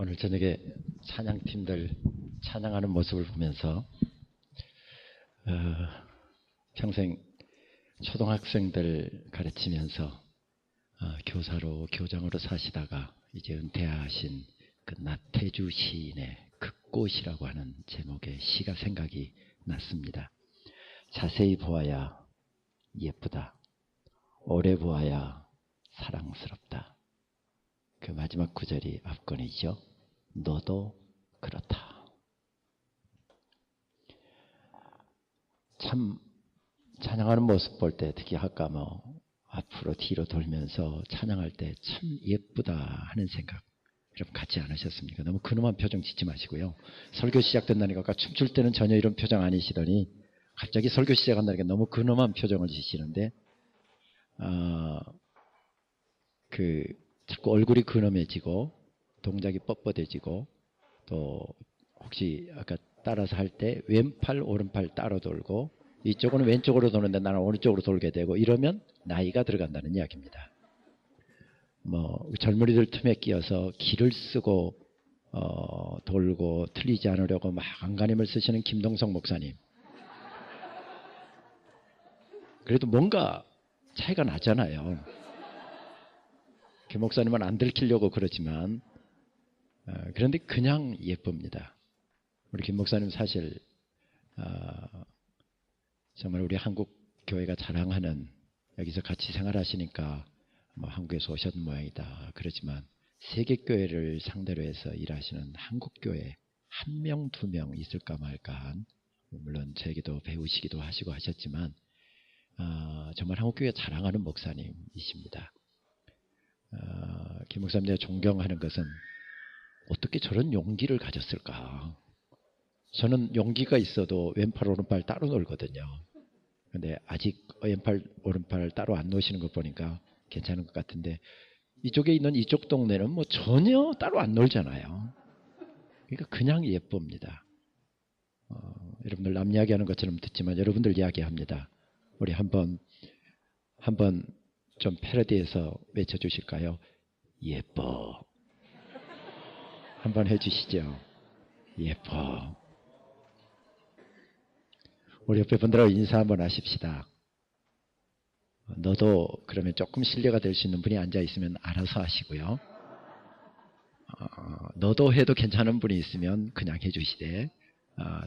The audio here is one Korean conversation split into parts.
오늘 저녁에 찬양팀들 찬양하는 모습을 보면서 평생 초등학생들 가르치면서 교사로 교장으로 사시다가 이제 은퇴하신 그 나태주 시인의 극꽃이라고 하는 제목의 시가 생각이 났습니다. 자세히 보아야 예쁘다. 오래 보아야 사랑스럽다. 그 마지막 구절이 앞권이죠. 너도 그렇다. 참 찬양하는 모습 볼 때 특히 아까 앞으로 뒤로 돌면서 찬양할 때 참 예쁘다 하는 생각 여러분 갖지 않으셨습니까? 너무 근엄한 표정 짓지 마시고요. 설교 시작된다니까 아까 춤출 때는 전혀 이런 표정 아니시더니 갑자기 설교 시작한다니까 너무 근엄한 표정을 지시는데 자꾸 얼굴이 근엄해지고 동작이 뻣뻣해지고 또 혹시 아까 따라서 할 때 왼팔 오른팔 따로 돌고 이쪽은 왼쪽으로 도는데 나는 오른쪽으로 돌게 되고 이러면 나이가 들어간다는 이야기입니다. 젊은이들 틈에 끼어서 기를 쓰고 돌고 틀리지 않으려고 막 안간힘을 쓰시는 김동석 목사님. 그래도 뭔가 차이가 나잖아요. 김 목사님은 안 들키려고 그러지만 그런데 그냥 예쁩니다. 우리 김 목사님 사실 정말 우리 한국 교회가 자랑하는 여기서 같이 생활하시니까 한국에서 오셨던 모양이다. 그렇지만 세계 교회를 상대로 해서 일하시는 한국 교회 한 명, 두 명 있을까 말까 한 물론 저에게도 배우시기도 하시고 하셨지만 정말 한국 교회 자랑하는 목사님이십니다. 김 목사님 내가 존경하는 것은 어떻게 저런 용기를 가졌을까? 저는 용기가 있어도 왼팔 오른팔 따로 놀거든요. 근데 아직 왼팔 오른팔 따로 안 놓으시는 거 보니까 괜찮은 것 같은데 이쪽에 있는 이쪽 동네는 전혀 따로 안 놀잖아요. 그러니까 그냥 예쁩니다. 여러분들 남 이야기하는 것처럼 듣지만 여러분들 이야기합니다. 우리 한번 좀 패러디해서 외쳐주실까요? 예뻐. 한번 해주시죠. 예뻐. 우리 옆에 분들하고 인사 한번 하십시다. 너도 그러면 조금 신뢰가 될 수 있는 분이 앉아있으면 알아서 하시고요. 너도 해도 괜찮은 분이 있으면 그냥 해주시되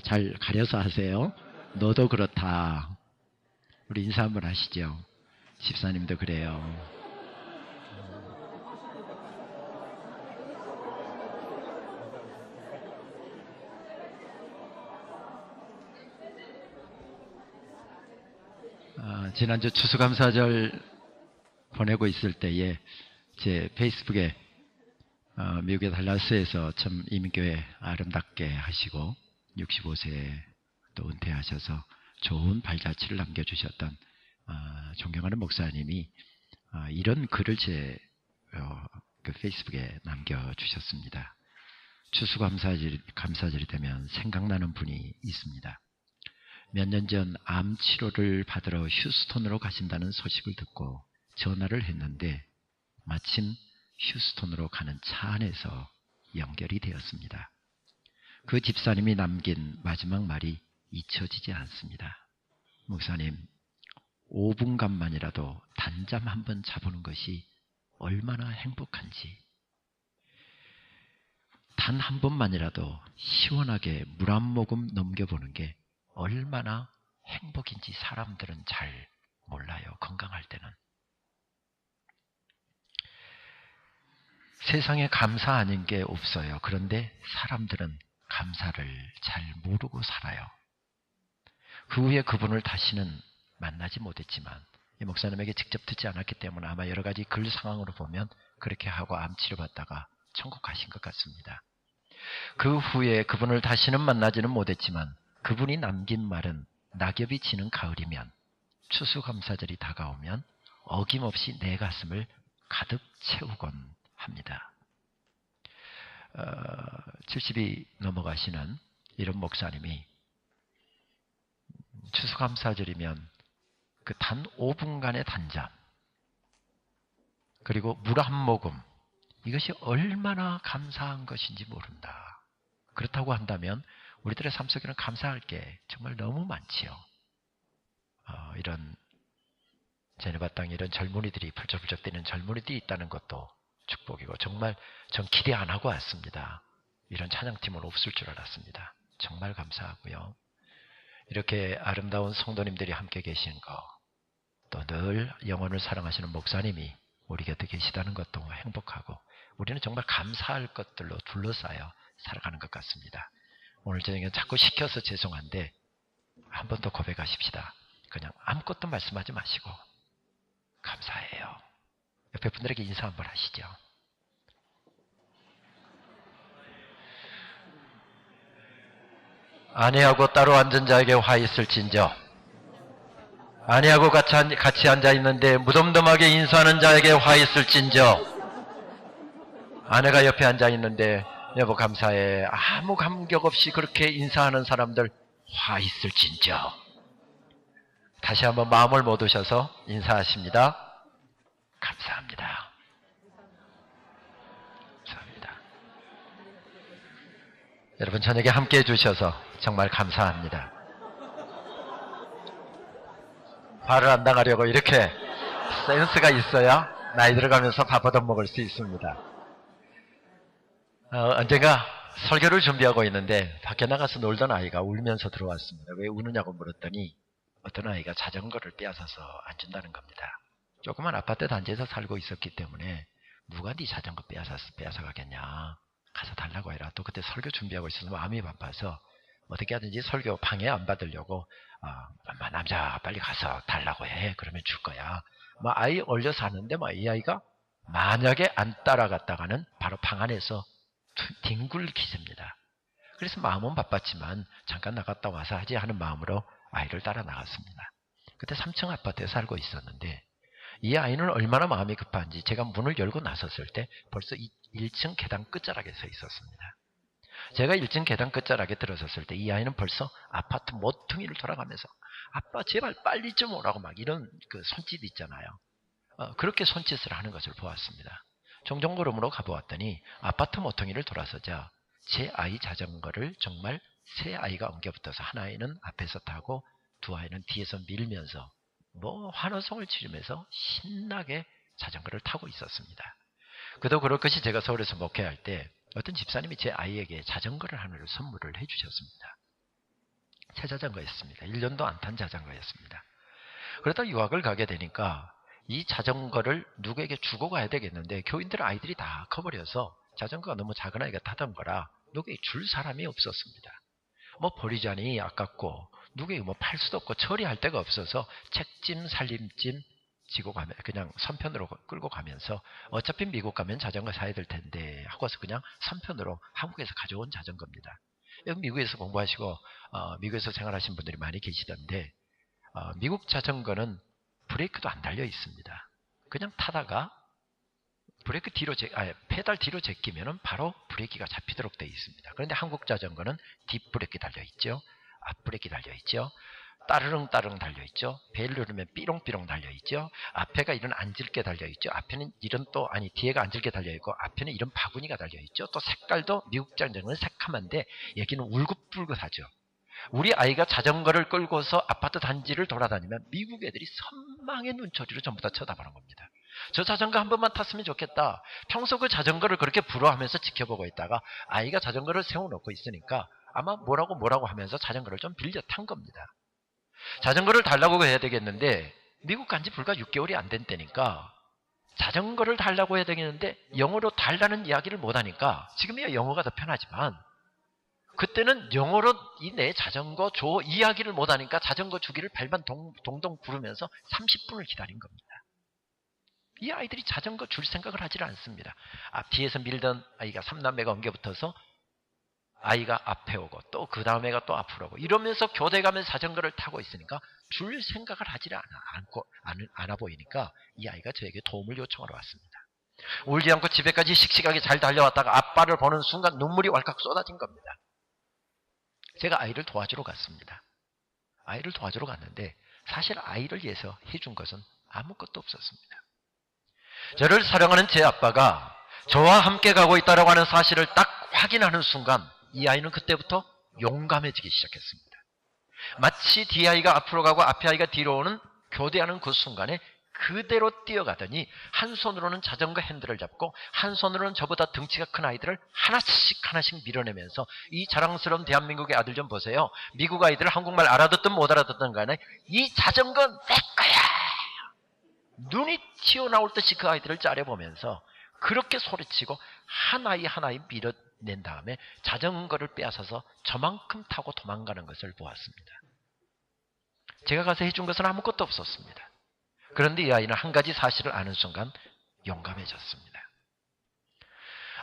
잘 가려서 하세요. 너도 그렇다. 우리 인사 한번 하시죠. 집사님도 그래요. 지난주 추수감사절 보내고 있을 때에 제 페이스북에 미국의 달라스에서 참 이민교회 아름답게 하시고 65세에 또 은퇴하셔서 좋은 발자취를 남겨주셨던 존경하는 목사님이 이런 글을 제 그 페이스북에 남겨주셨습니다. 추수감사절이 되면 생각나는 분이 있습니다. 몇 년 전 암 치료를 받으러 휴스턴으로 가신다는 소식을 듣고 전화를 했는데 마침 휴스턴으로 가는 차 안에서 연결이 되었습니다. 그 집사님이 남긴 마지막 말이 잊혀지지 않습니다. 목사님, 5분간만이라도 단잠 한번 자보는 것이 얼마나 행복한지, 단 한 번만이라도 시원하게 물 한 모금 넘겨보는 게 얼마나 행복인지 사람들은 잘 몰라요. 건강할 때는. 세상에 감사 아닌 게 없어요. 그런데 사람들은 감사를 잘 모르고 살아요. 그 후에 그분을 다시는 만나지 못했지만 이 목사님에게 직접 듣지 않았기 때문에 아마 여러 가지 글 상황으로 보면 그렇게 하고 암 치료받다가 천국 가신 것 같습니다. 그 후에 그분을 다시는 만나지는 못했지만 그분이 남긴 말은 낙엽이 지는 가을이면 추수감사절이 다가오면 어김없이 내 가슴을 가득 채우곤 합니다. 70이 넘어가시는 이런 목사님이 추수감사절이면 그 단 5분간의 단잠 그리고 물 한 모금 이것이 얼마나 감사한 것인지 모른다. 그렇다고 한다면 우리들의 삶 속에는 감사할 게 정말 너무 많지요. 이런 제네바 땅에 이런 젊은이들이 펄쩍펄쩍 뛰는 젊은이들이 있다는 것도 축복이고, 정말 전 기대 안 하고 왔습니다. 이런 찬양팀은 없을 줄 알았습니다. 정말 감사하고요. 이렇게 아름다운 성도님들이 함께 계신 거, 또 늘 영혼을 사랑하시는 목사님이 우리 곁에 계시다는 것도 행복하고, 우리는 정말 감사할 것들로 둘러싸여 살아가는 것 같습니다. 오늘 저녁에 자꾸 시켜서 죄송한데 한 번 더 고백하십시다. 그냥 아무것도 말씀하지 마시고 감사해요. 옆에 분들에게 인사 한번 하시죠. 아내하고 따로 앉은 자에게 화 있을진저, 아내하고 같이 앉아있는데 무덤덤하게 인사하는 자에게 화 있을진저, 아내가 옆에 앉아있는데 여보 감사해, 아무 감격 없이 그렇게 인사하는 사람들 화 있을진저. 다시 한번 마음을 모으셔서 인사하십니다. 감사합니다. 감사합니다. 여러분 저녁에 함께 해주셔서 정말 감사합니다. 화를 안 당하려고 이렇게 센스가 있어야 나이 들어가면서 밥 얻어먹을 수 있습니다. 언젠가 설교를 준비하고 있는데 밖에 나가서 놀던 아이가 울면서 들어왔습니다. 왜 우느냐고 물었더니 어떤 아이가 자전거를 빼앗아서 안 준다는 겁니다. 조그만 아파트 단지에서 살고 있었기 때문에 누가 네 자전거 빼앗아 가겠냐, 가서 달라고 해라. 또 그때 설교 준비하고 있어서 마음이 바빠서 어떻게 하든지 설교 방해 안 받으려고 엄마 남자 빨리 가서 달라고 해, 그러면 줄 거야. 아이 올려서 하는데 이 아이가 만약에 안 따라갔다가는 바로 방 안에서 뒹굴기십니다. 그래서 마음은 바빴지만 잠깐 나갔다 와서 하지 하는 마음으로 아이를 따라 나갔습니다. 그때 3층 아파트에 살고 있었는데 이 아이는 얼마나 마음이 급한지 제가 문을 열고 나섰을 때 벌써 1층 계단 끝자락에 서 있었습니다. 제가 1층 계단 끝자락에 들어섰을 때 이 아이는 벌써 아파트 모퉁이를 돌아가면서 아빠 제발 빨리 좀 오라고 막 이런 그 손짓 있잖아요. 그렇게 손짓을 하는 것을 보았습니다. 종종 걸음으로 가보았더니 아파트 모퉁이를 돌아서자 제 아이 자전거를 정말 세 아이가 엉겨붙어서 한 아이는 앞에서 타고 두 아이는 뒤에서 밀면서 환호성을 지르면서 신나게 자전거를 타고 있었습니다. 그도 그럴 것이 제가 서울에서 목회할 때 어떤 집사님이 제 아이에게 자전거를 하나를 선물을 해주셨습니다. 새 자전거였습니다. 1년도 안 탄 자전거였습니다. 그러다 유학을 가게 되니까 이 자전거를 누구에게 주고 가야 되겠는데 교인들 아이들이 다 커버려서 자전거가 너무 작은 아이가 타던 거라 누구에게 줄 사람이 없었습니다. 버리자니 아깝고 누구에게 팔 수도 없고 처리할 데가 없어서 책짐 살림짐 지고 가면 그냥 선편으로 끌고 가면서 어차피 미국 가면 자전거 사야 될 텐데 하고서 그냥 선편으로 한국에서 가져온 자전거입니다. 여기 미국에서 공부하시고 미국에서 생활하신 분들이 많이 계시던데 미국 자전거는 브레이크도 안 달려 있습니다. 그냥 타다가 페달 뒤로 제끼면 바로 브레이크가 잡히도록 되어 있습니다. 그런데 한국 자전거는 뒷브레이크 달려있죠. 앞브레이크 달려있죠. 따르릉따르릉 달려있죠. 벨 누르면 삐롱삐롱 달려있죠. 앞에가 이런 앉을게 달려있죠. 앞에는 이런 뒤에가 앉을게 달려있고 앞에는 이런 바구니가 달려있죠. 또 색깔도 미국 자전거는 새카만데 여기는 울긋불긋하죠. 우리 아이가 자전거를 끌고서 아파트 단지를 돌아다니면 미국 애들이 선망의 눈초리로 전부 다 쳐다보는 겁니다. 저 자전거 한 번만 탔으면 좋겠다. 평소 그 자전거를 그렇게 부러워하면서 지켜보고 있다가 아이가 자전거를 세워놓고 있으니까 아마 뭐라고 하면서 자전거를 좀 빌려 탄 겁니다. 자전거를 달라고 해야 되겠는데 미국 간지 불과 6개월이 안 된 때니까 자전거를 달라고 해야 되겠는데 영어로 달라는 이야기를 못하니까 지금이야 영어가 더 편하지만 그때는 영어로 내 자전거 줘 이야기를 못하니까 자전거 주기를 발만 동동 구르면서 30분을 기다린 겁니다. 이 아이들이 자전거 줄 생각을 하질 않습니다. 뒤에서 밀던 아이가 3남매가 엉겨붙어서 아이가 앞에 오고 또 그 다음 애가 또 앞으로 오고 이러면서 교대가면서 자전거를 타고 있으니까 줄 생각을 하질 않아 보이니까 이 아이가 저에게 도움을 요청하러 왔습니다. 울지 않고 집에까지 씩씩하게 잘 달려왔다가 아빠를 보는 순간 눈물이 왈칵 쏟아진 겁니다. 제가 아이를 도와주러 갔습니다. 아이를 도와주러 갔는데 사실 아이를 위해서 해준 것은 아무것도 없었습니다. 저를 사랑하는 제 아빠가 저와 함께 가고 있다고 하는 사실을 딱 확인하는 순간 이 아이는 그때부터 용감해지기 시작했습니다. 마치 뒤 아이가 앞으로 가고 앞에 아이가 뒤로 오는 교대하는 그 순간에 그대로 뛰어가더니 한 손으로는 자전거 핸들을 잡고 한 손으로는 저보다 덩치가 큰 아이들을 하나씩 밀어내면서 이 자랑스러운 대한민국의 아들 좀 보세요. 미국 아이들 한국말 알아듣든 못 알아듣든 간에 이 자전거는 내 거야! 눈이 튀어나올 듯이 그 아이들을 째려보면서 그렇게 소리치고 하나이 밀어낸 다음에 자전거를 빼앗아서 저만큼 타고 도망가는 것을 보았습니다. 제가 가서 해준 것은 아무것도 없었습니다. 그런데 이 아이는 한 가지 사실을 아는 순간 용감해졌습니다.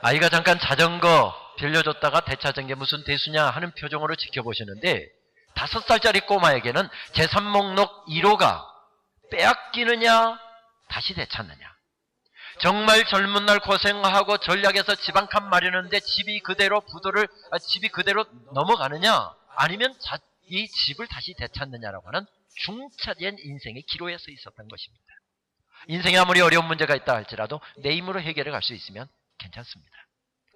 아이가 잠깐 자전거 빌려줬다가 되찾은 게 무슨 대수냐 하는 표정으로 지켜보시는데 5살짜리 꼬마에게는 제3목록 1호가 빼앗기느냐 다시 되찾느냐, 정말 젊은 날 고생하고 전략에서 집 한 칸 마련하는데 집이 그대로 넘어가느냐 아니면 이 집을 다시 되찾느냐라고 하는 중차대한 인생의 기로에 서 있었던 것입니다. 인생에 아무리 어려운 문제가 있다 할지라도 내 힘으로 해결해 갈 수 있으면 괜찮습니다.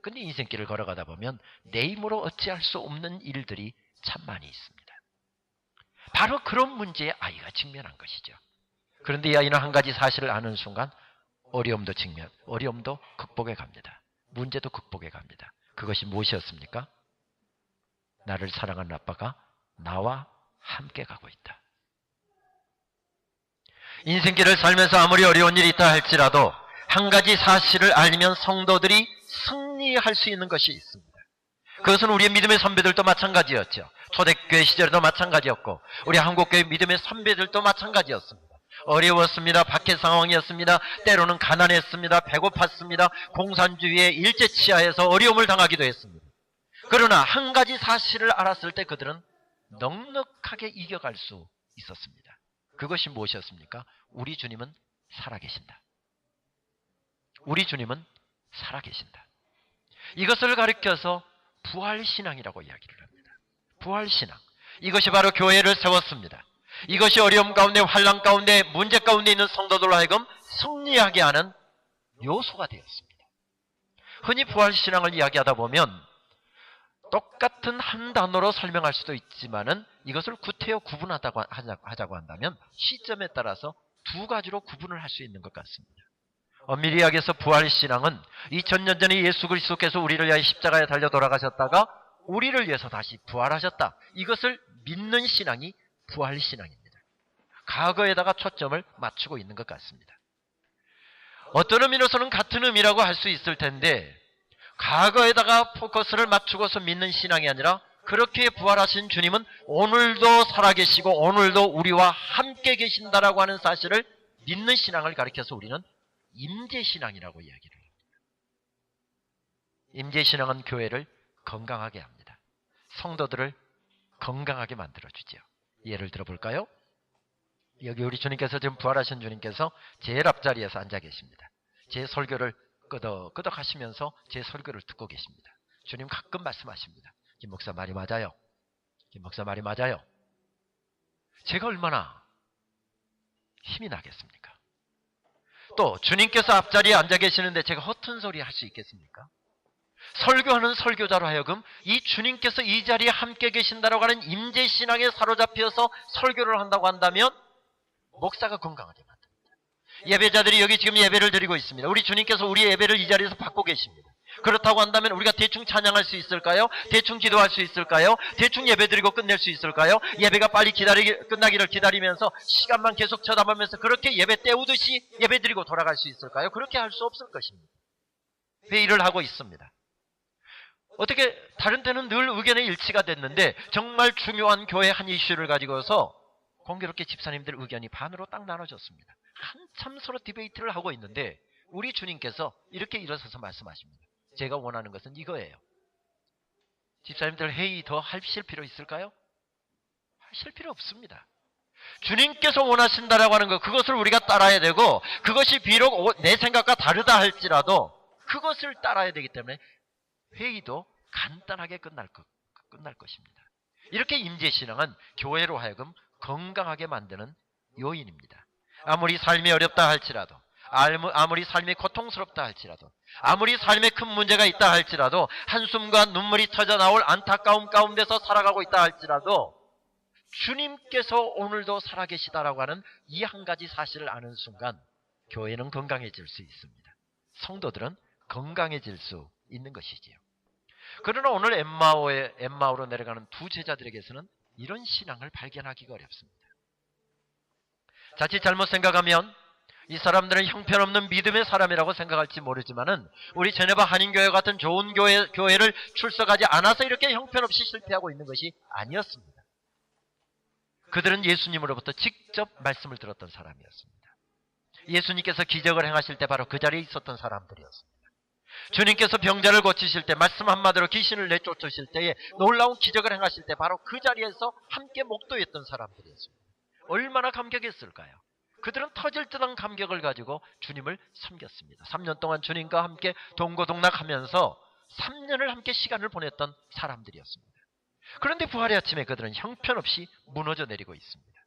근데 인생길을 걸어가다 보면 내 힘으로 어찌할 수 없는 일들이 참 많이 있습니다. 바로 그런 문제에 아이가 직면한 것이죠. 그런데 이 아이는 한 가지 사실을 아는 순간 어려움도 극복해 갑니다. 문제도 극복해 갑니다. 그것이 무엇이었습니까? 나를 사랑하는 아빠가 나와 함께 가고 있다. 인생길을 살면서 아무리 어려운 일이 있다 할지라도 한 가지 사실을 알면 성도들이 승리할 수 있는 것이 있습니다. 그것은 우리의 믿음의 선배들도 마찬가지였죠. 초대교회 시절에도 마찬가지였고 우리 한국교회 믿음의 선배들도 마찬가지였습니다. 어려웠습니다. 박해 상황이었습니다. 때로는 가난했습니다. 배고팠습니다. 공산주의의 일제치하에서 어려움을 당하기도 했습니다. 그러나 한 가지 사실을 알았을 때 그들은 넉넉하게 이겨갈 수 있었습니다. 그것이 무엇이었습니까? 우리 주님은 살아계신다. 우리 주님은 살아계신다. 이것을 가리켜서 부활신앙이라고 이야기를 합니다. 부활신앙. 이것이 바로 교회를 세웠습니다. 이것이 어려움 가운데 환난 가운데 문제 가운데 있는 성도들로 하여금 승리하게 하는 요소가 되었습니다. 흔히 부활신앙을 이야기하다 보면 똑같은 한 단어로 설명할 수도 있지만은 이것을 구태여 구분하자고 한다면 시점에 따라서 두 가지로 구분을 할 수 있는 것 같습니다. 엄밀히 이야기해서 부활신앙은 2000년 전에 예수 그리스도께서 우리를 위하여 십자가에 달려 돌아가셨다가 우리를 위해서 다시 부활하셨다. 이것을 믿는 신앙이 부활신앙입니다. 과거에다가 초점을 맞추고 있는 것 같습니다. 어떤 의미로서는 같은 의미라고 할 수 있을 텐데 과거에다가 포커스를 맞추고서 믿는 신앙이 아니라 그렇게 부활하신 주님은 오늘도 살아계시고 오늘도 우리와 함께 계신다라고 하는 사실을 믿는 신앙을 가리켜서 우리는 임재신앙이라고 이야기를 합니다. 임재신앙은 교회를 건강하게 합니다. 성도들을 건강하게 만들어주죠. 예를 들어볼까요? 여기 우리 주님께서 지금 부활하신 주님께서 제일 앞자리에서 앉아 계십니다. 제 설교를 끄덕끄덕 하시면서 제 설교를 듣고 계십니다. 주님 가끔 말씀하십니다. 김 목사 말이 맞아요. 김 목사 말이 맞아요. 제가 얼마나 힘이 나겠습니까? 또 주님께서 앞자리에 앉아 계시는데 제가 허튼 소리 할 수 있겠습니까? 설교하는 설교자로 하여금 이 주님께서 이 자리에 함께 계신다라고 하는 임재신앙에 사로잡혀서 설교를 한다고 한다면 목사가 건강하게 만듭니다. 예배자들이 여기 지금 예배를 드리고 있습니다. 우리 주님께서 우리의 예배를 이 자리에서 받고 계십니다. 그렇다고 한다면 우리가 대충 찬양할 수 있을까요? 대충 기도할 수 있을까요? 대충 예배 드리고 끝낼 수 있을까요? 예배가 빨리 끝나기를 기다리면서 시간만 계속 쳐다보면서 그렇게 예배 때우듯이 예배 드리고 돌아갈 수 있을까요? 그렇게 할 수 없을 것입니다. 회의를 하고 있습니다. 어떻게 다른 때는 늘 의견의 일치가 됐는데 정말 중요한 교회 한 이슈를 가지고서 공교롭게 집사님들 의견이 반으로 딱 나눠졌습니다. 한참 서로 디베이트를 하고 있는데 우리 주님께서 이렇게 일어서서 말씀하십니다. 제가 원하는 것은 이거예요. 집사님들 회의 더 하실 필요 있을까요? 하실 필요 없습니다. 주님께서 원하신다라고 하는 것, 그것을 우리가 따라야 되고 그것이 비록 내 생각과 다르다 할지라도 그것을 따라야 되기 때문에 회의도 간단하게 끝날 것입니다. 이렇게 임재신앙은 교회로 하여금 건강하게 만드는 요인입니다. 아무리 삶이 어렵다 할지라도 아무리 삶이 고통스럽다 할지라도, 아무리 삶에 큰 문제가 있다 할지라도, 한숨과 눈물이 터져 나올 안타까움 가운데서 살아가고 있다 할지라도 주님께서 오늘도 살아계시다라고 하는 이 한 가지 사실을 아는 순간 교회는 건강해질 수 있습니다. 성도들은 건강해질 수 있는 것이지요. 그러나 오늘 엠마오로 내려가는 두 제자들에게서는 이런 신앙을 발견하기가 어렵습니다. 자칫 잘못 생각하면 이 사람들은 형편없는 믿음의 사람이라고 생각할지 모르지만은 우리 제네바 한인교회 같은 좋은 교회를 출석하지 않아서 이렇게 형편없이 실패하고 있는 것이 아니었습니다. 그들은 예수님으로부터 직접 말씀을 들었던 사람이었습니다. 예수님께서 기적을 행하실 때 바로 그 자리에 있었던 사람들이었습니다. 주님께서 병자를 고치실 때, 말씀 한마디로 귀신을 내쫓으실 때에 놀라운 기적을 행하실 때 바로 그 자리에서 함께 목도했던 사람들이었습니다. 얼마나 감격했을까요? 그들은 터질 듯한 감격을 가지고 주님을 섬겼습니다. 3년 동안 주님과 함께 동고동락하면서 3년을 함께 시간을 보냈던 사람들이었습니다. 그런데 부활의 아침에 그들은 형편없이 무너져 내리고 있습니다.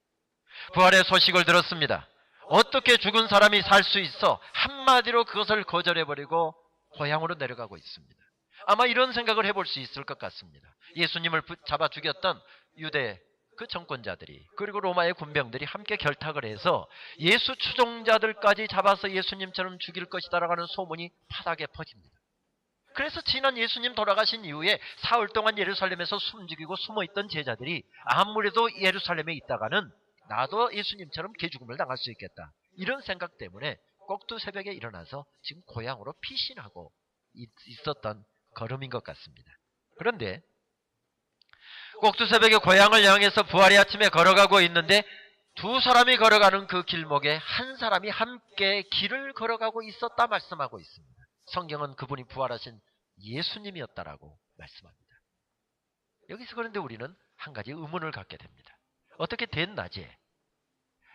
부활의 소식을 들었습니다. 어떻게 죽은 사람이 살 수 있어? 한마디로 그것을 거절해버리고 고향으로 내려가고 있습니다. 아마 이런 생각을 해볼 수 있을 것 같습니다. 예수님을 잡아 죽였던 유대 그 정권자들이, 그리고 로마의 군병들이 함께 결탁을 해서 예수 추종자들까지 잡아서 예수님처럼 죽일 것이다라고 하는 소문이 바닥에 퍼집니다. 그래서 지난 예수님 돌아가신 이후에 사흘 동안 예루살렘에서 숨죽이고 숨어있던 제자들이 아무래도 예루살렘에 있다가는 나도 예수님처럼 개죽음을 당할 수 있겠다, 이런 생각 때문에 꼭두 새벽에 일어나서 지금 고향으로 피신하고 있었던 걸음인 것 같습니다. 그런데 꼭두 새벽에 고향을 향해서 부활의 아침에 걸어가고 있는데 두 사람이 걸어가는 그 길목에 한 사람이 함께 길을 걸어가고 있었다 말씀하고 있습니다. 성경은 그분이 부활하신 예수님이었다라고 말씀합니다. 여기서 그런데 우리는 한 가지 의문을 갖게 됩니다. 어떻게 된 낮에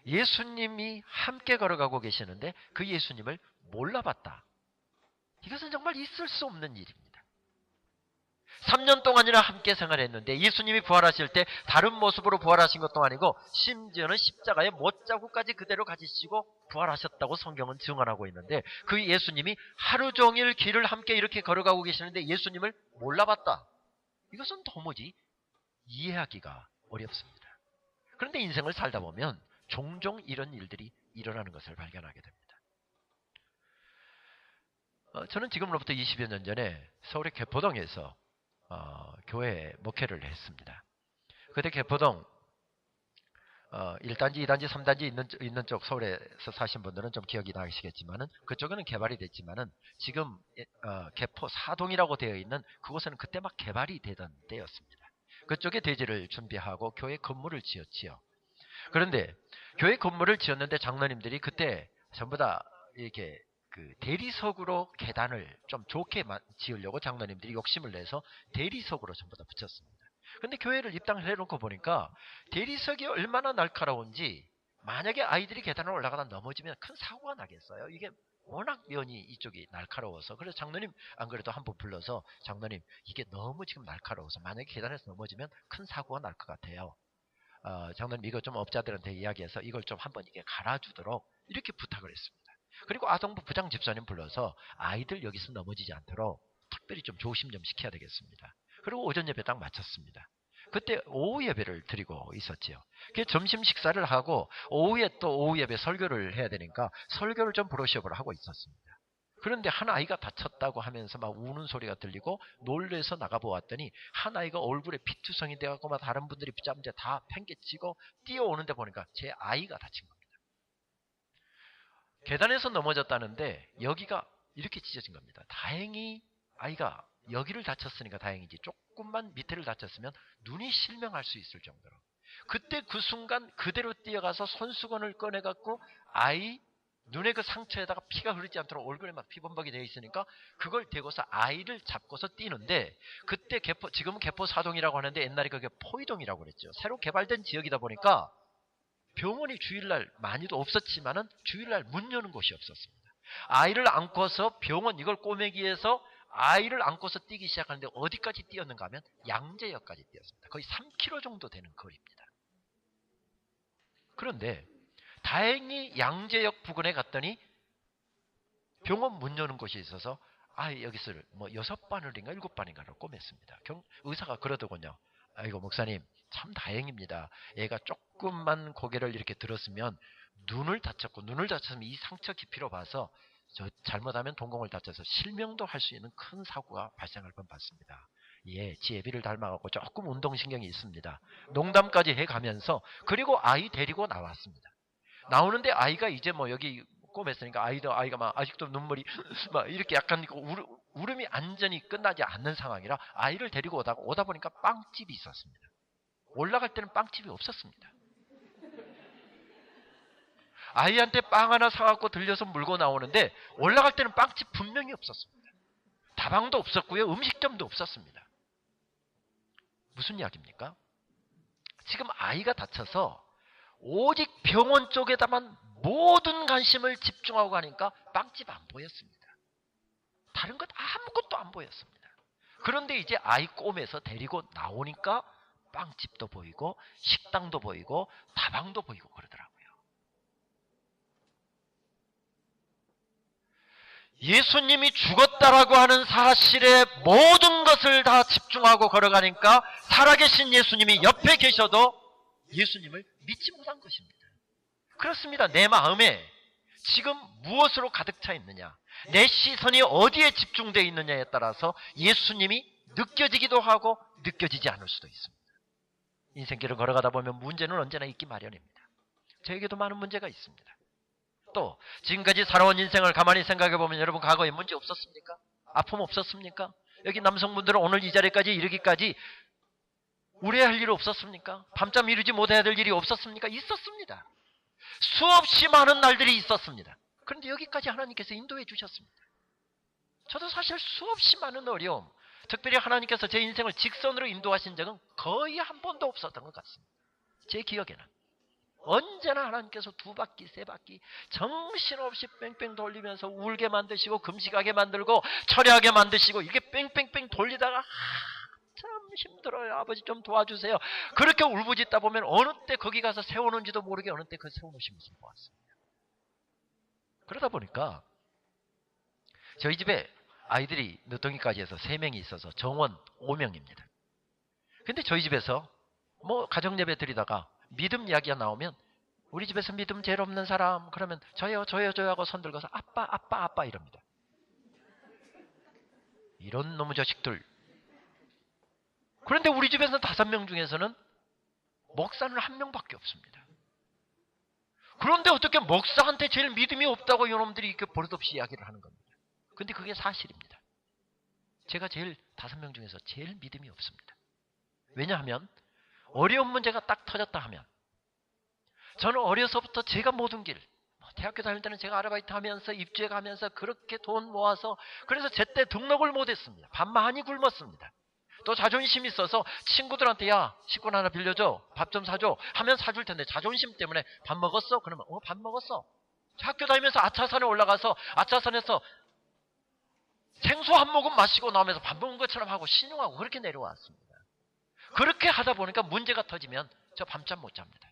예수님이 함께 걸어가고 계시는데 그 예수님을 몰라봤다. 이것은 정말 있을 수 없는 일입니다. 3년 동안이나 함께 생활했는데 예수님이 부활하실 때 다른 모습으로 부활하신 것도 아니고 심지어는 십자가에 못자국까지 그대로 가지시고 부활하셨다고 성경은 증언하고 있는데 그 예수님이 하루 종일 길을 함께 이렇게 걸어가고 계시는데 예수님을 몰라봤다. 이것은 도무지 이해하기가 어렵습니다. 그런데 인생을 살다 보면 종종 이런 일들이 일어나는 것을 발견하게 됩니다. 저는 지금으로부터 20여 년 전에 서울의 개포동에서 교회 목회를 했습니다. 그때 개포동 1단지, 2단지, 3단지 있는 쪽 서울에서 사신 분들은 좀 기억이 나시겠지만은 그쪽에는 개발이 됐지만은 지금 개포 사동이라고 되어 있는 그곳에는 그때 막 개발이 되던 때였습니다. 그쪽에 대지를 준비하고 교회 건물을 지었지요. 그런데 교회 건물을 지었는데 장로님들이 그때 전부 다 이렇게 그 대리석으로 계단을 좀 좋게 지으려고 장로님들이 욕심을 내서 대리석으로 전부 다 붙였습니다. 근데 교회를 입당을 해놓고 보니까 대리석이 얼마나 날카로운지, 만약에 아이들이 계단을 올라가다 넘어지면 큰 사고가 나겠어요. 이게 워낙 면이 이쪽이 날카로워서. 그래서 장로님 안 그래도 한번 불러서 장로님 이게 너무 지금 날카로워서 만약에 계단에서 넘어지면 큰 사고가 날 것 같아요. 장로님 이거 좀 업자들한테 이야기해서 이걸 좀 한번 이게 갈아주도록 이렇게 부탁을 했습니다. 그리고 아동부 부장 집사님 불러서 아이들 여기서 넘어지지 않도록 특별히 좀 조심 좀 시켜야 되겠습니다. 그리고 오전 예배 딱 마쳤습니다. 그때 오후 예배를 드리고 있었지요. 점심 식사를 하고 오후에 또 오후 예배 설교를 해야 되니까 설교를 좀 브러쉬업을 하고 있었습니다. 그런데 한 아이가 다쳤다고 하면서 막 우는 소리가 들리고 놀래서 나가보았더니 한 아이가 얼굴에 피투성이 돼갖고 막 다른 분들이 붙잡는데 다 팽개치고 뛰어오는데 보니까 제 아이가 다친 겁니다. 계단에서 넘어졌다는데 여기가 이렇게 찢어진 겁니다. 다행히 아이가 여기를 다쳤으니까 다행이지 조금만 밑에를 다쳤으면 눈이 실명할 수 있을 정도로. 그때 그 순간 그대로 뛰어가서 손수건을 꺼내갖고 아이 눈에 그 상처에다가 피가 흐르지 않도록 얼굴에 막 피범벅이 되어 있으니까 그걸 대고서 아이를 잡고서 뛰는데, 그때 지금은 개포 사동이라고 하는데 옛날에 그게 포이동이라고 그랬죠. 새로 개발된 지역이다 보니까 병원이 주일날 많이도 없었지만은 주일날 문 여는 곳이 없었습니다. 아이를 안고서 병원 이걸 꼬매기 위해서 아이를 안고서 뛰기 시작하는데 어디까지 뛰었는가 하면 양재역까지 뛰었습니다. 거의 3km 정도 되는 거리입니다. 그런데 다행히 양재역 부근에 갔더니 병원 문 여는 곳이 있어서 여기서 뭐 6바늘인가 7바늘인가를 꿰맸습니다. 의사가 그러더군요. 아이고 목사님 참 다행입니다. 얘가 조금만 고개를 이렇게 들었으면 눈을 다쳤으면 이 상처 깊이로 봐서 저 잘못하면 동공을 다쳐서 실명도 할 수 있는 큰 사고가 발생할 뻔 봤습니다. 예, 지 애비를 닮아갖고 조금 운동신경이 있습니다. 농담까지 해가면서 그리고 아이 데리고 나왔습니다. 나오는데 아이가 이제 뭐 여기 꿰맸으니까 아이가 막 아직도 눈물이 막 이렇게 약간 울음이 완전히 끝나지 않는 상황이라 아이를 데리고 오다 보니까 빵집이 있었습니다. 올라갈 때는 빵집이 없었습니다. 아이한테 빵 하나 사갖고 들려서 물고 나오는데 올라갈 때는 빵집 분명히 없었습니다. 다방도 없었고요. 음식점도 없었습니다. 무슨 이야기입니까? 지금 아이가 다쳐서 오직 병원 쪽에다만 모든 관심을 집중하고 가니까 빵집 안 보였습니다. 다른 것 아무것도 안 보였습니다. 그런데 이제 아이 꿰매서 데리고 나오니까 빵집도 보이고 식당도 보이고 다방도 보이고 그러더라고요. 예수님이 죽었다라고 하는 사실에 모든 것을 다 집중하고 걸어가니까 살아계신 예수님이 옆에 계셔도 예수님을 믿지 못한 것입니다. 그렇습니다. 내 마음에 지금 무엇으로 가득 차 있느냐, 내 시선이 어디에 집중되어 있느냐에 따라서 예수님이 느껴지기도 하고 느껴지지 않을 수도 있습니다. 인생길을 걸어가다 보면 문제는 언제나 있기 마련입니다. 저에게도 많은 문제가 있습니다. 또 지금까지 살아온 인생을 가만히 생각해 보면 여러분 과거에 문제 없었습니까? 아픔 없었습니까? 여기 남성분들은 오늘 이 자리까지 이르기까지 우려할 일 없었습니까? 밤잠 이루지 못해야 될 일이 없었습니까? 있었습니다. 수없이 많은 날들이 있었습니다. 그런데 여기까지 하나님께서 인도해 주셨습니다. 저도 사실 수없이 많은 어려움, 특별히 하나님께서 제 인생을 직선으로 인도하신 적은 거의 한 번도 없었던 것 같습니다. 제 기억에는 언제나 하나님께서 2바퀴, 3바퀴 정신없이 뺑뺑 돌리면서 울게 만드시고 금식하게 만들고 철회하게 만드시고 이게 뺑뺑뺑 돌리다가 참 힘들어요. 아버지 좀 도와주세요. 그렇게 울부짖다 보면 어느 때 거기 가서 세우는지도 모르게 어느 때 그 세워놓으신 모습을 보았습니다. 그러다 보니까 저희 집에 아이들이 늦둥이까지 해서 3명이 있어서 정원 5명입니다. 근데 저희 집에서 뭐 가정예배 드리다가 믿음 이야기가 나오면 우리 집에서 믿음 제일 없는 사람 그러면 저요 하고 손 들고서 아빠 이럽니다. 이런 놈의 자식들. 그런데 우리 집에서 5명 중에서는 목사는 1명밖에 없습니다. 그런데 어떻게 목사한테 제일 믿음이 없다고 이놈들이 이렇게 버릇없이 이야기를 하는 겁니다. 근데 그게 사실입니다. 제가 제일 5명 중에서 제일 믿음이 없습니다. 왜냐하면 어려운 문제가 딱 터졌다 하면 저는 어려서부터 제가 모든 길, 대학교 다닐 때는 제가 아르바이트 하면서 입주해 가면서 그렇게 돈 모아서 그래서 제때 등록을 못했습니다. 밥 많이 굶었습니다. 또 자존심이 있어서 친구들한테 야 식권 하나 빌려줘, 밥 좀 사줘 하면 사줄 텐데 자존심 때문에 밥 먹었어? 그러면 밥 먹었어. 학교 다니면서 아차산에 올라가서 아차산에서 생수 한 모금 마시고 나오면서 밥 먹은 것처럼 하고 신용하고 그렇게 내려왔습니다. 그렇게 하다 보니까 문제가 터지면 저 밤잠 못 잡니다.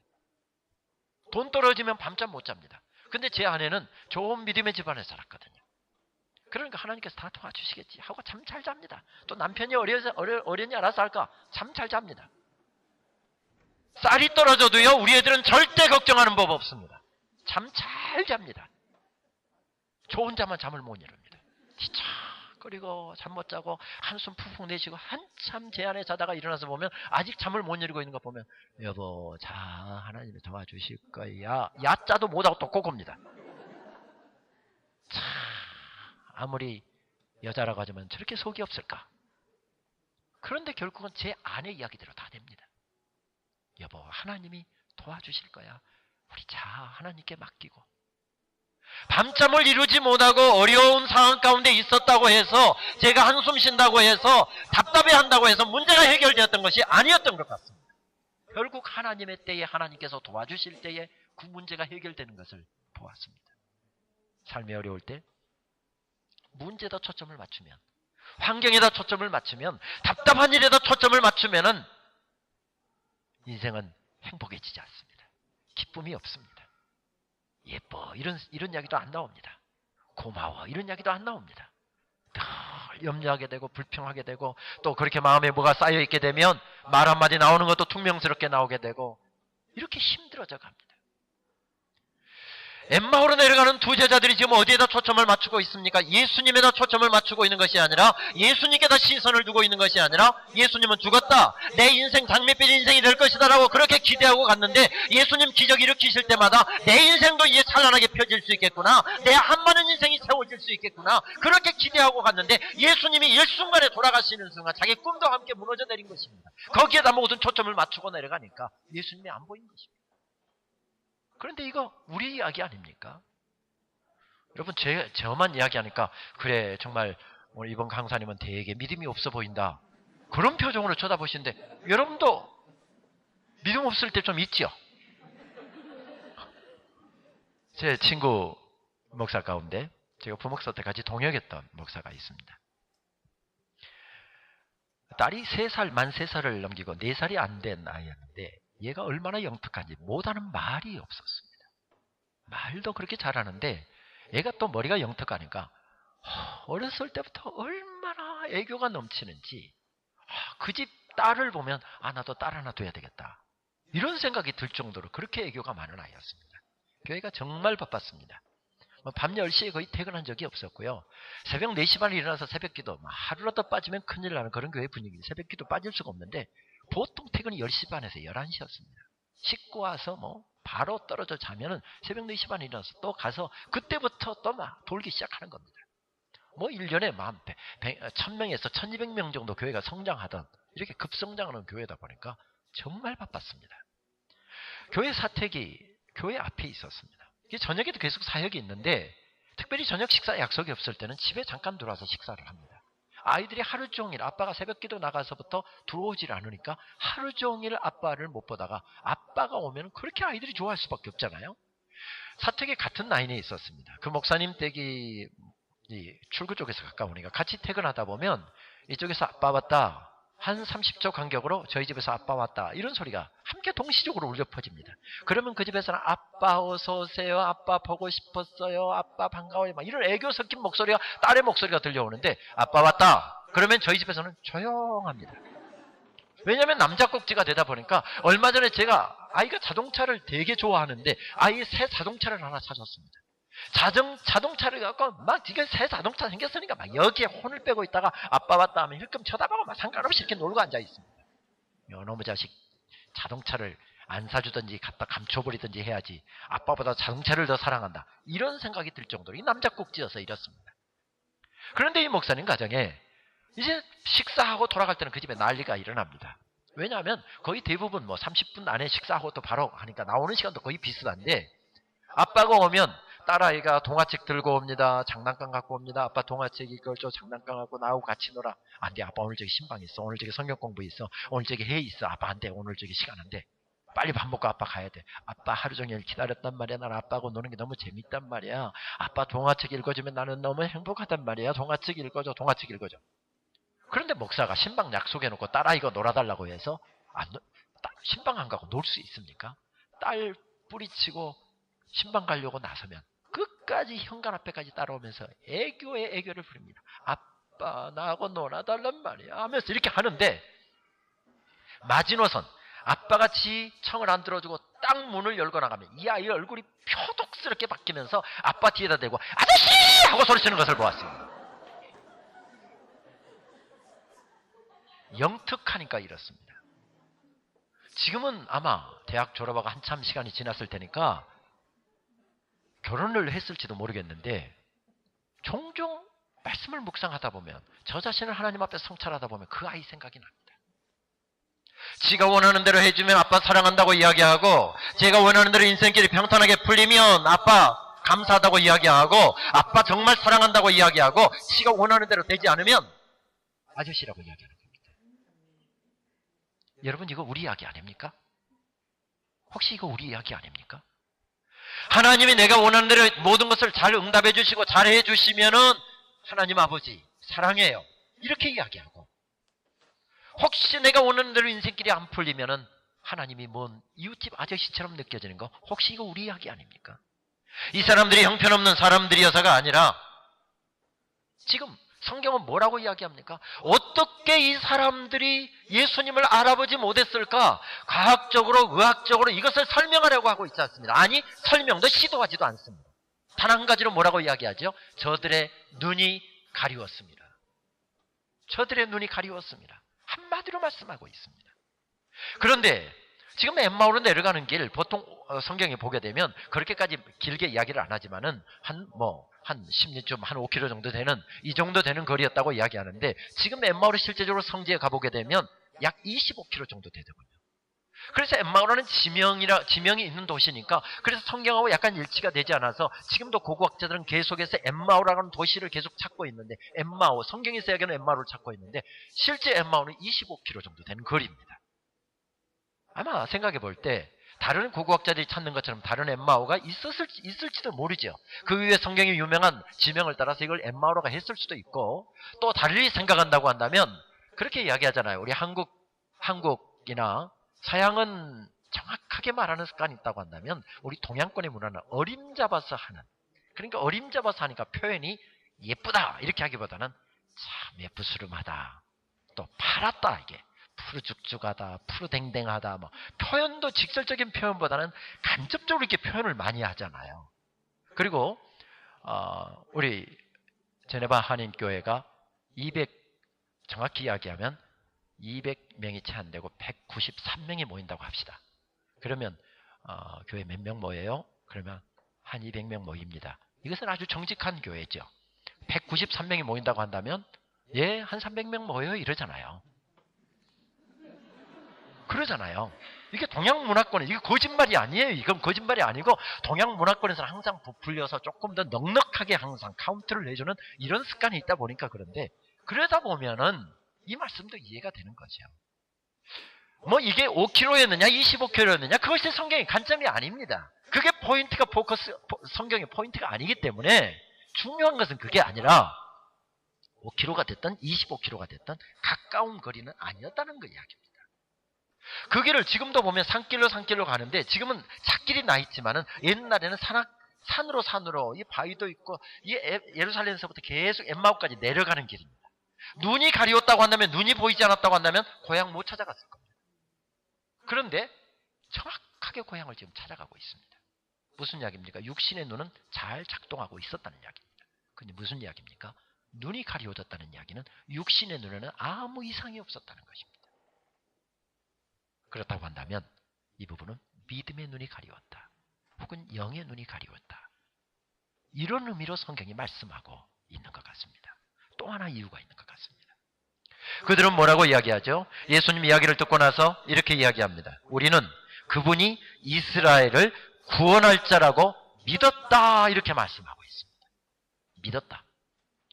돈 떨어지면 밤잠 못 잡니다. 근데 제 아내는 좋은 믿음의 집안에 살았거든요. 그러니까 하나님께서 다 도와주시겠지 하고 잠 잘 잡니다. 또 남편이 어련히 알아서 할까? 잠 잘 잡니다. 쌀이 떨어져도요 우리 애들은 절대 걱정하는 법 없습니다. 잠 잘 잡니다. 저 혼자만 잠을 못 이룹니다. 뒤척거리고 잠 못 자고 한숨 푹푹 내쉬고 한참 제 안에 자다가 일어나서 보면 아직 잠을 못 이루고 있는 거 보면 여보 자 하나님이 도와주실 거야. 야자도 못하고 또 꼬겁니다. 참 아무리 여자라고 하지만 저렇게 속이 없을까? 그런데 결국은 제 아내 이야기대로 다 됩니다. 여보 하나님이 도와주실 거야. 우리 자 하나님께 맡기고 밤잠을 이루지 못하고 어려운 상황 가운데 있었다고 해서 제가 한숨 쉰다고 해서 답답해한다고 해서 문제가 해결되었던 것이 아니었던 것 같습니다. 결국 하나님의 때에 하나님께서 도와주실 때에 그 문제가 해결되는 것을 보았습니다. 삶이 어려울 때 문제에다 초점을 맞추면 환경에다 초점을 맞추면 답답한 일에다 초점을 맞추면은 인생은 행복해지지 않습니다. 기쁨이 없습니다. 예뻐 이런 이야기도 안 나옵니다. 고마워 이런 이야기도 안 나옵니다. 늘 염려하게 되고 불평하게 되고 또 그렇게 마음에 뭐가 쌓여있게 되면 말 한마디 나오는 것도 퉁명스럽게 나오게 되고 이렇게 힘들어져 갑니다. 엠마오로 내려가는 두 제자들이 지금 어디에다 초점을 맞추고 있습니까? 예수님에다 초점을 맞추고 있는 것이 아니라 예수님께다 시선을 두고 있는 것이 아니라 예수님은 죽었다. 내 인생 장밋빛 인생이 될 것이다 라고 그렇게 기대하고 갔는데 예수님 기적 일으키실 때마다 내 인생도 이제 찬란하게 펴질 수 있겠구나. 내 한많은 인생이 세워질 수 있겠구나. 그렇게 기대하고 갔는데 예수님이 일순간에 돌아가시는 순간 자기 꿈도 함께 무너져 내린 것입니다. 거기에다 모든 초점을 맞추고 내려가니까 예수님이 안 보인 것입니다. 그런데 이거 우리 이야기 아닙니까? 여러분 저만 이야기하니까 그래 정말 오늘 이번 강사님은 되게 믿음이 없어 보인다. 그런 표정으로 쳐다보시는데 여러분도 믿음 없을 때 좀 있죠? 제 친구 목사 가운데 제가 부목사 때 같이 동역했던 목사가 있습니다. 딸이 만 3살을 넘기고 4살이 안 된 아이였는데 얘가 얼마나 영특한지 못하는 말이 없었습니다. 말도 그렇게 잘하는데 얘가 또 머리가 영특하니까 어렸을 때부터 얼마나 애교가 넘치는지 그 집 딸을 보면 나도 딸 하나 둬야 되겠다. 이런 생각이 들 정도로 그렇게 애교가 많은 아이였습니다. 교회가 정말 바빴습니다. 밤 10시에 거의 퇴근한 적이 없었고요. 새벽 4시 반에 일어나서 새벽기도 하루라도 빠지면 큰일 나는 그런 교회 분위기. 새벽기도 빠질 수가 없는데 보통 퇴근이 10시 반에서 11시였습니다. 씻고 와서 바로 떨어져 자면은 새벽 4시 반에 일어나서 또 가서 그때부터 또 막 돌기 시작하는 겁니다. 1년에 1000명에서 1200명 정도 교회가 성장하던 이렇게 급성장하는 교회다 보니까 정말 바빴습니다. 교회 사택이 교회 앞에 있었습니다. 저녁에도 계속 사역이 있는데 특별히 저녁 식사 약속이 없을 때는 집에 잠깐 들어와서 식사를 합니다. 아이들이 하루 종일 아빠가 새벽기도 나가서부터 들어오질 않으니까 하루 종일 아빠를 못 보다가 아빠가 오면 그렇게 아이들이 좋아할 수밖에 없잖아요. 사택에 같은 라인에 있었습니다. 그 목사님 댁이 출구 쪽에서 가까우니까 같이 퇴근하다 보면 이쪽에서 아빠 왔다. 한 30초 간격으로 저희 집에서 아빠 왔다. 이런 소리가 함께 동시적으로 울려 퍼집니다. 그러면 그 집에서는 아빠 어서 오세요. 아빠 보고 싶었어요. 아빠 반가워요. 막 이런 애교 섞인 목소리가 딸의 목소리가 들려오는데 아빠 왔다. 그러면 저희 집에서는 조용합니다. 왜냐하면 남자 꼭지가 되다 보니까 얼마 전에 제가 아이가 자동차를 되게 좋아하는데 아이의 새 자동차를 하나 사줬습니다. 자동차를 갖고 막 지금 새 자동차 생겼으니까 막 여기에 혼을 빼고 있다가 아빠 왔다 하면 힐끔 쳐다보고 막 상관없이 이렇게 놀고 앉아 있습니다. 요놈의 자식 자동차를 안 사주든지 갖다 감춰버리든지 해야지 아빠보다 자동차를 더 사랑한다. 이런 생각이 들 정도로 이 남자 꼭지여서 이렇습니다. 그런데 이 목사님 가정에 이제 식사하고 돌아갈 때는 그 집에 난리가 일어납니다. 왜냐하면 거의 대부분 30분 안에 식사하고 또 바로 하니까 나오는 시간도 거의 비슷한데 아빠가 오면 딸아이가 동화책 들고 옵니다. 장난감 갖고 옵니다. 아빠 동화책 읽어줘. 장난감 갖고 나하고 같이 놀아. 안 돼. 아빠 오늘 저기 신방 있어. 오늘 저기 성경 공부 있어. 오늘 저기 회의 있어. 아빠 안 돼. 오늘 저기 시간 안 돼. 빨리 밥 먹고 아빠 가야 돼. 아빠 하루 종일 기다렸단 말이야. 난 아빠하고 노는 게 너무 재밌단 말이야. 아빠 동화책 읽어주면 나는 너무 행복하단 말이야. 동화책 읽어줘. 동화책 읽어줘. 그런데 목사가 신방 약속해놓고 딸아이가 놀아달라고 해서 신방 안 가고 놀 수 있습니까? 딸 뿌리치고 신방 가려고 나서면 끝까지 현관 앞에까지 따라오면서 애교에 애교를 부립니다. 아빠 나하고 놀아달란 말이야 하면서 이렇게 하는데 마지노선 아빠가 지 청을 안 들어주고 딱 문을 열고 나가면 이 아이의 얼굴이 표독스럽게 바뀌면서 아빠 뒤에다 대고 아저씨! 하고 소리치는 것을 보았습니다. 영특하니까 이렇습니다. 지금은 아마 대학 졸업하고 한참 시간이 지났을 테니까 결혼을 했을지도 모르겠는데 종종 말씀을 묵상하다 보면 저 자신을 하나님 앞에 성찰하다 보면 그 아이 생각이 납니다. 지가 원하는 대로 해주면 아빠 사랑한다고 이야기하고 제가 원하는 대로 인생길이 평탄하게 풀리면 아빠 감사하다고 이야기하고 아빠 정말 사랑한다고 이야기하고 지가 원하는 대로 되지 않으면 아저씨라고 이야기하는 겁니다. 여러분 이거 우리 이야기 아닙니까? 혹시 이거 우리 이야기 아닙니까? 하나님이 내가 원하는 대로 모든 것을 잘 응답해 주시고 잘 해 주시면은 하나님 아버지 사랑해요. 이렇게 이야기하고 혹시 내가 원하는 대로 인생길이 안 풀리면은 하나님이 뭔 이웃집 아저씨처럼 느껴지는 거 혹시 이거 우리 이야기 아닙니까? 이 사람들이 형편없는 사람들이어서가 아니라 지금 성경은 뭐라고 이야기합니까? 어떻게 이 사람들이 예수님을 알아보지 못했을까? 과학적으로, 의학적으로 이것을 설명하려고 하고 있지 않습니다. 아니, 설명도 시도하지도 않습니다. 단 한 가지로 뭐라고 이야기하죠? 저들의 눈이 가리웠습니다. 저들의 눈이 가리웠습니다. 한마디로 말씀하고 있습니다. 그런데 지금 엠마오로 내려가는 길, 보통 성경에 보게 되면 그렇게까지 길게 이야기를 안 하지만은 한 10좀 한 5km 정도 되는, 이 정도 되는 거리였다고 이야기하는데, 지금 엠마오로 실제적으로 성지에 가보게 되면 약 25km 정도 되더군요. 그래서 엠마오라는 지명이 있는 도시니까, 그래서 성경하고 약간 일치가 되지 않아서 지금도 고고학자들은 계속해서 엠마오라는 도시를 계속 찾고 있는데, 엠마오, 성경에서 이야기하는 엠마오를 찾고 있는데, 실제 엠마오는 25km 정도 되는 거리입니다. 아마 생각해 볼 때 다른 고고학자들이 찾는 것처럼 다른 엠마오가 있을지도 모르죠. 그 위에 성경이 유명한 지명을 따라서 이걸 엠마오라고 했을 수도 있고, 또 달리 생각한다고 한다면 그렇게 이야기하잖아요. 우리 한국이나 서양은 정확하게 말하는 습관이 있다고 한다면, 우리 동양권의 문화는 어림잡아서 하는, 그러니까 어림잡아서 하니까 표현이 예쁘다 이렇게 하기보다는 참 예쁘스름하다, 또 팔았다, 이게 푸르죽죽하다, 푸르댕댕하다, 뭐 표현도 직설적인 표현보다는 간접적으로 이렇게 표현을 많이 하잖아요. 그리고 우리 제네바 한인교회가 정확히 이야기하면 200명이 채 안 되고 193명이 모인다고 합시다. 그러면 교회 몇 명 모여요? 그러면 한 200명 모입니다. 이것은 아주 정직한 교회죠. 193명이 모인다고 한다면 한 300명 모여요 이러잖아요. 그러잖아요. 이게 동양 문화권에, 이게 거짓말이 아니에요. 이건 거짓말이 아니고, 동양 문화권에서는 항상 부풀려서 조금 더 넉넉하게 항상 카운트를 내주는 이런 습관이 있다 보니까 그런데, 그러다 보면은 이 말씀도 이해가 되는 거죠. 뭐 이게 5km였느냐 25km였느냐 그것이 성경의 관점이 아닙니다. 그게 포인트가 성경의 포인트가 아니기 때문에 중요한 것은 그게 아니라 5km가 됐든 25km가 됐든 가까운 거리는 아니었다는 거 이야기입니다. 그 길을 지금도 보면 산길로 가는데, 지금은 찻길이 나 있지만은 옛날에는 산으로 이 바위도 있고, 이 예루살렘에서부터 계속 엠마오까지 내려가는 길입니다. 눈이 가리웠다고 한다면, 눈이 보이지 않았다고 한다면 고향 못 찾아갔을 겁니다. 그런데 정확하게 고향을 지금 찾아가고 있습니다. 무슨 이야기입니까? 육신의 눈은 잘 작동하고 있었다는 이야기입니다. 근데 무슨 이야기입니까? 눈이 가리워졌다는 이야기는 육신의 눈에는 아무 이상이 없었다는 것입니다. 그렇다고 한다면 이 부분은 믿음의 눈이 가리웠다, 혹은 영의 눈이 가리웠다, 이런 의미로 성경이 말씀하고 있는 것 같습니다. 또 하나 이유가 있는 것 같습니다. 그들은 뭐라고 이야기하죠? 예수님 이야기를 듣고 나서 이렇게 이야기합니다. 우리는 그분이 이스라엘을 구원할 자라고 믿었다, 이렇게 말씀하고 있습니다. 믿었다.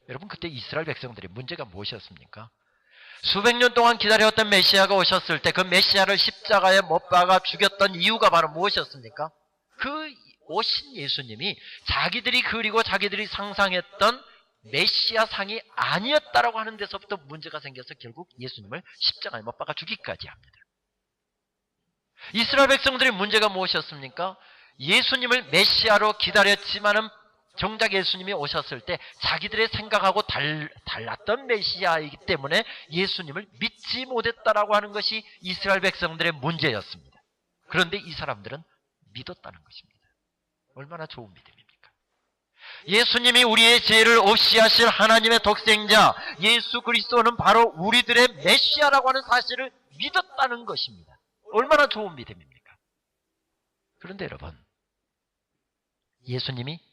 여러분, 그때 이스라엘 백성들의 문제가 무엇이었습니까? 수백 년 동안 기다려왔던 메시아가 오셨을 때 그 메시아를 십자가에 못 박아 죽였던 이유가 바로 무엇이었습니까? 그 오신 예수님이 자기들이 그리고 자기들이 상상했던 메시아 상이 아니었다라고 하는 데서부터 문제가 생겨서 결국 예수님을 십자가에 못 박아 죽이기까지 합니다. 이스라엘 백성들의 문제가 무엇이었습니까? 예수님을 메시아로 기다렸지만은 정작 예수님이 오셨을 때 자기들의 생각하고 달랐던 메시아이기 때문에 예수님을 믿지 못했다라고 하는 것이 이스라엘 백성들의 문제였습니다. 그런데 이 사람들은 믿었다는 것입니다. 얼마나 좋은 믿음입니까? 예수님이 우리의 죄를 없이 하실 하나님의 독생자 예수 그리스도는 바로 우리들의 메시아라고 하는 사실을 믿었다는 것입니다. 얼마나 좋은 믿음입니까? 그런데 여러분, 예수님이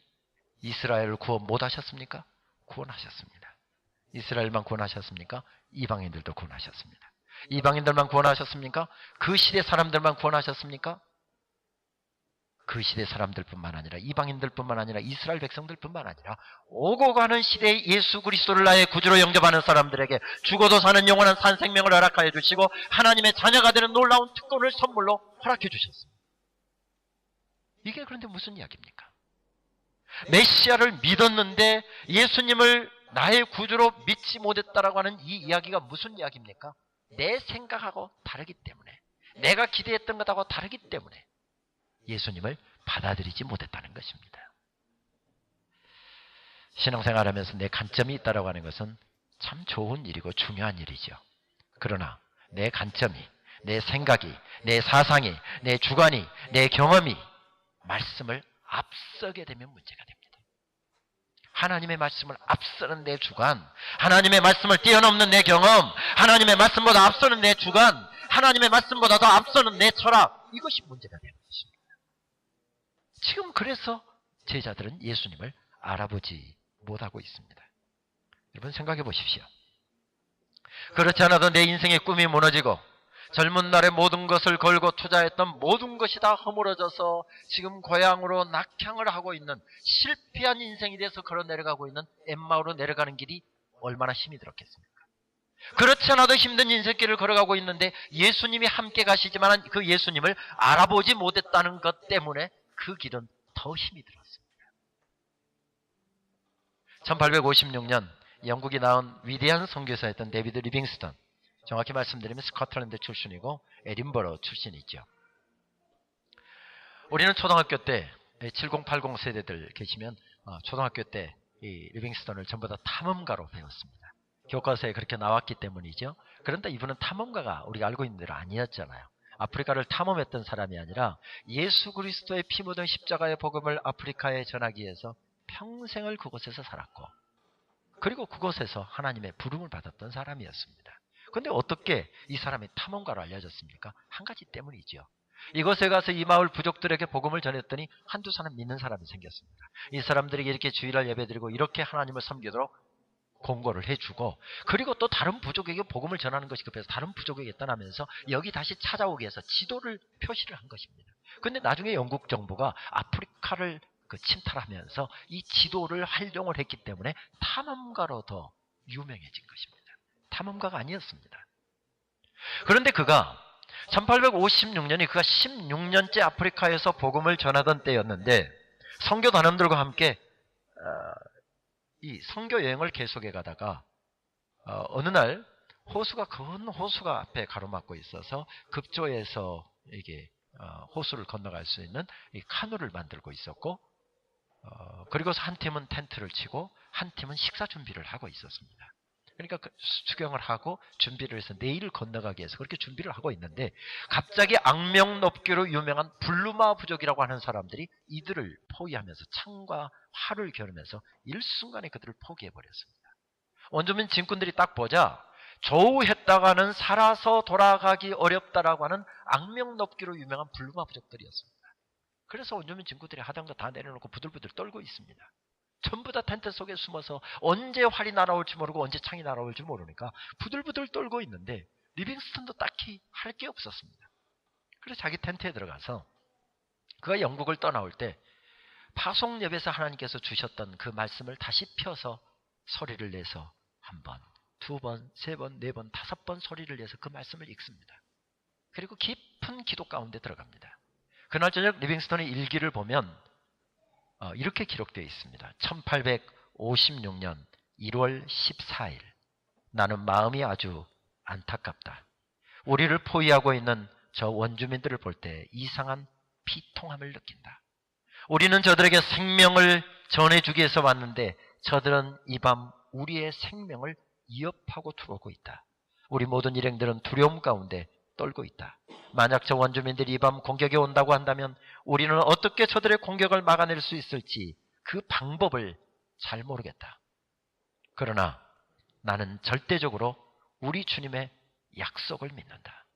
이스라엘을 구원 못하셨습니까? 구원하셨습니다. 이스라엘만 구원하셨습니까? 이방인들도 구원하셨습니다. 이방인들만 구원하셨습니까? 그 시대 사람들만 구원하셨습니까? 그 시대 사람들뿐만 아니라, 이방인들뿐만 아니라, 이스라엘 백성들뿐만 아니라 오고 가는 시대에 예수 그리스도를 나의 구주로 영접하는 사람들에게 죽어도 사는 영원한 산 생명을 허락하여 주시고 하나님의 자녀가 되는 놀라운 특권을 선물로 허락해 주셨습니다. 이게 그런데 무슨 이야기입니까? 메시아를 믿었는데 예수님을 나의 구주로 믿지 못했다라고 하는 이 이야기가 무슨 이야기입니까? 내 생각하고 다르기 때문에, 내가 기대했던 것하고 다르기 때문에 예수님을 받아들이지 못했다는 것입니다. 신앙생활하면서 내 관점이 있다라고 하는 것은 참 좋은 일이고 중요한 일이죠. 그러나 내 관점이, 내 생각이, 내 사상이, 내 주관이, 내 경험이 말씀을 앞서게 되면 문제가 됩니다. 하나님의 말씀을 앞서는 내 주관, 하나님의 말씀을 뛰어넘는 내 경험, 하나님의 말씀보다 앞서는 내 주관, 하나님의 말씀보다 더 앞서는 내 철학, 이것이 문제가 되는 것입니다. 지금 그래서 제자들은 예수님을 알아보지 못하고 있습니다. 여러분 생각해 보십시오. 그렇지 않아도 내 인생의 꿈이 무너지고 젊은 날에 모든 것을 걸고 투자했던 모든 것이 다 허물어져서 지금 고향으로 낙향을 하고 있는 실패한 인생이 돼서 걸어 내려가고 있는 엠마오로 내려가는 길이 얼마나 힘이 들었겠습니까? 그렇지 않아도 힘든 인생길을 걸어가고 있는데 예수님이 함께 가시지만 그 예수님을 알아보지 못했다는 것 때문에 그 길은 더 힘이 들었습니다. 1856년 영국이 낳은 위대한 선교사였던 데이비드 리빙스턴, 정확히 말씀드리면 스코틀랜드 출신이고 에딘버러 출신이죠. 우리는 초등학교 때 7080 세대들 계시면 초등학교 때 이 리빙스턴을 전부 다 탐험가로 배웠습니다. 교과서에 그렇게 나왔기 때문이죠. 그런데 이분은 탐험가가 우리가 알고 있는 대로 아니었잖아요. 아프리카를 탐험했던 사람이 아니라 예수 그리스도의 피 묻은 십자가의 복음을 아프리카에 전하기 위해서 평생을 그곳에서 살았고, 그리고 그곳에서 하나님의 부름을 받았던 사람이었습니다. 그런데 어떻게 이 사람이 탐험가로 알려졌습니까? 한 가지 때문이죠. 이곳에 가서 이 마을 부족들에게 복음을 전했더니 한두 사람 믿는 사람이 생겼습니다. 이 사람들에게 이렇게 주일날 예배드리고 이렇게 하나님을 섬기도록 공고를 해주고, 그리고 또 다른 부족에게 복음을 전하는 것이 급해서 다른 부족에게 떠나면서 여기 다시 찾아오기 위해서 지도를 표시를 한 것입니다. 그런데 나중에 영국 정부가 아프리카를 침탈하면서 이 지도를 활용을 했기 때문에 탐험가로 더 유명해진 것입니다. 탐험가가 아니었습니다. 그런데 그가 1856년이 그가 16년째 아프리카에서 복음을 전하던 때였는데, 선교 단원들과 함께 이 선교 여행을 계속해 가다가 어느 날 호수가, 큰 호수가 앞에 가로막고 있어서 급조해서 이게 호수를 건너갈 수 있는 이 카누를 만들고 있었고, 그리고 한 팀은 텐트를 치고 한 팀은 식사 준비를 하고 있었습니다. 그러니까 수경을 하고 준비를 해서 내일 건너가기 위해서 그렇게 준비를 하고 있는데, 갑자기 악명 높기로 유명한 블루마 부족이라고 하는 사람들이 이들을 포위하면서 창과 활을 겨누면서 일순간에 그들을 포기해버렸습니다. 원주민 진군들이 딱 보자 조우했다가는 살아서 돌아가기 어렵다라고 하는 악명 높기로 유명한 블루마 부족들이었습니다. 그래서 원주민 진군들이 하던 거 다 내려놓고 부들부들 떨고 있습니다. 전부 다 텐트 속에 숨어서 언제 활이 날아올지 모르고 언제 창이 날아올지 모르니까 부들부들 떨고 있는데, 리빙스턴도 딱히 할 게 없었습니다. 그래서 자기 텐트에 들어가서 그가 영국을 떠나올 때 파송 예배에서 하나님께서 주셨던 그 말씀을 다시 펴서 소리를 내서 한 번, 두 번, 세 번, 네 번, 다섯 번 소리를 내서 그 말씀을 읽습니다. 그리고 깊은 기도 가운데 들어갑니다. 그날 저녁 리빙스턴의 일기를 보면 이렇게 기록되어 있습니다. 1856년 1월 14일 나는 마음이 아주 안타깝다. 우리를 포위하고 있는 저 원주민들을 볼 때 이상한 비통함을 느낀다. 우리는 저들에게 생명을 전해주기 위해서 왔는데 저들은 이 밤 우리의 생명을 위협하고 들어오고 있다. 우리 모든 일행들은 두려움 가운데 떨고 있다. 만약 저 원주민들이 이 밤 공격에 온다고 한다면 우리는 어떻게 저들의 공격을 막아낼 수 있을지 그 방법을 잘 모르겠다. 그러나 나는 절대적으로 우리 주님의 약속을 믿는다.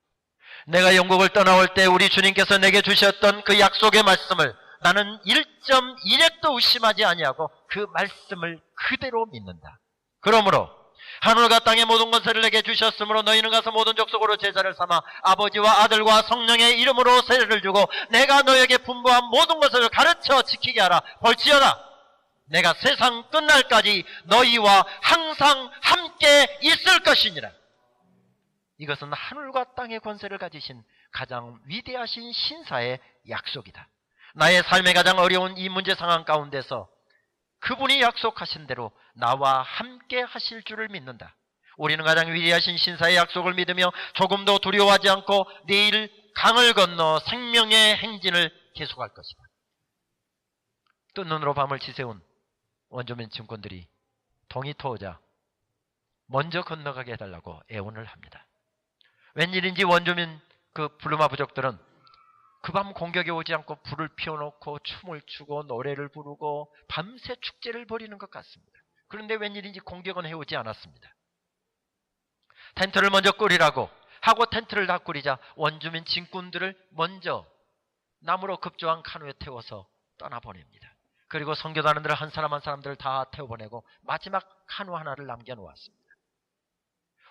내가 영국을 떠나올 때 우리 주님께서 내게 주셨던 그 약속의 말씀을 나는 1.1핵도 의심하지 아니하고 그 말씀을 그대로 믿는다. 그러므로 하늘과 땅의 모든 것을 내게 주셨으므로 너희는 가서 모든 족속으로 제자를 삼아 아버지와 아들과 성령의 이름으로 세례를 주고 내가 너에게 분부한 모든 것을 가르쳐 지키게 하라. 볼지어다 내가 세상 끝날까지 너희와 항상 함께 있을 것이니라. 이것은 하늘과 땅의 권세를 가지신 가장 위대하신 신사의 약속이다. 나의 삶의 가장 어려운 이 문제 상황 가운데서 그분이 약속하신 대로 나와 함께 하실 줄을 믿는다. 우리는 가장 위대하신 신사의 약속을 믿으며 조금도 두려워하지 않고 내일 강을 건너 생명의 행진을 계속할 것이다. 또 눈으로 밤을 지새운 원주민 증권들이 동이 터오자 먼저 건너가게 해달라고 애원을 합니다. 웬일인지 원주민 그 블루마 부족들은 그 밤 공격이 오지 않고 불을 피워놓고 춤을 추고 노래를 부르고 밤새 축제를 벌이는 것 같습니다. 그런데 웬일인지 공격은 해오지 않았습니다. 텐트를 먼저 꾸리라고 하고 텐트를 다 꾸리자 원주민 진군들을 먼저 나무로 급조한 카누에 태워서 떠나보냅니다. 그리고 선교단원들을 한 사람 한 사람들을 다 태워보내고 마지막 카누 하나를 남겨놓았습니다.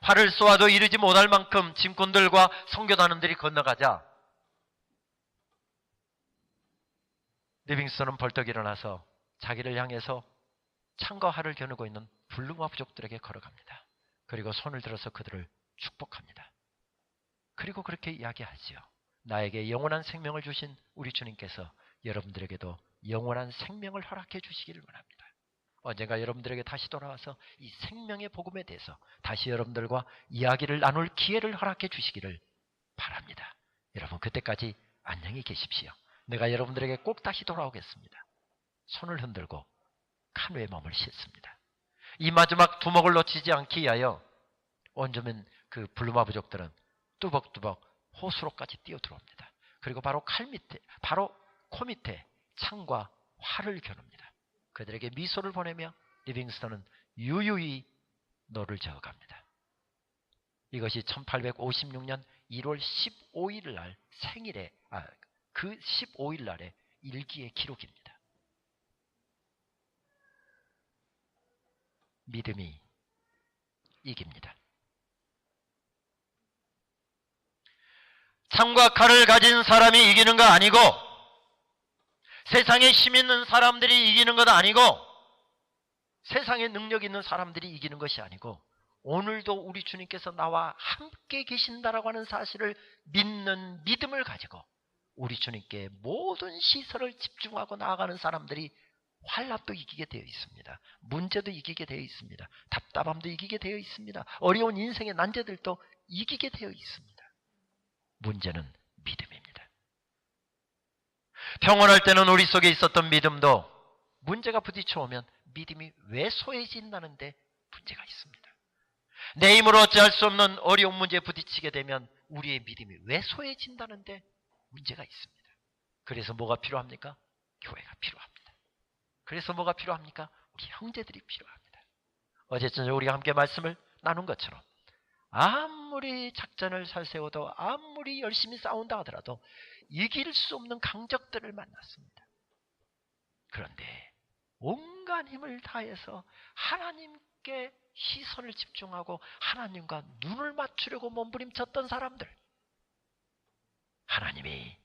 활을 쏘아도 이르지 못할 만큼 진군들과 선교단원들이 건너가자 리빙스턴은 벌떡 일어나서 자기를 향해서 창과 활을 겨누고 있는 블루마 부족들에게 걸어갑니다. 그리고 손을 들어서 그들을 축복합니다. 그리고 그렇게 이야기하지요. 나에게 영원한 생명을 주신 우리 주님께서 여러분들에게도 영원한 생명을 허락해 주시기를 원합니다. 언젠가 여러분들에게 다시 돌아와서 이 생명의 복음에 대해서 다시 여러분들과 이야기를 나눌 기회를 허락해 주시기를 바랍니다. 여러분 그때까지 안녕히 계십시오. 내가 여러분들에게 꼭 다시 돌아오겠습니다. 손을 흔들고 카누에 몸을 싣습니다. 이 마지막 두목을 놓치지 않기 위하여 원주민 그 블루마 부족들은 뚜벅뚜벅 호수로까지 뛰어들어옵니다. 그리고 바로 코 밑에 창과 활을 겨눕니다. 그들에게 미소를 보내며 리빙스턴은 유유히 노를 저어갑니다. 이것이 1856년 1월 15일 날 생일에 그 15일 날의 일기의 기록입니다. 믿음이 이깁니다. 창과 칼을 가진 사람이 이기는 거 아니고 세상에 힘 있는 사람들이 이기는 것 아니고 세상에 능력 있는 사람들이 이기는 것이 아니고 오늘도 우리 주님께서 나와 함께 계신다라고 하는 사실을 믿는 믿음을 가지고 우리 주님께 모든 시선을 집중하고 나아가는 사람들이 환난도 이기게 되어 있습니다. 문제도 이기게 되어 있습니다. 답답함도 이기게 되어 있습니다. 어려운 인생의 난제들도 이기게 되어 있습니다. 문제는 믿음입니다. 평온할 때는 우리 속에 있었던 믿음도 문제가 부딪혀오면 믿음이 왜소해진다는데 문제가 있습니다. 내 힘으로 어찌할 수 없는 어려운 문제에 부딪히게 되면 우리의 믿음이 왜소해진다는데 문제가 있습니다. 그래서 뭐가 필요합니까? 교회가 필요합니다. 그래서 뭐가 필요합니까? 우리 형제들이 필요합니다. 어제 저녁 우리가 함께 말씀을 나눈 것처럼 아무리 작전을 잘 세워도 아무리 열심히 싸운다 하더라도 이길 수 없는 강적들을 만났습니다. 그런데 온갖 힘을 다해서 하나님께 시선을 집중하고 하나님과 눈을 맞추려고 몸부림쳤던 사람들, 하나님이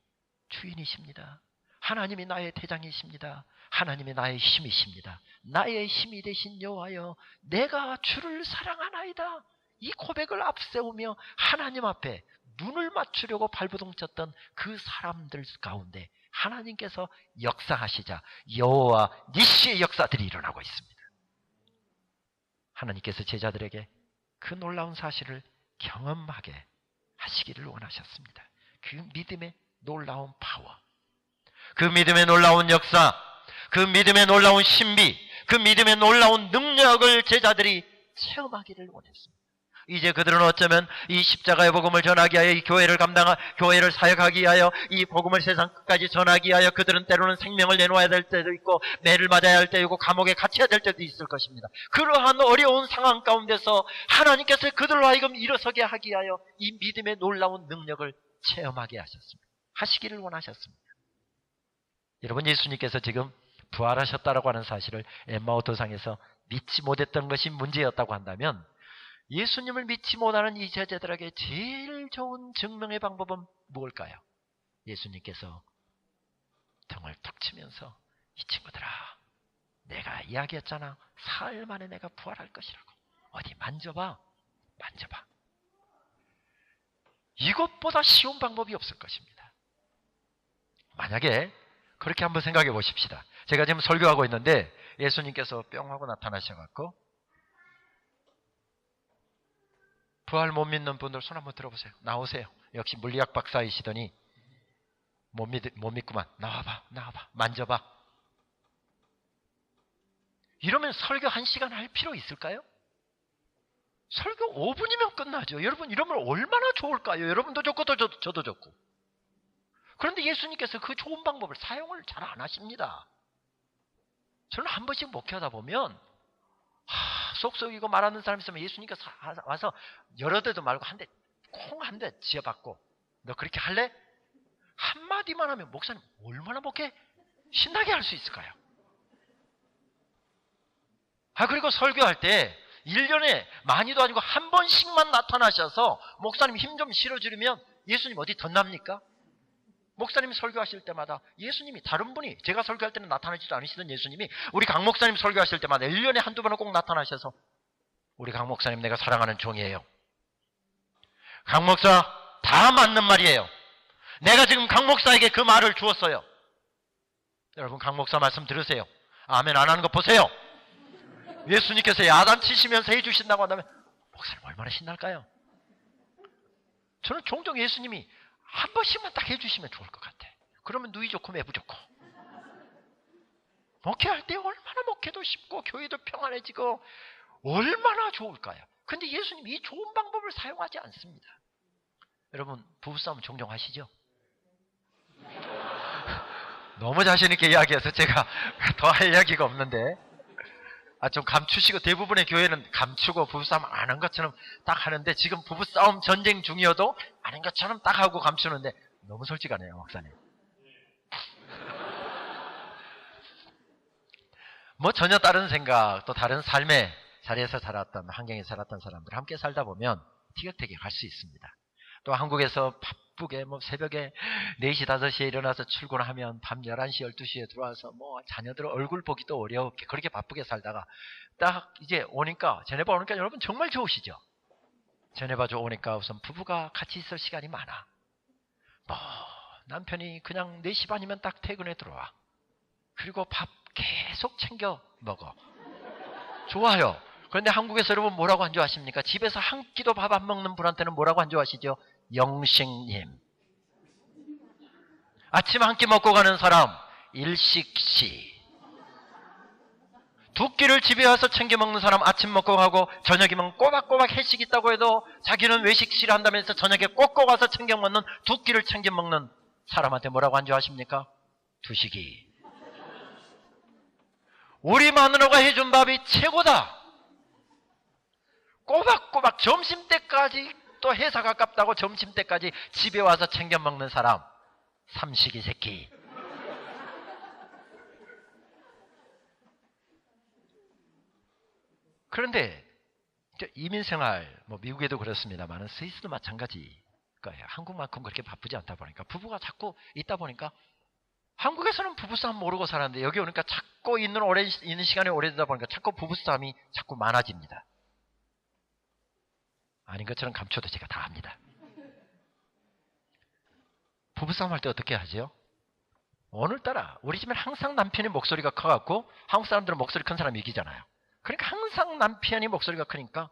주인이십니다. 하나님이 나의 대장이십니다. 하나님이 나의 힘이십니다. 나의 힘이 되신 여호와여, 내가 주를 사랑하나이다. 이 고백을 앞세우며 하나님 앞에 눈을 맞추려고 발부동쳤던 그 사람들 가운데 하나님께서 역사하시자 여호와 니시의 역사들이 일어나고 있습니다. 하나님께서 제자들에게 그 놀라운 사실을 경험하게 하시기를 원하셨습니다. 그 믿음의 놀라운 파워, 그 믿음의 놀라운 역사, 그 믿음의 놀라운 신비, 그 믿음의 놀라운 능력을 제자들이 체험하기를 원했습니다. 이제 그들은 어쩌면 이 십자가의 복음을 전하기 위하여 이 교회를 사역하기 위하여 이 복음을 세상 끝까지 전하기 위하여 그들은 때로는 생명을 내놓아야 될 때도 있고 매를 맞아야 할 때도 있고 감옥에 갇혀야 될 때도 있을 것입니다. 그러한 어려운 상황 가운데서 하나님께서 그들로 하여금 일어서게 하기 위하여 이 믿음의 놀라운 능력을 체험하게 하셨습니다. 하시기를 원하셨습니다. 여러분, 예수님께서 지금 부활하셨다라고 하는 사실을 엠마오 도상에서 믿지 못했던 것이 문제였다고 한다면 예수님을 믿지 못하는 이 제자들에게 제일 좋은 증명의 방법은 무엇일까요? 예수님께서 등을 툭 치면서 이 친구들아, 내가 이야기했잖아. 사흘 만에 내가 부활할 것이라고. 어디 만져봐. 이것보다 쉬운 방법이 없을 것입니다. 만약에 그렇게 한번 생각해 보십시다. 제가 지금 설교하고 있는데 예수님께서 뿅 하고 나타나셔갖고 부활 못 믿는 분들 손 한번 들어보세요. 나오세요. 역시 물리학 박사이시더니 못 믿구만. 나와봐. 만져봐. 이러면 설교 1시간 할 필요 있을까요? 설교 5분이면 끝나죠. 여러분 이러면 얼마나 좋을까요? 여러분도 좋고 저도 좋고. 그런데 예수님께서 그 좋은 방법을 사용을 잘 안 하십니다. 저는 한 번씩 목회하다 보면 쏙쏙이고 말하는 사람 있으면 예수님께서 와서 여러 대도 말고 콩 한 대 지어받고 너 그렇게 할래? 한마디만 하면 목사님 얼마나 목회 신나게 할 수 있을까요? 그리고 설교할 때 1년에 많이도 아니고 한 번씩만 나타나셔서 목사님 힘 좀 실어주려면 예수님 어디 덧납니까? 목사님이 설교하실 때마다 예수님이 다른 분이 제가 설교할 때는 나타나지도 않으시던 예수님이 우리 강 목사님 설교하실 때마다 1년에 한두 번은 꼭 나타나셔서 우리 강 목사님 내가 사랑하는 종이에요. 강 목사 다 맞는 말이에요. 내가 지금 강 목사에게 그 말을 주었어요. 여러분 강 목사 말씀 들으세요. 아멘 안 하는 거 보세요. 예수님께서 야단치시면서 해주신다고 한다면 목사님 얼마나 신날까요? 저는 종종 예수님이 한 번씩만 딱 해주시면 좋을 것 같아. 그러면 누이 좋고 매부 좋고 목회할 때 얼마나 목회도 쉽고 교회도 평안해지고 얼마나 좋을까요? 근데 예수님 이 좋은 방법을 사용하지 않습니다. 여러분 부부싸움 종종 하시죠? 너무 자신있게 이야기해서 제가 더 할 이야기가 없는데 좀 감추시고 대부분의 교회는 감추고 부부싸움 안 한 것처럼 딱 하는데 지금 부부싸움 전쟁 중이어도 아닌 것처럼 딱 하고 감추는데 너무 솔직하네요 목사님. 뭐 전혀 다른 생각 또 다른 삶의 자리에서 살았던 환경에서 살았던 사람들 함께 살다 보면 티격태격 할 수 있습니다. 또 한국에서 바쁘게 새벽에 4시 5시에 일어나서 출근하면 밤 11시 12시에 들어와서 자녀들 얼굴 보기도 어렵게 그렇게 바쁘게 살다가 딱 이제 오니까 제네바 오니까 여러분 정말 좋으시죠? 제네바 오니까 우선 부부가 같이 있을 시간이 많아. 남편이 그냥 4시 반이면 딱 퇴근해 들어와. 그리고 밥 계속 챙겨 먹어. 좋아요. 그런데 한국에서 여러분 뭐라고 안 좋아하십니까? 집에서 한 끼도 밥 안 먹는 분한테는 뭐라고 안 좋아하시죠? 영식님. 아침 한 끼 먹고 가는 사람 일식씨. 2끼를 집에 와서 챙겨 먹는 사람 아침 먹고 가고 저녁이면 꼬박꼬박 회식 있다고 해도 자기는 외식 싫어한다면서 저녁에 꼭꼭 와서 챙겨 먹는 2끼를 챙겨 먹는 사람한테 뭐라고 안 좋아하십니까? 두식이. 우리 마누라가 해준 밥이 최고다. 꼬박꼬박 점심때까지 또 회사 가깝다고 점심때까지 집에 와서 챙겨 먹는 사람 삼식이 새끼. 그런데 이민생활 미국에도 그렇습니다만 스위스도 마찬가지일 거예요. 한국만큼 그렇게 바쁘지 않다 보니까 부부가 자꾸 있다 보니까 한국에서는 부부싸움 모르고 살았는데 여기 오니까 자꾸 있는 시간이 오래되다 보니까 자꾸 부부싸움이 자꾸 많아집니다. 아닌 것처럼 감춰도 제가 다 합니다. 부부싸움 할 때 어떻게 하죠? 오늘따라 우리 집엔 항상 남편의 목소리가 커갖고 한국 사람들은 목소리 큰 사람이 이기잖아요. 그러니까 항상 남편이 목소리가 크니까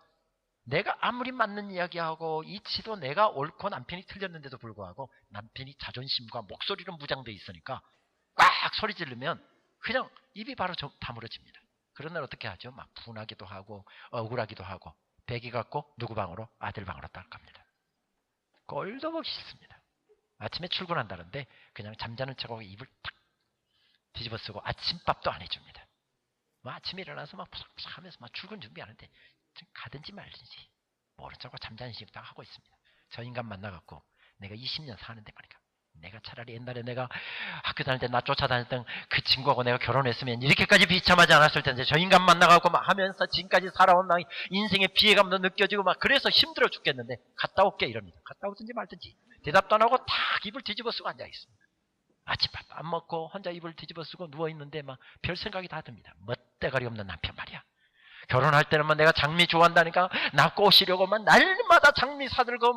내가 아무리 맞는 이야기하고 이치도 내가 옳고 남편이 틀렸는데도 불구하고 남편이 자존심과 목소리로 무장되어 있으니까 꽉 소리 지르면 그냥 입이 바로 다물어집니다. 그런 날 어떻게 하죠? 막 분하기도 하고 억울하기도 하고 배기 갖고 누구 방으로? 아들 방으로 딱 갑니다. 꼴도 보기 싫습니다. 아침에 출근한다는데 그냥 잠자는 척하고 입을 탁 뒤집어 쓰고 아침밥도 안 해줍니다. 아침에 일어나서 푸석푸석 하면서 출근 준비하는데 가든지 말든지 모른 척하고 잠자는 식 딱 하고 있습니다. 저 인간 만나갖고 내가 20년 사는데 말이야. 내가 차라리 옛날에 내가 학교 다닐 때 나 쫓아다녔던 그 친구하고 내가 결혼했으면 이렇게까지 비참하지 않았을 텐데 저 인간 만나갖고 하면서 지금까지 살아온 인생의 피해감도 느껴지고 그래서 힘들어 죽겠는데 갔다 올게 이럽니다. 갔다 오든지 말든지 대답도 안 하고 탁 입을 뒤집어 쓰고 앉아 있습니다. 아침밥 안 먹고 혼자 입을 뒤집어 쓰고 누워있는데 별 생각이 다 듭니다. 멋대가리 없는 남편 말이야. 결혼할 때는 내가 장미 좋아한다니까 나 꼬시려고 날마다 장미 사들고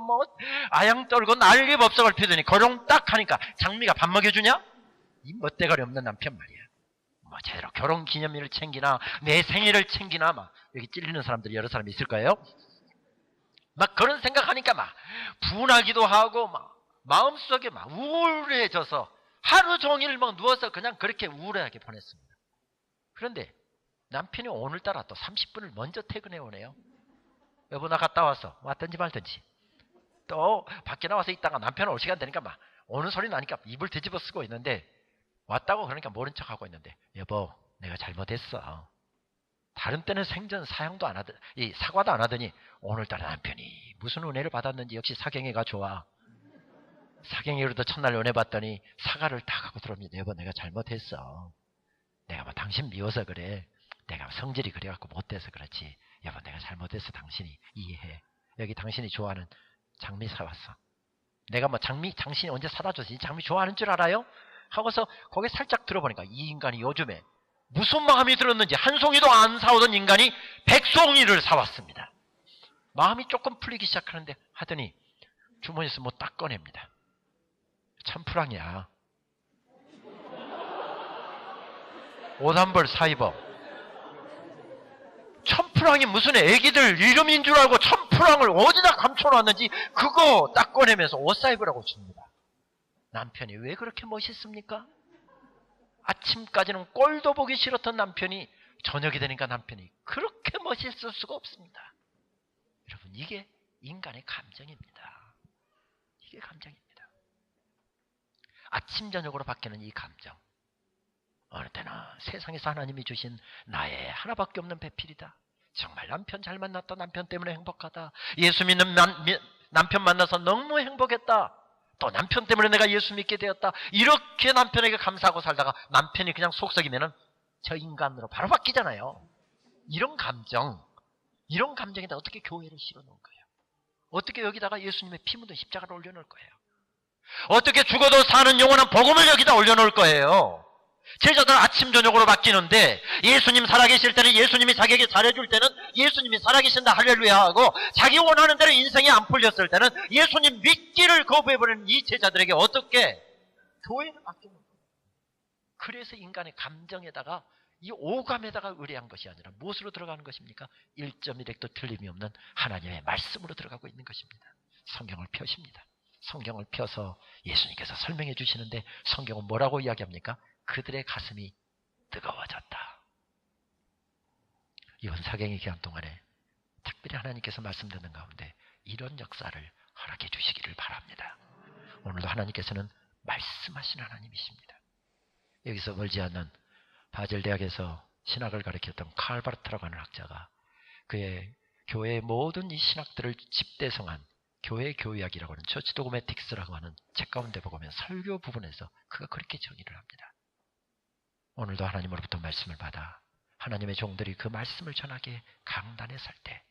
아양 떨고 난리 법석을 피우더니 결혼 딱 하니까 장미가 밥 먹여주냐? 이 멋대가리 없는 남편 말이야. 제대로 결혼 기념일을 챙기나 내 생일을 챙기나 여기 찔리는 사람들이 여러 사람 있을 거예요. 그런 생각하니까 분하기도 하고 마음속에 우울해져서 하루 종일 누워서 그냥 그렇게 우울하게 보냈습니다. 그런데 남편이 오늘따라 또 30분을 먼저 퇴근해 오네요. 여보 나 갔다 왔어. 왔든지 말든지. 또 밖에 나와서 있다가 남편 올 시간 되니까 막 오는 소리 나니까 입을 뒤집어 쓰고 있는데 왔다고 그러니까 모른 척하고 있는데 여보 내가 잘못했어. 다른 때는 생전 사양도 안 하더니 사과도 안 하더니 오늘따라 남편이 무슨 은혜를 받았는지 역시 사경이가 좋아. 사경이로도 첫날 은혜 받더니 사과를 딱 하고 들어옵니다. 여보 내가 잘못했어. 내가 뭐 당신 미워서 그래. 내가 성질이 그래갖고 못돼서 그렇지. 여보 내가 잘못했어. 당신이 이해해. 여기 당신이 좋아하는 장미 사왔어. 내가 뭐 당신이 언제 사다 줬지? 장미 좋아하는 줄 알아요? 하고서 거기 살짝 들어보니까 이 인간이 요즘에 무슨 마음이 들었는지 한 송이도 안 사오던 인간이 100송이를 사왔습니다. 마음이 조금 풀리기 시작하는데 하더니 주머니에서 뭐 딱 꺼냅니다. 천프랑이야. 옷 한 벌 사 입어. 천프랑이 무슨 애기들 이름인 줄 알고 천프랑을 어디다 감춰놨는지 그거 딱 꺼내면서 옷 사 입으라고 줍니다. 남편이 왜 그렇게 멋있습니까? 아침까지는 꼴도 보기 싫었던 남편이 저녁이 되니까 남편이 그렇게 멋있을 수가 없습니다. 여러분 이게 인간의 감정입니다. 이게 감정입니다. 아침 저녁으로 바뀌는 이 감정. 어느 때나 세상에서 하나님이 주신 나의 하나밖에 없는 배필이다. 정말 남편 잘 만났다. 남편 때문에 행복하다. 예수 믿는 남편 만나서 너무 행복했다. 또 남편 때문에 내가 예수 믿게 되었다. 이렇게 남편에게 감사하고 살다가 남편이 그냥 속썩이면 저 인간으로 바로 바뀌잖아요. 이런 감정에다 어떻게 교회를 실어놓을 거예요? 어떻게 여기다가 예수님의 피 묻은 십자가를 올려놓을 거예요? 어떻게 죽어도 사는 영원한 복음을 여기다 올려놓을 거예요? 제자들 아침 저녁으로 바뀌는데 예수님 살아계실 때는 예수님이 자기에게 잘해줄 때는 예수님이 살아계신다 할렐루야 하고 자기 원하는 대로 인생이 안 풀렸을 때는 예수님 믿기를 거부해버리는 이 제자들에게 어떻게 교회는 바뀌는 거예요. 그래서 인간의 감정에다가 이 오감에다가 의뢰한 것이 아니라 무엇으로 들어가는 것입니까? 1.1핵도 틀림이 없는 하나님의 말씀으로 들어가고 있는 것입니다. 성경을 펴십니다. 성경을 펴서 예수님께서 설명해 주시는데 성경은 뭐라고 이야기합니까? 그들의 가슴이 뜨거워졌다. 이번 사경의 기간 동안에 특별히 하나님께서 말씀 듣는 가운데 이런 역사를 허락해 주시기를 바랍니다. 오늘도 하나님께서는 말씀하시는 하나님이십니다. 여기서 멀지 않는 바젤 대학에서 신학을 가르쳤던 칼 바르트라고 하는 학자가 그의 교회의 모든 이 신학들을 집대성한 교회 교의학이라고 하는 처치 도그매틱스라고 하는 책 가운데 보면 설교 부분에서 그가 그렇게 정의를 합니다. 오늘도 하나님으로부터 말씀을 받아 하나님의 종들이 그 말씀을 전하게 강단에 설 때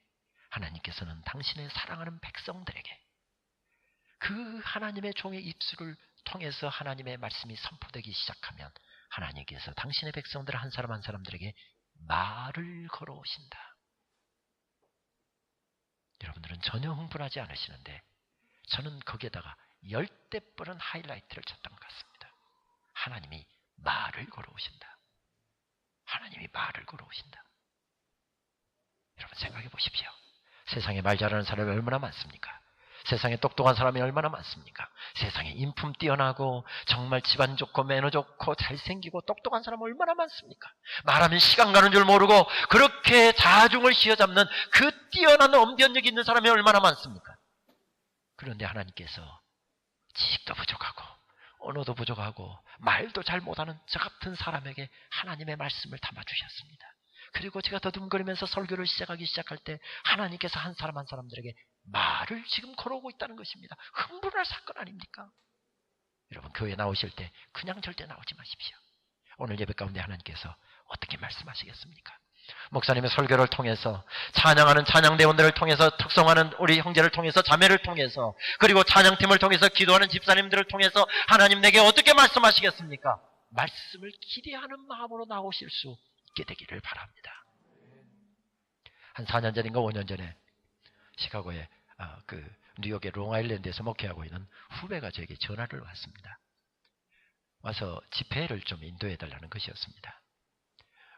하나님께서는 당신의 사랑하는 백성들에게 그 하나님의 종의 입술을 통해서 하나님의 말씀이 선포되기 시작하면 하나님께서 당신의 백성들 한 사람 한 사람들에게 말을 걸어오신다. 여러분들은 전혀 흥분하지 않으시는데 저는 거기에다가 열대 뻔한 하이라이트를 쳤던 것 같습니다. 하나님이 말을 걸어오신다. 하나님이 말을 걸어오신다. 여러분 생각해 보십시오. 세상에 말 잘하는 사람이 얼마나 많습니까? 세상에 똑똑한 사람이 얼마나 많습니까? 세상에 인품 뛰어나고 정말 집안 좋고 매너 좋고 잘생기고 똑똑한 사람 얼마나 많습니까? 말하면 시간 가는 줄 모르고 그렇게 자중을 휘어잡는 그 뛰어난 언변력이 있는 사람이 얼마나 많습니까? 그런데 하나님께서 지식도 부족하고 언어도 부족하고 말도 잘 못하는 저 같은 사람에게 하나님의 말씀을 담아주셨습니다. 그리고 제가 더듬거리면서 설교를 시작할 때 하나님께서 한 사람 한 사람들에게 말을 지금 걸어오고 있다는 것입니다. 흥분할 사건 아닙니까? 여러분 교회 나오실 때 그냥 절대 나오지 마십시오. 오늘 예배 가운데 하나님께서 어떻게 말씀하시겠습니까? 목사님의 설교를 통해서 찬양하는 찬양대원들을 통해서 특성하는 우리 형제를 통해서 자매를 통해서 그리고 찬양팀을 통해서 기도하는 집사님들을 통해서 하나님 내게 어떻게 말씀하시겠습니까? 말씀을 기대하는 마음으로 나오실 수 있게 되기를 바랍니다. 한 4년 전인가 5년 전에 시카고의 뉴욕의 롱아일랜드에서 목회하고 있는 후배가 저에게 전화를 왔습니다. 와서 집회를 좀 인도해달라는 것이었습니다.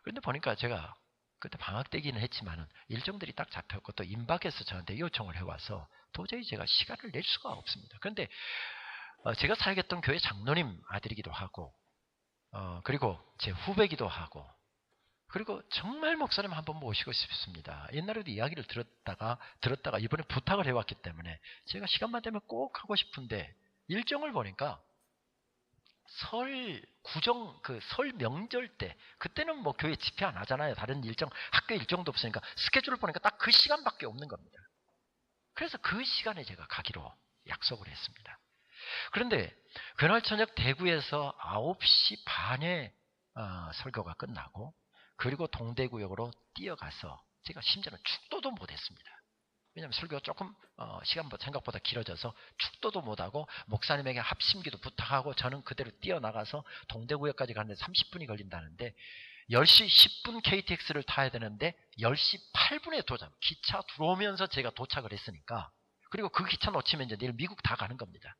그런데 보니까 제가 그때 방학 때기는 했지만 일정들이 딱 잡혔고 또 임박해서 저한테 요청을 해와서 도저히 제가 시간을 낼 수가 없습니다. 그런데 제가 사역했던 교회 장로님 아들이기도 하고 그리고 제 후배기도 하고 그리고 정말 목사님 한번 모시고 싶습니다. 옛날에도 이야기를 들었다가 이번에 부탁을 해왔기 때문에 제가 시간만 되면 꼭 하고 싶은데 일정을 보니까 설 명절 때, 그때는 뭐 교회 집회 안 하잖아요. 다른 일정, 학교 일정도 없으니까 스케줄을 보니까 딱 그 시간밖에 없는 겁니다. 그래서 그 시간에 제가 가기로 약속을 했습니다. 그런데 그날 저녁 대구에서 9시 반에 설교가 끝나고 그리고 동대구역으로 뛰어가서 제가 심지어는 축도도 못했습니다. 왜냐하면 설교가 조금 시간보다 생각보다 길어져서 축도도 못하고 목사님에게 합심기도 부탁하고 저는 그대로 뛰어나가서 동대구역까지 가는데 30분이 걸린다는데 10시 10분 KTX를 타야 되는데 10시 8분에 기차 들어오면서 제가 도착을 했으니까, 그리고 그 기차 놓치면 이제 내일 미국 다 가는 겁니다.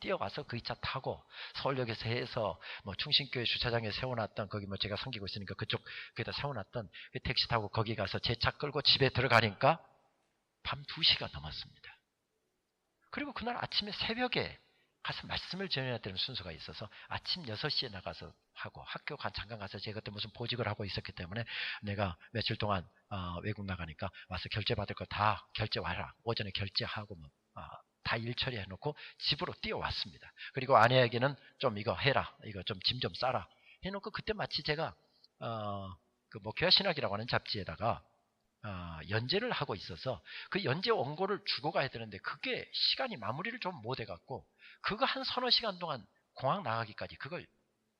뛰어가서 그 기차 타고 서울역에서 해서 뭐 충신교회 주차장에 세워놨던, 거기 뭐 제가 섬기고 있으니까 그쪽에다 세워놨던 그 택시 타고 거기 가서 제 차 끌고 집에 들어가니까 밤 2시가 넘었습니다. 그리고 그날 아침에 새벽에 가서 말씀을 전해야 되는 순서가 있어서 아침 6시에 나가서 하고, 학교 잠깐 가서 제가 그때 무슨 보직을 하고 있었기 때문에 내가 며칠 동안 외국 나가니까 와서 결제 받을 거 다 결제 와라, 오전에 결제하고 뭐 다 일 처리해놓고 집으로 뛰어왔습니다. 그리고 아내에게는 좀 이거 해라, 이거 좀 짐 좀 싸라 해놓고, 그때 마치 제가 그 목회와 신학이라고 하는 잡지에다가 연재를 하고 있어서 그 연재 원고를 주고 가야 되는데 그게 시간이 마무리를 좀 못해갖고 그거 한 서너 시간 동안 공항 나가기까지 그걸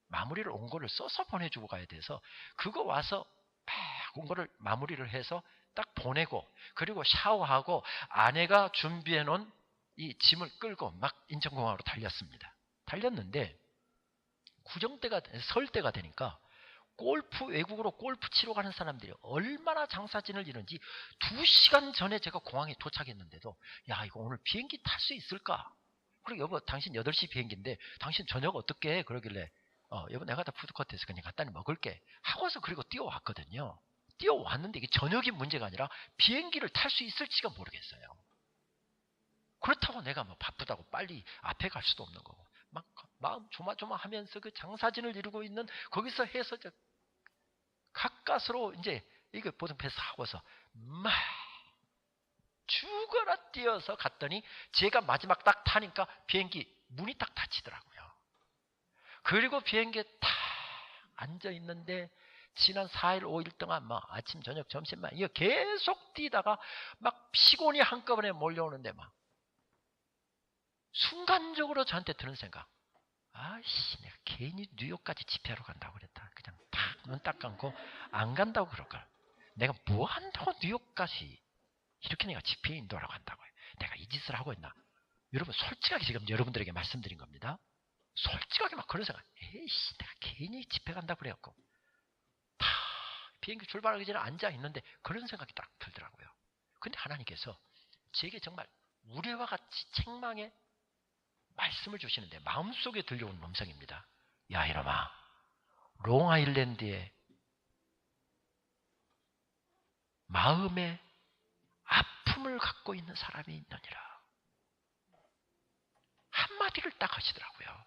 마무리를 원고를 써서 보내주고 가야 돼서, 그거 와서 막 원고를 마무리를 해서 딱 보내고 그리고 샤워하고 아내가 준비해 놓은 이 짐을 끌고 막 인천공항으로 달렸는데 설 때가 되니까 외국으로 골프 치러 가는 사람들이 얼마나 장사진을 이런지 2시간 전에 제가 공항에 도착했는데도 야, 이거 오늘 비행기 탈 수 있을까? 그리고 여보, 당신 8시 비행기인데 당신 저녁 어떻게 해? 그러길래 여보, 내가 다 푸드코트에서 그냥 간단히 먹을게 하고서 그리고 뛰어왔거든요. 뛰어왔는데 이게 저녁이 문제가 아니라 비행기를 탈 수 있을지가 모르겠어요. 그렇다고 내가 뭐 바쁘다고 빨리 앞에 갈 수도 없는 거고, 막 마음 조마조마하면서 그 장사진을 이루고 있는 거기서 해서 가까스로 이제 이거 보통 패스 하고서 막 죽어라 뛰어서 갔더니 제가 마지막 딱 타니까 비행기 문이 딱 닫히더라고요. 그리고 비행기에 탁 앉아 있는데 지난 4일 5일 동안 막 아침 저녁 점심만 이거 계속 뛰다가 막 피곤이 한꺼번에 몰려오는데 막 순간적으로 저한테 드는 생각, 아이씨, 내가 괜히 뉴욕까지 집회하러 간다고 그랬다. 그냥 탁 눈 딱 감고 안 간다고 그럴걸. 내가 뭐 한다고 뉴욕까지 이렇게 내가 집회 인도하러 간다고 해. 내가 이 짓을 하고 있나? 여러분, 솔직하게 지금 여러분들에게 말씀드린 겁니다. 솔직하게 막 그런 생각, 에이씨, 내가 괜히 집회 간다고 그래갖고 탁 비행기 출발하기 전에 앉아 있는데 그런 생각이 딱 들더라고요. 근데 하나님께서 제게 정말 우레와 같이 책망에 말씀을 주시는데 마음속에 들려온 음성입니다. 야, 이놈아, 롱아일랜드에 마음의 아픔을 갖고 있는 사람이 있느니라. 한마디를 딱 하시더라고요.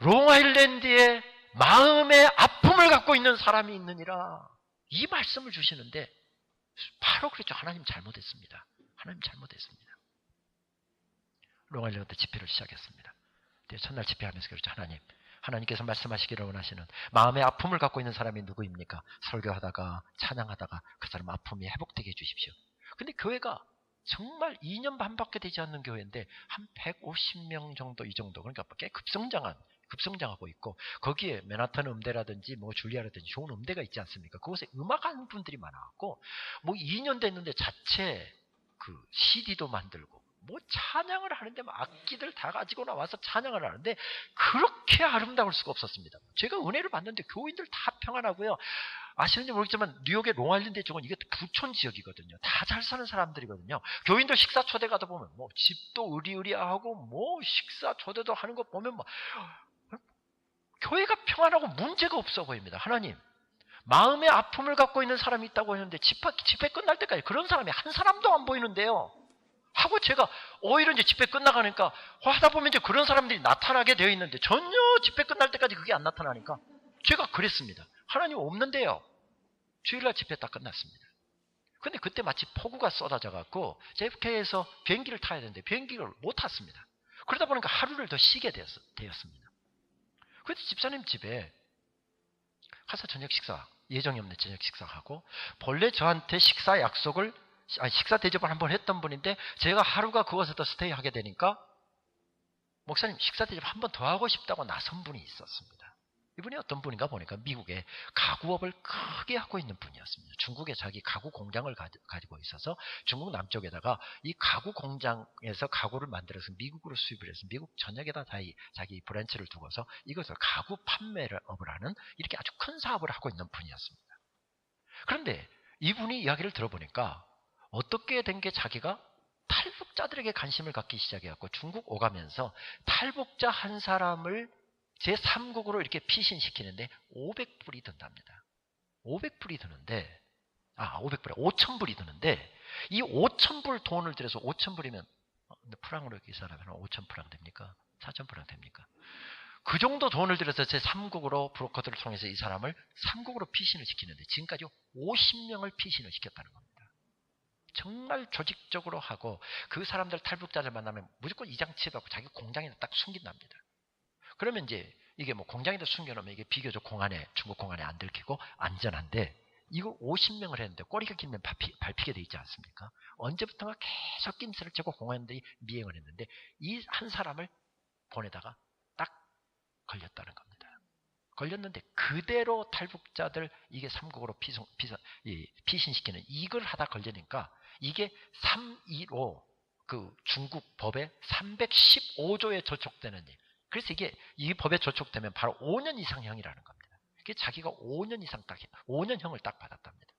롱아일랜드에 마음의 아픔을 갖고 있는 사람이 있느니라. 이 말씀을 주시는데 바로 그랬죠. 하나님 잘못했습니다. 하나님 잘못했습니다. 롱아일랜드 집회를 시작했습니다. 첫날 집회하면서 그렇죠. 하나님께서 말씀하시기를 원하시는 마음의 아픔을 갖고 있는 사람이 누구입니까? 설교하다가 찬양하다가 그 사람 아픔이 회복되게 해주십시오. 근데 교회가 정말 2년 반밖에 되지 않는 교회인데 한 150명 정도, 이 정도, 그러니까 꽤 급성장하고 있고, 거기에 맨하탄 음대라든지 뭐 줄리아라든지 좋은 음대가 있지 않습니까? 그곳에 음악하는 분들이 많아갖고 뭐 2년 됐는데 자체 그 CD도 만들고 뭐 찬양을 하는데 막 악기들 다 가지고 나와서 찬양을 하는데 그렇게 아름다울 수가 없었습니다. 제가 은혜를 받는데 교인들 다 평안하고요. 아시는지 모르겠지만 뉴욕의 롱아일랜드 쪽은 이게 부촌 지역이거든요. 다 잘 사는 사람들이거든요. 교인들 식사 초대 가다 보면 뭐 집도 으리으리하고 뭐 식사 초대도 하는 거 보면 뭐 교회가 평안하고 문제가 없어 보입니다. 하나님, 마음의 아픔을 갖고 있는 사람이 있다고 했는데 집회 끝날 때까지 그런 사람이 한 사람도 안 보이는데요. 하고 제가 오히려 이제 집회 끝나가니까 하다 보면 이제 그런 사람들이 나타나게 되어 있는데 전혀 집회 끝날 때까지 그게 안 나타나니까 제가 그랬습니다. 하나님 없는데요. 주일날 집회 딱 끝났습니다. 근데 그때 마치 폭우가 쏟아져 갖고 JFK에서 비행기를 타야 되는데 비행기를 못 탔습니다. 그러다 보니까 하루를 더 쉬게 되었습니다. 그래서 집사님 집에 가서 저녁 식사, 예정이 없는 저녁 식사하고, 본래 저한테 식사 대접을 한번 했던 분인데 제가 하루가 그곳에 더 스테이하게 되니까 목사님 식사 대접 한 번 더 하고 싶다고 나선 분이 있었습니다. 이분이 어떤 분인가 보니까 미국에 가구업을 크게 하고 있는 분이었습니다. 중국에 자기 가구 공장을 가지고 있어서 중국 남쪽에다가 이 가구 공장에서 가구를 만들어서 미국으로 수입을 해서 미국 전역에다 자기 브랜치를 두고서 이것을 가구 판매를 업을 하는 이렇게 아주 큰 사업을 하고 있는 분이었습니다. 그런데 이분이 이야기를 들어보니까 어떻게 된 게 자기가 탈북자들에게 관심을 갖기 시작해갖고 중국 오가면서 탈북자 한 사람을 제3국으로 이렇게 피신시키는데 500불이 든답니다. 500불이 드는데, 5,000불이 드는데, 이 5,000불 돈을 들여서 5,000불이면, 프랑으로 계산하면 5,000프랑 됩니까? 4,000프랑 됩니까? 그 정도 돈을 들여서 제3국으로 브로커들을 통해서 이 사람을 3국으로 피신을 시키는데, 지금까지 50명을 피신을 시켰다는 겁니다. 정말 조직적으로 하고, 그 사람들 탈북자들 만나면 무조건 이장치하고 자기 공장에다 딱 숨긴답니다. 그러면 이제 이게 뭐 공장에다 숨겨놓으면 이게 비교적 중국 공안에 안 들키고 안전한데, 이거 50명을 했는데 꼬리가 길면 밟히게 돼 있지 않습니까? 언제부턴가 계속 낌새를 치고 공안들이 미행을 했는데 이 한 사람을 보내다가 딱 걸렸다는 겁니다. 걸렸는데 그대로 탈북자들 이게 3국으로 피신시키는 이걸 하다 걸리니까 이게 315 그 중국 법에 315조에 저촉되는 일. 그래서 이게 이 법에 저촉되면 바로 5년 이상형이라는 겁니다. 그게 자기가 5년 이상 5년형을 딱 받았답니다.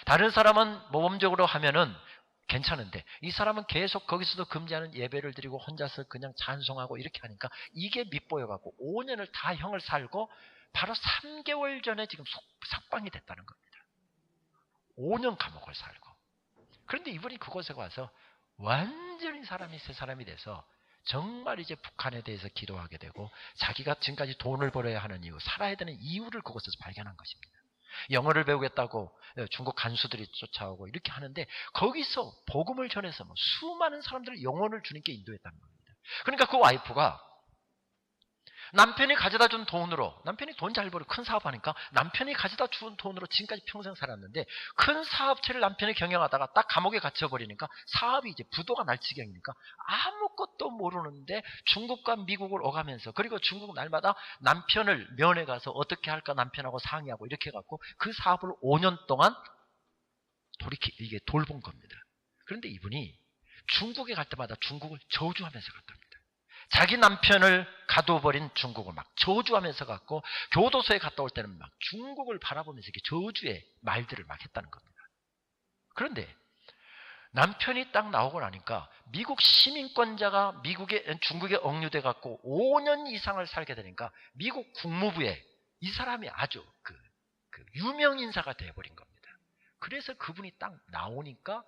다른 사람은 모범적으로 하면은 괜찮은데 이 사람은 계속 거기서도 금지하는 예배를 드리고 혼자서 그냥 찬송하고 이렇게 하니까 이게 밉보여갖고 5년을 다 형을 살고 바로 3개월 전에 지금 석방이 됐다는 겁니다. 5년 감옥을 살고. 그런데 이분이 그곳에 와서 완전히 새 사람이 돼서 정말 이제 북한에 대해서 기도하게 되고 자기가 지금까지 돈을 벌어야 하는 이유, 살아야 되는 이유를 그곳에서 발견한 것입니다. 영어를 배우겠다고 중국 간수들이 쫓아오고 이렇게 하는데 거기서 복음을 전해서 수많은 사람들을 영혼을 주님께 인도했다는 겁니다. 그러니까 그 와이프가 남편이 가져다 준 돈으로, 남편이 돈 잘 벌고 큰 사업하니까 남편이 가져다 준 돈으로 지금까지 평생 살았는데 큰 사업체를 남편이 경영하다가 딱 감옥에 갇혀버리니까 사업이 이제 부도가 날 지경이니까 아무것도 모르는데 중국과 미국을 오가면서 그리고 중국 날마다 남편을 면회 가서 어떻게 할까 남편하고 상의하고 이렇게 해갖고 그 사업을 5년 동안 이게 돌본 겁니다. 그런데 이분이 중국에 갈 때마다 중국을 저주하면서 갔답니다. 자기 남편을 가둬버린 중국을 막 저주하면서 갔고 교도소에 갔다 올 때는 막 중국을 바라보면서 이렇게 저주의 말들을 막 했다는 겁니다. 그런데 남편이 딱 나오고 나니까 미국 시민권자가 중국에 억류돼 갖고 5년 이상을 살게 되니까 미국 국무부에 이 사람이 아주 그 유명 인사가 되어버린 겁니다. 그래서 그분이 딱 나오니까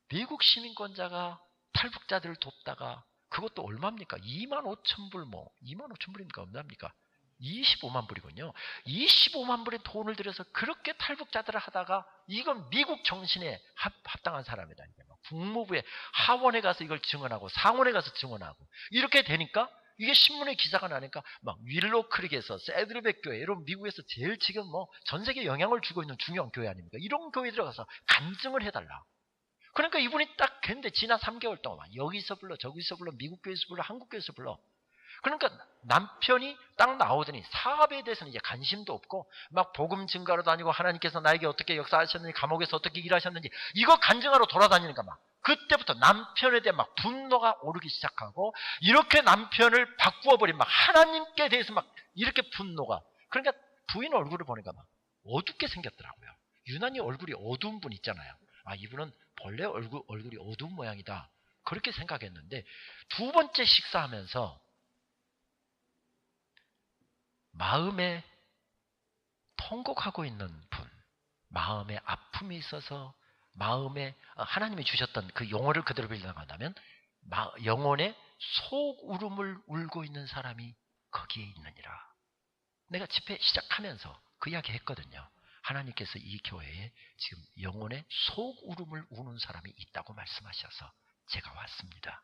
미국 시민권자가 탈북자들을 돕다가 그것도 얼마입니까? 25,000불 25,000불입니까? 얼마입니까? 25만 불이군요. 25만 불의 돈을 들여서 그렇게 탈북자들을 하다가 이건 미국 정신에 합당한 사람이다. 국무부에 하원에 가서 이걸 증언하고 상원에 가서 증언하고 이렇게 되니까 이게 신문에 기사가 나니까 막 윌로 크릭에서 세드르백 교회 이런 미국에서 제일 지금 전 세계에 영향을 주고 있는 중요한 교회 아닙니까? 이런 교회 들어가서 간증을 해달라. 그러니까 이분이 딱 했는데 지난 3개월 동안 여기서 불러 저기서 불러 미국 교회에서 불러 한국 교회에서 불러. 그러니까 남편이 딱 나오더니 사업에 대해서는 이제 관심도 없고 막 복음 증가로 다니고 하나님께서 나에게 어떻게 역사하셨는지 감옥에서 어떻게 일하셨는지 이거 간증하러 돌아다니니까 막 그때부터 남편에 대한 막 분노가 오르기 시작하고 이렇게 남편을 바꾸어버린 막 하나님께 대해서 막 이렇게 분노가. 그러니까 부인 얼굴을 보니까 막 어둡게 생겼더라고요. 유난히 얼굴이 어두운 분 있잖아요. 이분은 본래 얼굴이 어두운 모양이다. 그렇게 생각했는데 두 번째 식사하면서 마음에 통곡하고 있는 분, 마음에 아픔이 있어서 마음에 하나님이 주셨던 그 용어를 그대로 빌려나간다면 영혼에 속울음을 울고 있는 사람이 거기에 있느니라. 내가 집회 시작하면서 그 이야기 했거든요. 하나님께서 이 교회에 지금 영혼의 속울음을 우는 사람이 있다고 말씀하셔서 제가 왔습니다.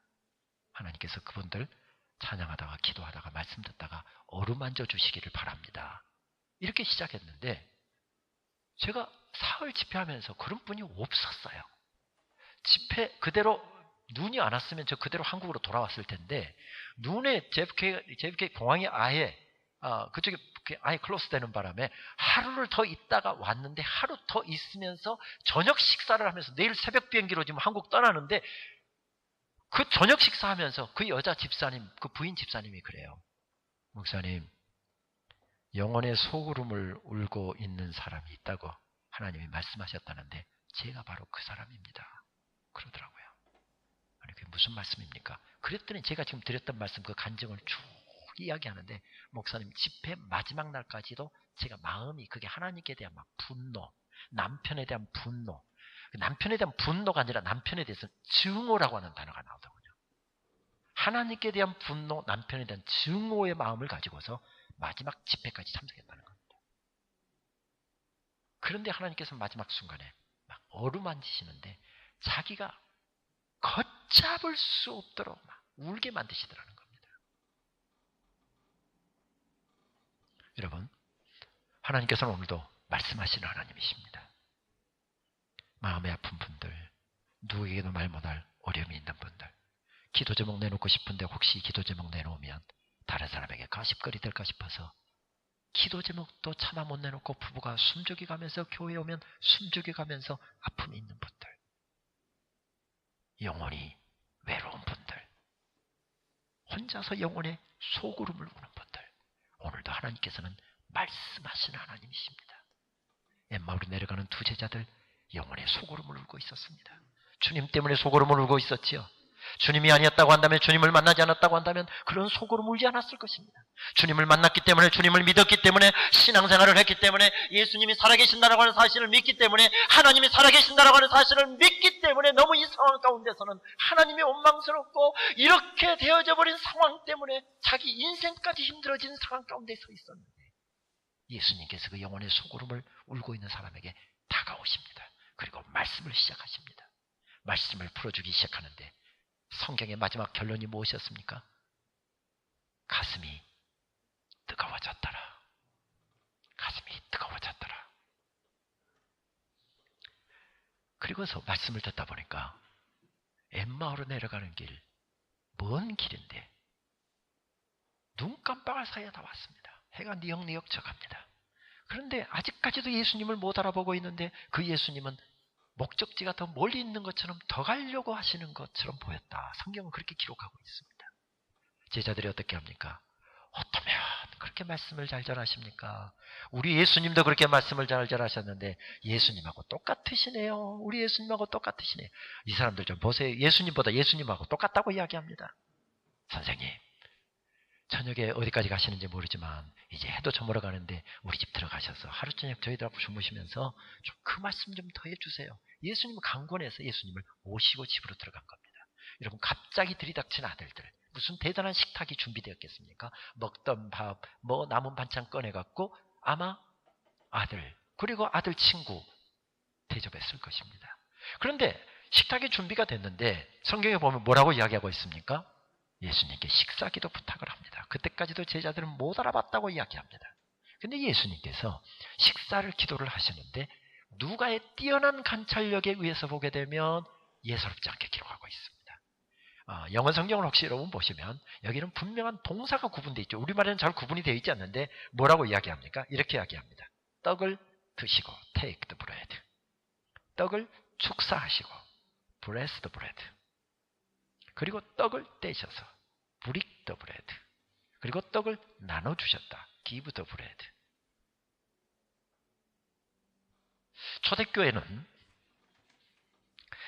하나님께서 그분들 찬양하다가 기도하다가 말씀 듣다가 어루만져 주시기를 바랍니다. 이렇게 시작했는데 제가 사흘 집회하면서 그런 분이 없었어요. 집회 그대로 눈이 안 왔으면 저 그대로 한국으로 돌아왔을 텐데 눈에 JFK 공항이 아예 그쪽에 아예 클로스 되는 바람에 하루를 더 있다가 왔는데 하루 더 있으면서 저녁 식사를 하면서 내일 새벽 비행기로 지금 한국 떠나는데 그 저녁 식사하면서 그 여자 집사님, 그 부인 집사님이 그래요. 목사님, 영혼의 속울음을 울고 있는 사람이 있다고 하나님이 말씀하셨다는데 제가 바로 그 사람입니다. 그러더라고요. 아니 그게 무슨 말씀입니까? 그랬더니 제가 지금 드렸던 말씀 그 간증을 쭉 이야기하는데 목사님 집회 마지막 날까지도 제가 마음이 그게 하나님께 대한 막 분노, 남편에 대한 분노, 남편에 대한 분노가 아니라 남편에 대해서 증오라고 하는 단어가 나오더군요. 하나님께 대한 분노, 남편에 대한 증오의 마음을 가지고서 마지막 집회까지 참석했다는 겁니다. 그런데 하나님께서 마지막 순간에 막 어루만지시는데 자기가 걷잡을 수 없도록 막 울게 만드시더라는 겁니다. 여러분, 하나님께서는 오늘도 말씀하시는 하나님이십니다. 마음에 아픈 분들, 누구에게도 말 못할 어려움이 있는 분들, 기도 제목 내놓고 싶은데 혹시 기도 제목 내놓으면 다른 사람에게 가십거리 될까 싶어서 기도 제목도 차마 못 내놓고 부부가 숨죽이 가면서 교회에 오면 숨죽이 가면서 아픔이 있는 분들, 영혼이 외로운 분들, 혼자서 영혼의 속울음을 우는 분들, 오늘도 하나님께서는 말씀하시는 하나님이십니다. 엠마오로 내려가는 두 제자들 영혼의 속울음을 울고 있었습니다. 주님 때문에 속울음을 울고 있었지요. 주님이 아니었다고 한다면, 주님을 만나지 않았다고 한다면 그런 속으로 울지 않았을 것입니다. 주님을 만났기 때문에, 주님을 믿었기 때문에, 신앙생활을 했기 때문에, 예수님이 살아계신다라고 하는 사실을 믿기 때문에, 하나님이 살아계신다라고 하는 사실을 믿기 때문에 너무 이 상황 가운데서는 하나님이 원망스럽고 이렇게 되어져 버린 상황 때문에 자기 인생까지 힘들어진 상황 가운데 서 있었는데 예수님께서 그 영혼의 속울음을 울고 있는 사람에게 다가오십니다. 그리고 말씀을 시작하십니다. 말씀을 풀어주기 시작하는데 성경의 마지막 결론이 무엇이었습니까? 가슴이 뜨거워졌더라. 가슴이 뜨거워졌더라. 그리고서 말씀을 듣다 보니까 엠마오로 내려가는 길, 먼 길인데 눈 깜빡할 사이에 다 왔습니다. 해가 니역니역 져갑니다. 그런데 아직까지도 예수님을 못 알아보고 있는데 그 예수님은 목적지가 더 멀리 있는 것처럼 더 가려고 하시는 것처럼 보였다. 성경은 그렇게 기록하고 있습니다. 제자들이 어떻게 합니까? 어쩌면 그렇게 말씀을 잘 전하십니까? 우리 예수님도 그렇게 말씀을 잘 전하셨는데 예수님하고 똑같으시네요. 우리 예수님하고 똑같으시네요. 이 사람들 좀 보세요. 예수님보다 예수님하고 똑같다고 이야기합니다. 선생님, 저녁에 어디까지 가시는지 모르지만 이제 해도 저물어 가는데 우리 집 들어가셔서 하루 저녁 저희들하고 주무시면서 좀 그 말씀 좀 더 해주세요. 예수님은 강권해서 예수님을 모시고 집으로 들어간 겁니다. 여러분, 갑자기 들이닥친 아들들, 무슨 대단한 식탁이 준비되었겠습니까? 먹던 밥, 남은 반찬 꺼내갖고 아마 아들, 그리고 아들 친구 대접했을 것입니다. 그런데 식탁이 준비가 됐는데 성경에 보면 뭐라고 이야기하고 있습니까? 예수님께 식사기도 부탁을 합니다. 그때까지도 제자들은 못 알아봤다고 이야기합니다. 근데 예수님께서 식사를 기도를 하시는데 누가의 뛰어난 관찰력에 의해서 보게 되면 예사롭지 않게 기록하고 있습니다. 영어 성경을 혹시 여러분 보시면 여기는 분명한 동사가 구분되어 있죠. 우리말에는 잘 구분이 되어 있지 않는데 뭐라고 이야기합니까? 이렇게 이야기합니다. 떡을 드시고 take the bread. 떡을 축사하시고 bless the bread. 그리고 떡을 떼셔서 break the bread. 그리고 떡을 나눠주셨다. give the bread. 초대교회는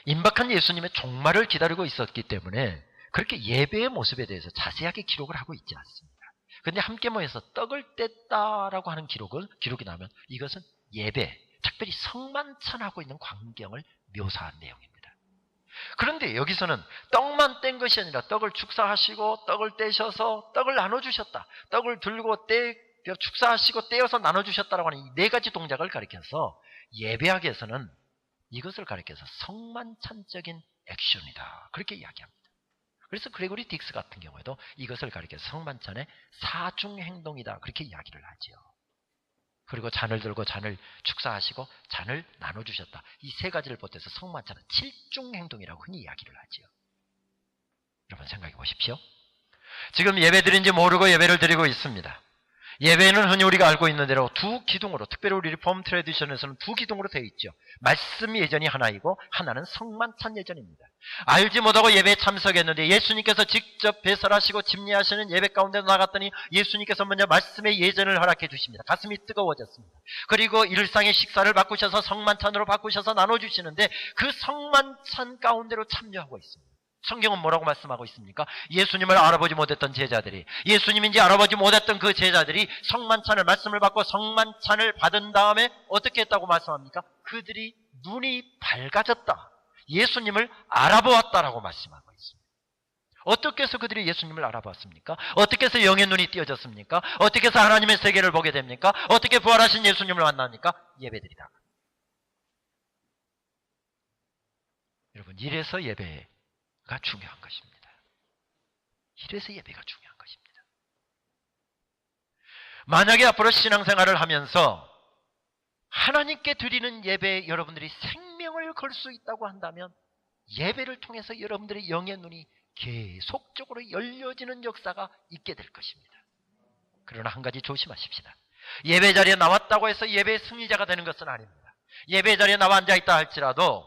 임박한 예수님의 종말을 기다리고 있었기 때문에 그렇게 예배의 모습에 대해서 자세하게 기록을 하고 있지 않습니다. 그런데 함께 모여서 떡을 뗐다라고 하는 기록이 나오면 이것은 예배, 특별히 성만찬하고 있는 광경을 묘사한 내용입니다. 그런데 여기서는 떡만 뗀 것이 아니라 떡을 축사하시고 떡을 떼셔서 떡을 나눠주셨다. 떡을 들고 축사하시고 떼어서 나눠주셨다라고 하는 이 네 가지 동작을 가리켜서 예배학에서는 이것을 가리켜서 성만찬적인 액션이다. 그렇게 이야기합니다. 그래서 그레고리 딕스 같은 경우에도 이것을 가리켜서 성만찬의 사중 행동이다. 그렇게 이야기를 하지요. 그리고 잔을 들고 잔을 축사하시고 잔을 나눠주셨다. 이 세 가지를 보태서 성만찬은 칠중 행동이라고 흔히 이야기를 하지요. 여러분 생각해 보십시오. 지금 예배 드린지 모르고 예배를 드리고 있습니다. 예배는 흔히 우리가 알고 있는 대로 두 기둥으로, 특별히 우리 리폼 트래디션에서는 두 기둥으로 되어 있죠. 말씀 예전이 하나이고 하나는 성만찬 예전입니다. 알지 못하고 예배에 참석했는데 예수님께서 직접 배설하시고 집례하시는 예배 가운데 나갔더니 예수님께서 먼저 말씀의 예전을 허락해 주십니다. 가슴이 뜨거워졌습니다. 그리고 일상의 식사를 바꾸셔서 성만찬으로 바꾸셔서 나눠주시는데 그 성만찬 가운데로 참여하고 있습니다. 성경은 뭐라고 말씀하고 있습니까? 예수님을 알아보지 못했던 제자들이, 예수님인지 알아보지 못했던 그 제자들이 성만찬을, 말씀을 받고 성만찬을 받은 다음에 어떻게 했다고 말씀합니까? 그들이 눈이 밝아졌다. 예수님을 알아보았다라고 말씀하고 있습니다. 어떻게 해서 그들이 예수님을 알아보았습니까? 어떻게 해서 영의 눈이 띄어졌습니까? 어떻게 해서 하나님의 세계를 보게 됩니까? 어떻게 부활하신 예수님을 만납니까? 예배드리다가. 여러분, 이래서 예배가 중요한 것입니다. 이래서 예배가 중요한 것입니다. 만약에 앞으로 신앙생활을 하면서 하나님께 드리는 예배에 여러분들이 생명을 걸 수 있다고 한다면 예배를 통해서 여러분들의 영의 눈이 계속적으로 열려지는 역사가 있게 될 것입니다. 그러나 한 가지 조심하십시다. 예배 자리에 나왔다고 해서 예배의 승리자가 되는 것은 아닙니다. 예배 자리에 나와 앉아있다 할지라도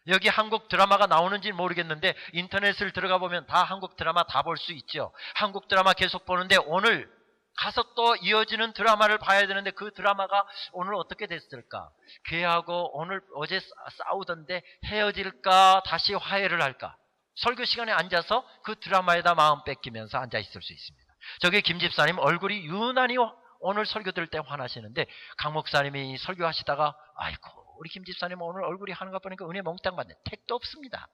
여기 한국 드라마가 나오는지 모르겠는데 인터넷을 들어가 보면 다 한국 드라마 다 볼 수 있죠. 한국 드라마 계속 보는데 오늘 가서 또 이어지는 드라마를 봐야 되는데 그 드라마가 오늘 어떻게 됐을까? 걔하고 어제 싸우던데 헤어질까? 다시 화해를 할까? 설교 시간에 앉아서 그 드라마에다 마음 뺏기면서 앉아 있을 수 있습니다. 저기 김 집사님 얼굴이 유난히 오늘 설교 들을 때 화나시는데 강 목사님이 설교하시다가 아이고 우리 김 집사님 오늘 얼굴이 하는 거 보니까 은혜 몽땅 받네. 택도 없습니다.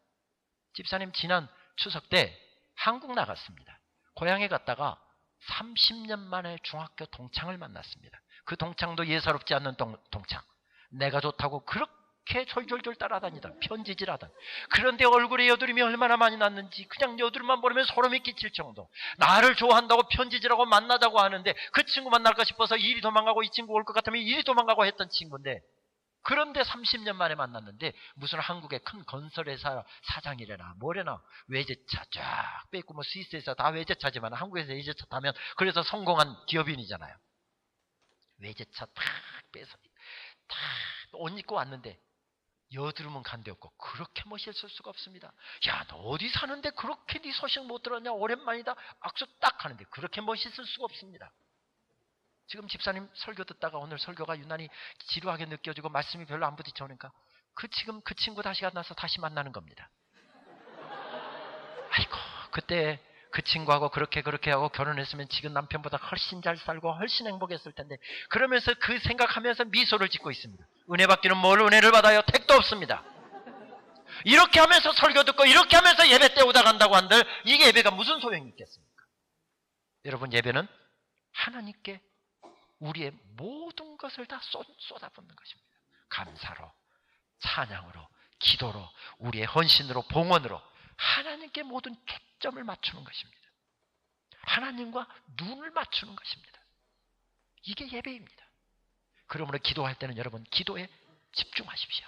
집사님 지난 추석 때 한국 나갔습니다. 고향에 갔다가 30년 만에 중학교 동창을 만났습니다. 그 동창도 예사롭지 않는 동창. 내가 좋다고 그렇게 졸졸졸 따라다니던 편지질하던. 그런데 얼굴에 여드름이 얼마나 많이 났는지 그냥 여드름만 보면 소름이 끼칠 정도. 나를 좋아한다고 편지질하고 만나자고 하는데 그 친구 만날까 싶어서 이리 도망가고 이 친구 올 것 같으면 이리 도망가고 했던 친구인데 그런데 30년 만에 만났는데 무슨 한국의 큰 건설회사 사장이래나 뭐래나 외제차 쫙 빼고 뭐 스위스에서 다 외제차지만 한국에서 외제차 타면 그래서 성공한 기업인이잖아요. 외제차 탁 빼서 탁 옷 입고 왔는데 여드름은 간데 없고 그렇게 멋있을 수가 없습니다. 야, 너 어디 사는데 그렇게 네 소식 못 들었냐? 오랜만이다. 악수 딱 하는데 그렇게 멋있을 수가 없습니다. 지금 집사님 설교 듣다가 오늘 설교가 유난히 지루하게 느껴지고 말씀이 별로 안 부딪혀오니까 지금 그 친구 다시 만나서 다시 만나는 겁니다. 아이고 그때 그 친구하고 그렇게 하고 결혼했으면 지금 남편보다 훨씬 잘 살고 훨씬 행복했을 텐데 그러면서 그 생각하면서 미소를 짓고 있습니다. 은혜 받기는 뭘 은혜를 받아요? 택도 없습니다. 이렇게 하면서 설교 듣고 이렇게 하면서 예배 때우다 간다고 한들 이게 예배가 무슨 소용이 있겠습니까? 여러분, 예배는 하나님께 우리의 모든 것을 다 쏟아붓는 것입니다. 감사로, 찬양으로, 기도로, 우리의 헌신으로, 봉헌으로 하나님께 모든 초점을 맞추는 것입니다. 하나님과 눈을 맞추는 것입니다. 이게 예배입니다. 그러므로 기도할 때는 여러분 기도에 집중하십시오.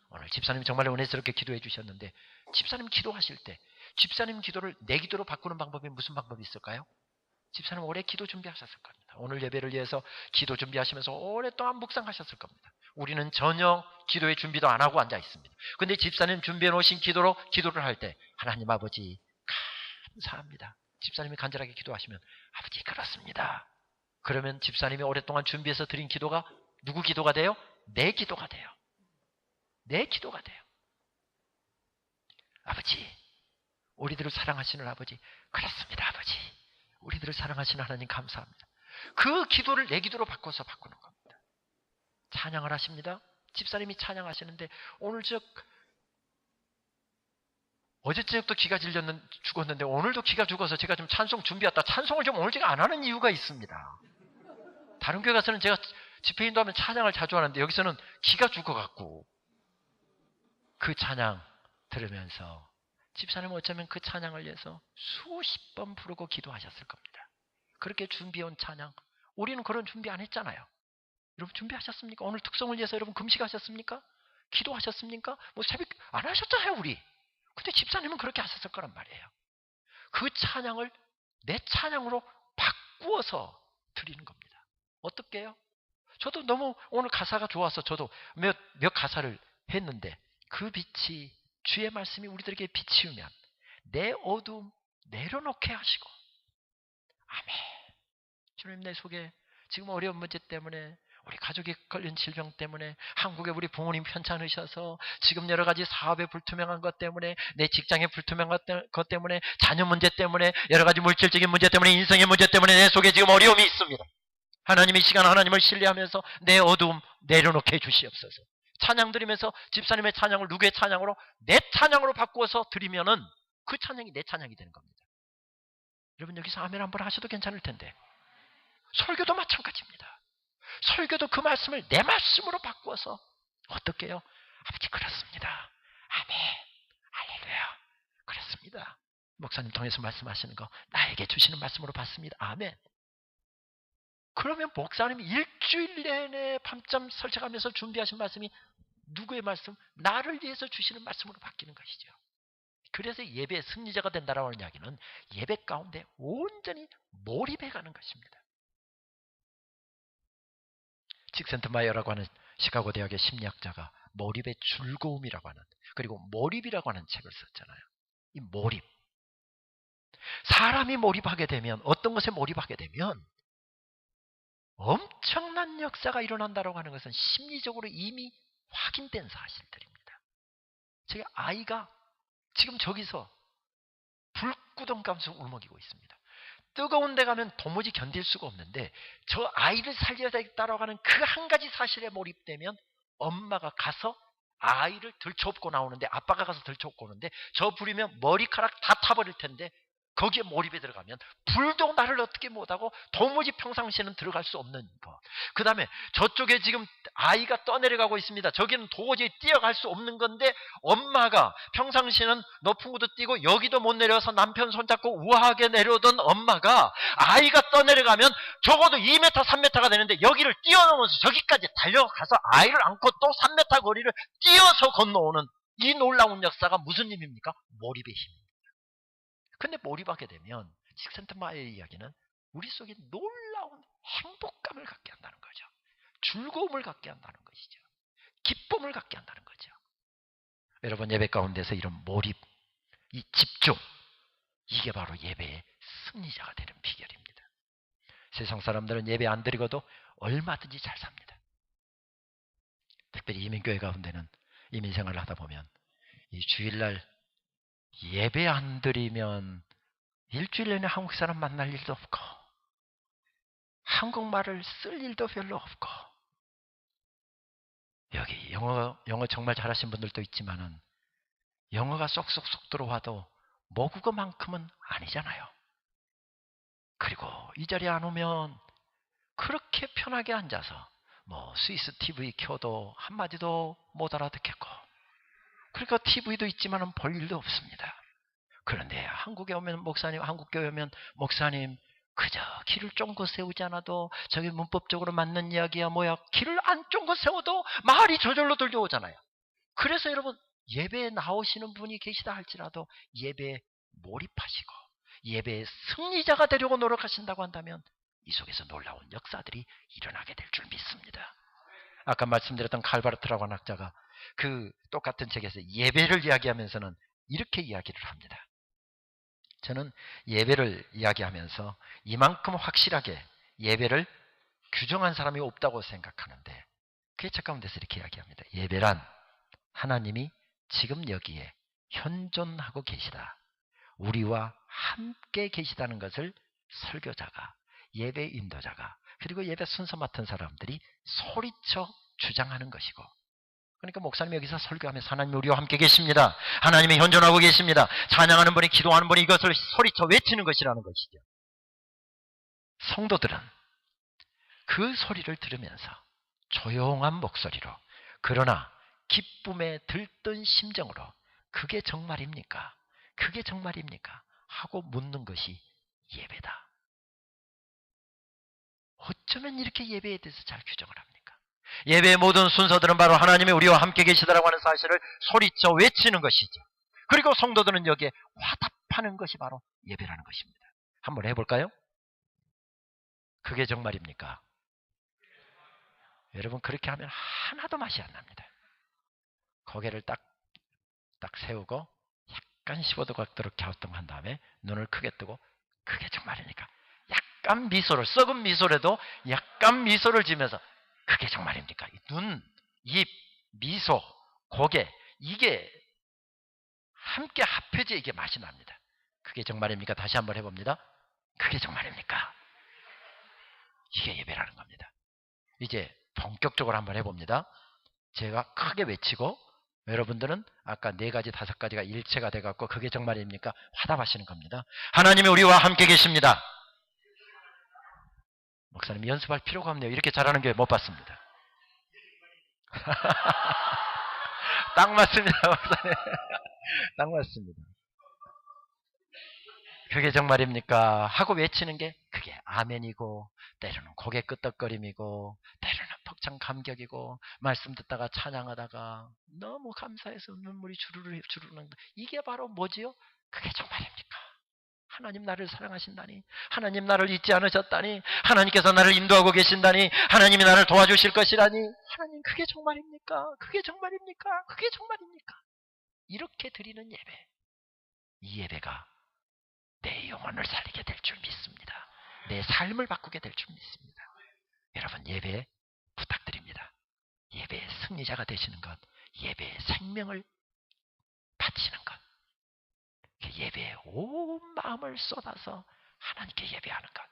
오늘 집사님 정말 은혜스럽게 기도해 주셨는데 집사님 기도하실 때 집사님 기도를 내 기도로 바꾸는 방법이 무슨 방법이 있을까요? 집사님 오래 기도 준비하셨을 겁니다. 오늘 예배를 위해서 기도 준비하시면서 오랫동안 묵상하셨을 겁니다. 우리는 전혀 기도의 준비도 안 하고 앉아 있습니다. 그런데 집사님 준비해 놓으신 기도로 기도를 할 때 하나님 아버지 감사합니다. 집사님이 간절하게 기도하시면 아버지 그렇습니다. 그러면 집사님이 오랫동안 준비해서 드린 기도가 누구 기도가 돼요? 내 기도가 돼요. 내 기도가 돼요. 아버지 우리들을 사랑하시는 아버지 그렇습니다 아버지. 우리들을 사랑하시는 하나님 감사합니다. 그 기도를 내 기도로 바꿔서 바꾸는 겁니다. 찬양을 하십니다. 집사님이 찬양하시는데 오늘 어제 저녁도 기가 죽었는데 오늘도 기가 죽어서 제가 좀 찬송 준비했다. 찬송을 좀 오늘 제가 안 하는 이유가 있습니다. 다른 교회 가서는 제가 집회 인도하면 찬양을 자주 하는데 여기서는 기가 죽어갖고 그 찬양 들으면서 집사님 어쩌면 그 찬양을 위해서 수십 번 부르고 기도하셨을 겁니다. 그렇게 준비해온 찬양, 우리는 그런 준비 안 했잖아요. 여러분 준비하셨습니까? 오늘 특성을 위해서 여러분 금식하셨습니까? 기도하셨습니까? 뭐 새벽 안 하셨잖아요 우리. 근데 집사님은 그렇게 하셨을 거란 말이에요. 그 찬양을 내 찬양으로 바꾸어서 드리는 겁니다. 어떻게 해요? 저도 너무 오늘 가사가 좋아서 저도 몇 가사를 했는데 그 빛이 주의 말씀이 우리들에게 비치우면 내 어두움 내려놓게 하시고 아멘. 주님 내 속에 지금 어려운 문제 때문에 우리 가족이 걸린 질병 때문에 한국에 우리 부모님 편찮으셔서 지금 여러 가지 사업에 불투명한 것 때문에 내 직장에 불투명한 것 때문에 자녀 문제 때문에 여러 가지 물질적인 문제 때문에 인생의 문제 때문에 내 속에 지금 어려움이 있습니다. 하나님의 시간 하나님을 신뢰하면서 내 어두움 내려놓게 해주시옵소서. 찬양 드리면서 집사님의 찬양을 누구의 찬양으로? 내 찬양으로 바꾸어서 드리면은 그 찬양이 내 찬양이 되는 겁니다. 여러분 여기서 아멘 한번 하셔도 괜찮을 텐데 설교도 마찬가지입니다. 설교도 그 말씀을 내 말씀으로 바꾸어서 어떻게 해요? 아버지 그렇습니다. 아멘 할렐루야 그렇습니다. 목사님 통해서 말씀하시는 거 나에게 주시는 말씀으로 받습니다. 아멘. 그러면 목사님이 일주일 내내 밤잠 설쳐가면서 준비하신 말씀이 누구의 말씀? 나를 위해서 주시는 말씀으로 바뀌는 것이죠. 그래서 예배의 승리자가 된다라는 이야기는 예배 가운데 온전히 몰입해가는 것입니다. 직센트마이어라고 하는 시카고 대학의 심리학자가 몰입의 즐거움이라고 하는 그리고 몰입이라고 하는 책을 썼잖아요. 이 몰입. 사람이 몰입하게 되면 어떤 것에 몰입하게 되면 엄청난 역사가 일어난다고 하는 것은 심리적으로 이미 확인된 사실들입니다. 제 아이가 지금 저기서 불구덩 가면서 울먹이고 있습니다. 뜨거운 데 가면 도무지 견딜 수가 없는데 저 아이를 살려야 되겠다라고 하는 그 한 가지 사실에 몰입되면 엄마가 가서 아이를 들쳐업고 나오는데 아빠가 가서 들쳐업고 오는데 저 불이면 머리카락 다 타버릴 텐데 거기에 몰입에 들어가면 불도 나를 어떻게 못하고 도무지 평상시에는 들어갈 수 없는 것. 그 다음에 저쪽에 지금 아이가 떠내려가고 있습니다. 저기는 도저히 뛰어갈 수 없는 건데 엄마가 평상시에는 높은 곳도 뛰고 여기도 못 내려서 남편 손잡고 우아하게 내려오던 엄마가 아이가 떠내려가면 적어도 2m, 3m가 되는데 여기를 뛰어넘어서 저기까지 달려가서 아이를 안고 또 3m 거리를 뛰어서 건너오는 이 놀라운 역사가 무슨 힘입니까? 몰입의 힘입니다. 근데 몰입하게 되면 직센트마이어의 이야기는 우리 속에 놀라운 행복감을 갖게 한다는 거죠. 즐거움을 갖게 한다는 것이죠. 기쁨을 갖게 한다는 거죠. 여러분 예배 가운데서 이런 몰입, 이 집중, 이게 바로 예배의 승리자가 되는 비결입니다. 세상 사람들은 예배 안 드리고도 얼마든지 잘 삽니다. 특별히 이민교회 가운데는 이민생활을 하다 보면 이 주일날 예배 안 드리면 일주일 내내 한국 사람 만날 일도 없고 한국말을 쓸 일도 별로 없고 여기 영어 정말 잘하신 분들도 있지만은 영어가 쏙쏙쏙 들어와도 모국어만큼은 아니잖아요. 그리고 이 자리에 안 오면 그렇게 편하게 앉아서 뭐 스위스 TV 켜도 한마디도 못 알아듣겠고 그러니까 TV도 있지만은 볼 일도 없습니다. 그런데 한국에 오면 목사님, 한국교회 오면 목사님 그저 길을 쫑긋 세우지 않아도 저기 문법적으로 맞는 이야기야 뭐야 길을 안 쫑긋 세워도 말이 저절로 들려오잖아요. 그래서 여러분 예배에 나오시는 분이 계시다 할지라도 예배에 몰입하시고 예배의 승리자가 되려고 노력하신다고 한다면 이 속에서 놀라운 역사들이 일어나게 될 줄 믿습니다. 아까 말씀드렸던 칼바르트라고 하는 학자가 그 똑같은 책에서 예배를 이야기하면서는 이렇게 이야기를 합니다. 저는 예배를 이야기하면서 이만큼 확실하게 예배를 규정한 사람이 없다고 생각하는데 그의 책 가운데서 이렇게 이야기합니다. 예배란 하나님이 지금 여기에 현존하고 계시다. 우리와 함께 계시다는 것을 설교자가, 예배 인도자가, 그리고 예배 순서 맡은 사람들이 소리쳐 주장하는 것이고 그러니까 목사님이 여기서 설교하면서 하나님이 우리와 함께 계십니다. 하나님이 현존하고 계십니다. 찬양하는 분이 기도하는 분이 이것을 소리쳐 외치는 것이라는 것이죠. 성도들은 그 소리를 들으면서 조용한 목소리로, 그러나 기쁨에 들뜬 심정으로 그게 정말입니까? 그게 정말입니까? 하고 묻는 것이 예배다. 어쩌면 이렇게 예배에 대해서 잘 규정을 합니까? 예배의 모든 순서들은 바로 하나님이 우리와 함께 계시다라고 하는 사실을 소리쳐 외치는 것이죠. 그리고 성도들은 여기에 화답하는 것이 바로 예배라는 것입니다. 한번 해볼까요? 그게 정말입니까? 여러분, 그렇게 하면 하나도 맛이 안 납니다. 고개를 딱 세우고 약간 15도 각도로 갸우뚱한 다음에 눈을 크게 뜨고 그게 정말입니까? 약간 미소를, 썩은 미소라도 약간 미소를 지면서 그게 정말입니까? 눈, 입, 미소, 고개, 이게 함께 합해져 이게 맛이 납니다. 그게 정말입니까? 다시 한번 해봅니다. 그게 정말입니까? 이게 예배라는 겁니다. 이제 본격적으로 한번 해봅니다. 제가 크게 외치고 여러분들은 아까 4가지 5가지가 일체가 돼갖고 그게 정말입니까? 화답하시는 겁니다. 하나님이 우리와 함께 계십니다. 목사님 연습할 필요가 없네요. 이렇게 잘하는 교회 못 봤습니다. 딱 맞습니다. 목사님. 딱 맞습니다. 그게 정말입니까? 하고 외치는 게 그게 아멘이고, 때로는 고개 끄덕거림이고, 때로는 벅찬 감격이고, 말씀 듣다가 찬양하다가 너무 감사해서 눈물이 주르르 주르르. 이게 바로 뭐지요? 그게 정말입니까? 하나님 나를 사랑하신다니, 하나님 나를 잊지 않으셨다니, 하나님께서 나를 인도하고 계신다니, 하나님이 나를 도와주실 것이라니, 하나님 그게 정말입니까? 그게 정말입니까? 그게 정말입니까? 이렇게 드리는 예배, 이 예배가 내 영혼을 살리게 될 줄 믿습니다. 내 삶을 바꾸게 될 줄 믿습니다. 여러분, 예배 부탁드립니다. 예배의 승리자가 되시는 것, 예배의 생명을 바치는 것, 예배에 온 마음을 쏟아서 하나님께 예배하는 것,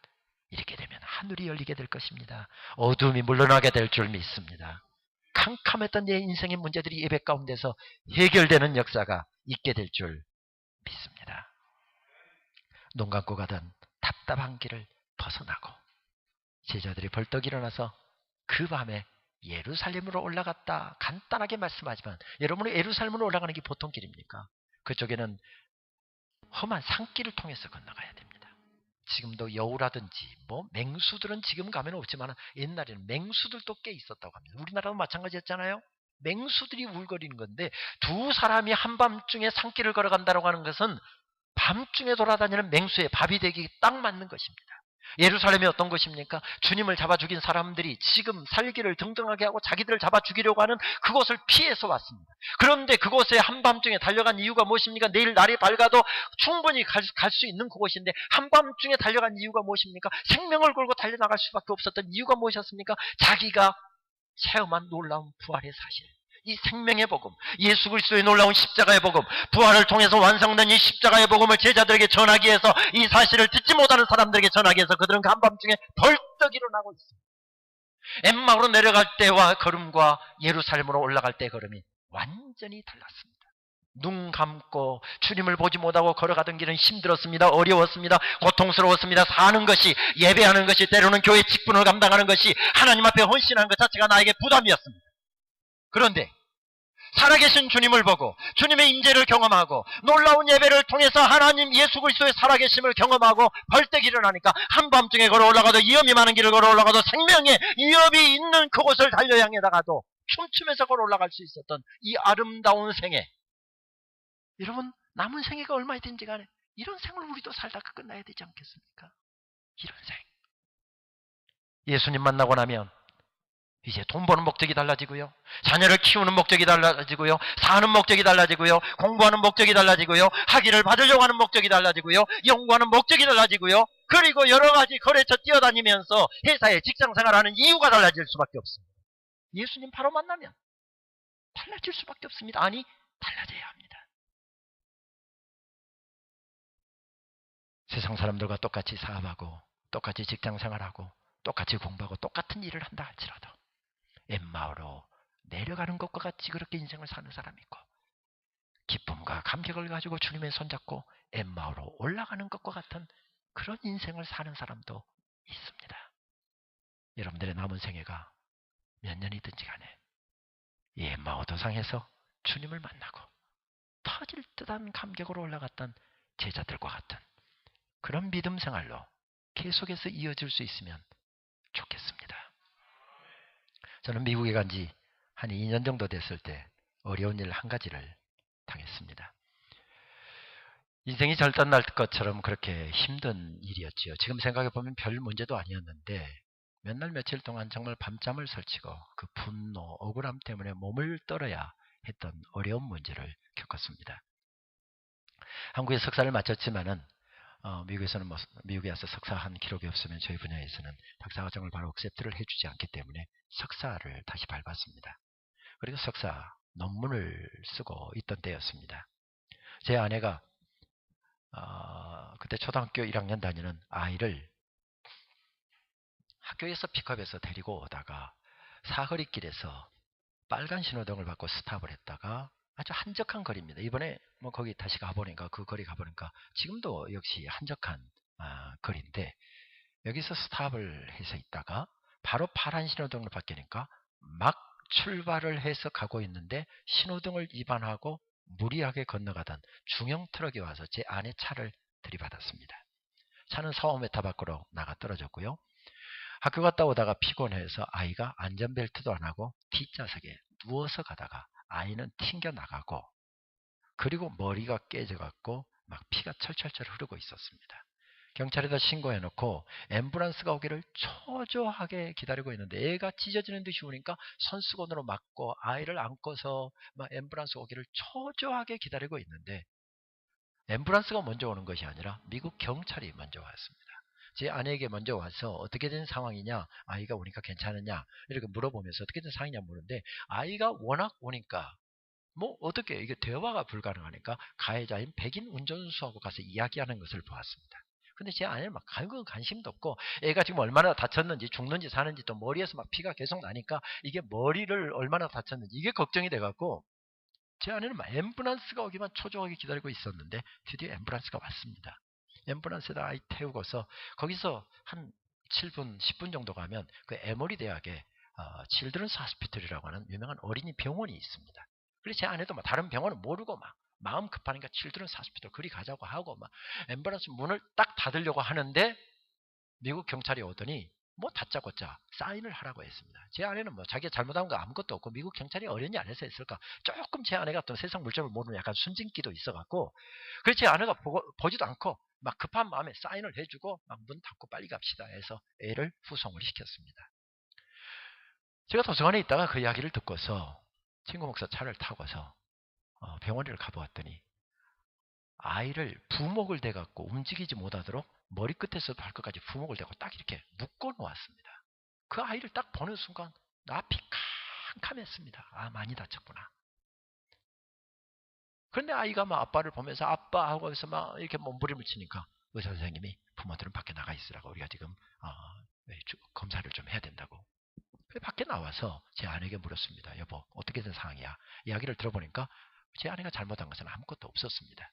이렇게 되면 하늘이 열리게 될 것입니다. 어둠이 물러나게 될 줄 믿습니다. 캄캄했던 내 인생의 문제들이 예배 가운데서 해결되는 역사가 있게 될 줄 믿습니다. 눈 감고 가던 답답한 길을 벗어나고 제자들이 벌떡 일어나서 그 밤에 예루살렘으로 올라갔다. 간단하게 말씀하지만 여러분은 예루살렘으로 올라가는 게 보통 길입니까? 그쪽에는 험한 산길을 통해서 건너가야 됩니다. 지금도 여우라든지 맹수들은 지금 가면 없지만 옛날에는 맹수들도 꽤 있었다고 합니다. 우리나라도 마찬가지였잖아요. 맹수들이 울거리는 건데, 두 사람이 한밤중에 산길을 걸어간다고 하는 것은 밤중에 돌아다니는 맹수의 밥이 되기 딱 맞는 것입니다. 예루살렘이 어떤 곳입니까? 주님을 잡아 죽인 사람들이 지금 살기를 등등하게 하고 자기들을 잡아 죽이려고 하는 그곳을 피해서 왔습니다. 그런데 그곳에 한밤중에 달려간 이유가 무엇입니까? 내일 날이 밝아도 충분히 갈 수 있는 그곳인데 한밤중에 달려간 이유가 무엇입니까? 생명을 걸고 달려나갈 수밖에 없었던 이유가 무엇이었습니까? 자기가 체험한 놀라운 부활의 사실, 이 생명의 복음, 예수 그리스도의 놀라운 십자가의 복음, 부활을 통해서 완성된 이 십자가의 복음을 제자들에게 전하기 위해서, 이 사실을 듣지 못하는 사람들에게 전하기 위해서 그들은 그 한밤중에 벌떡 일어나고 있습니다. 엠마오로 내려갈 때와 걸음과 예루살렘으로 올라갈 때의 걸음이 완전히 달랐습니다. 눈 감고 주님을 보지 못하고 걸어가던 길은 힘들었습니다. 어려웠습니다. 고통스러웠습니다. 사는 것이, 예배하는 것이, 때로는 교회 직분을 감당하는 것이, 하나님 앞에 헌신하는 것 자체가 나에게 부담이었습니다. 그런데 살아계신 주님을 보고 주님의 임재를 경험하고 놀라운 예배를 통해서 하나님 예수 그리스도의 살아계심을 경험하고 벌떡 일어나니까 한밤중에 걸어 올라가도, 위험이 많은 길을 걸어 올라가도, 생명의 위협이 있는 그곳을 달려 향해다가도 춤추면서 걸어 올라갈 수 있었던 이 아름다운 생애, 여러분 남은 생애가 얼마든지 간에 이런 생을 우리도 살다가 끝나야 되지 않겠습니까? 이런 생. 예수님 만나고 나면 이제 돈 버는 목적이 달라지고요, 자녀를 키우는 목적이 달라지고요, 사는 목적이 달라지고요, 공부하는 목적이 달라지고요, 학위를 받으려고 하는 목적이 달라지고요, 연구하는 목적이 달라지고요, 그리고 여러 가지 거래처 뛰어다니면서 회사에 직장생활하는 이유가 달라질 수밖에 없습니다. 예수님 바로 만나면 달라질 수밖에 없습니다. 아니, 달라져야 합니다. 세상 사람들과 똑같이 사업하고 똑같이 직장생활하고 똑같이 공부하고 똑같은 일을 한다 할지라도 엠마오로 내려가는 것과 같이 그렇게 인생을 사는 사람이 있고, 기쁨과 감격을 가지고 주님의 손잡고 엠마오로 올라가는 것과 같은 그런 인생을 사는 사람도 있습니다. 여러분들의 남은 생애가 몇 년이든지 간에 이 엠마오 도상에서 주님을 만나고 터질 듯한 감격으로 올라갔던 제자들과 같은 그런 믿음 생활로 계속해서 이어질 수 있으면 좋겠습니다. 저는 미국에 간 지 한 2년 정도 됐을 때 어려운 일 한 가지를 당했습니다. 인생이 절단날 것처럼 그렇게 힘든 일이었지요. 지금 생각해보면 별 문제도 아니었는데 몇 날 며칠 동안 정말 밤잠을 설치고 그 분노, 억울함 때문에 몸을 떨어야 했던 어려운 문제를 겪었습니다. 한국에 석사를 마쳤지만은 미국에서는 미국에 와서 석사한 기록이 없으면 저희 분야에서는 박사과정을 바로 억셉트를 해주지 않기 때문에 석사를 다시 밟았습니다. 그리고 석사 논문을 쓰고 있던 때였습니다. 제 아내가 그때 초등학교 1학년 다니는 아이를 학교에서 픽업해서 데리고 오다가 사거리길에서 빨간 신호등을 받고 스탑을 했다가 아주 한적한 거리입니다. 이번에 뭐 거기 다시 가보니까 그 거리 가보니까 지금도 역시 한적한 거리인데 여기서 스탑을 해서 있다가 바로 파란 신호등을 받기니까 막 출발을 해서 가고 있는데 신호등을 위반하고 무리하게 건너가던 중형 트럭이 와서 제 아내 차를 들이받았습니다. 차는 4~5m 밖으로 나가 떨어졌고요. 학교 갔다 오다가 피곤해서 아이가 안전벨트도 안 하고 뒷좌석에 누워서 가다가 아이는 튕겨 나가고 그리고 머리가 깨져갖고 막 피가 철철철 흐르고 있었습니다. 경찰에다 신고해놓고 앰뷸런스가 오기를 초조하게 기다리고 있는데 애가 찢어지는 듯이 우니까 손수건으로 막고 아이를 안고서 막 앰뷸런스 오기를 초조하게 기다리고 있는데 앰뷸런스가 먼저 오는 것이 아니라 미국 경찰이 먼저 왔습니다. 제 아내에게 먼저 와서 어떻게 된 상황이냐, 아이가 오니까 괜찮으냐 이렇게 물어보면서 어떻게 된 상황이냐 물었는데 아이가 워낙 오니까 뭐 어떻게 이게 대화가 불가능하니까 가해자인 백인 운전수하고 가서 이야기하는 것을 보았습니다. 근데 제 아내는 막 그건 관심도 없고 애가 지금 얼마나 다쳤는지 죽는지 사는지 또 머리에서 막 피가 계속 나니까 이게 머리를 얼마나 다쳤는지 이게 걱정이 돼갖고 제 아내는 막 앰뷸런스가 오기만 초조하게 기다리고 있었는데 드디어 앰뷸런스가 왔습니다. 앰뷸런스에다 아이 태우고서 거기서 한 7분, 10분 정도 가면 그 에머리 대학에 칠드런스 하스피털이라고 하는 유명한 어린이 병원이 있습니다. 그래서 제 아내도 막 다른 병원은 모르고 막 마음 급하니까 칠드런스 하스피털 그리 가자고 하고 막 앰뷸런스 문을 딱 닫으려고 하는데 미국 경찰이 오더니 뭐 다짜고짜 사인을 하라고 했습니다. 제 아내는 뭐 자기가 잘못한 거 아무것도 없고 미국 경찰이 어련히 안 해서 했을까. 조금 제 아내가 또 세상 물정을 모르는 약간 순진기도 있어갖고 그래서 제 아내가 보지도 않고 막 급한 마음에 사인을 해주고 막 문 닫고 빨리 갑시다 해서 애를 후송을 시켰습니다. 제가 도서관에 있다가 그 이야기를 듣고서 친구 목사 차를 타고서 병원을 가보았더니 아이를 부목을 대갖고 움직이지 못하도록 머리끝에서 발끝까지 부목을 대고 딱 이렇게 묶어 놓았습니다. 그 아이를 딱 보는 순간 앞이 캄캄했습니다. 아, 많이 다쳤구나. 그런데 아이가 막 아빠를 보면서 아빠 하고 해서 막 이렇게 몸부림을 치니까 의사 선생님이 부모들은 밖에 나가 있으라고 우리가 지금 검사를 좀 해야 된다고. 밖에 나와서 제 아내에게 물었습니다. 여보, 어떻게 된 상황이야? 이야기를 들어보니까 제 아내가 잘못한 것은 아무것도 없었습니다.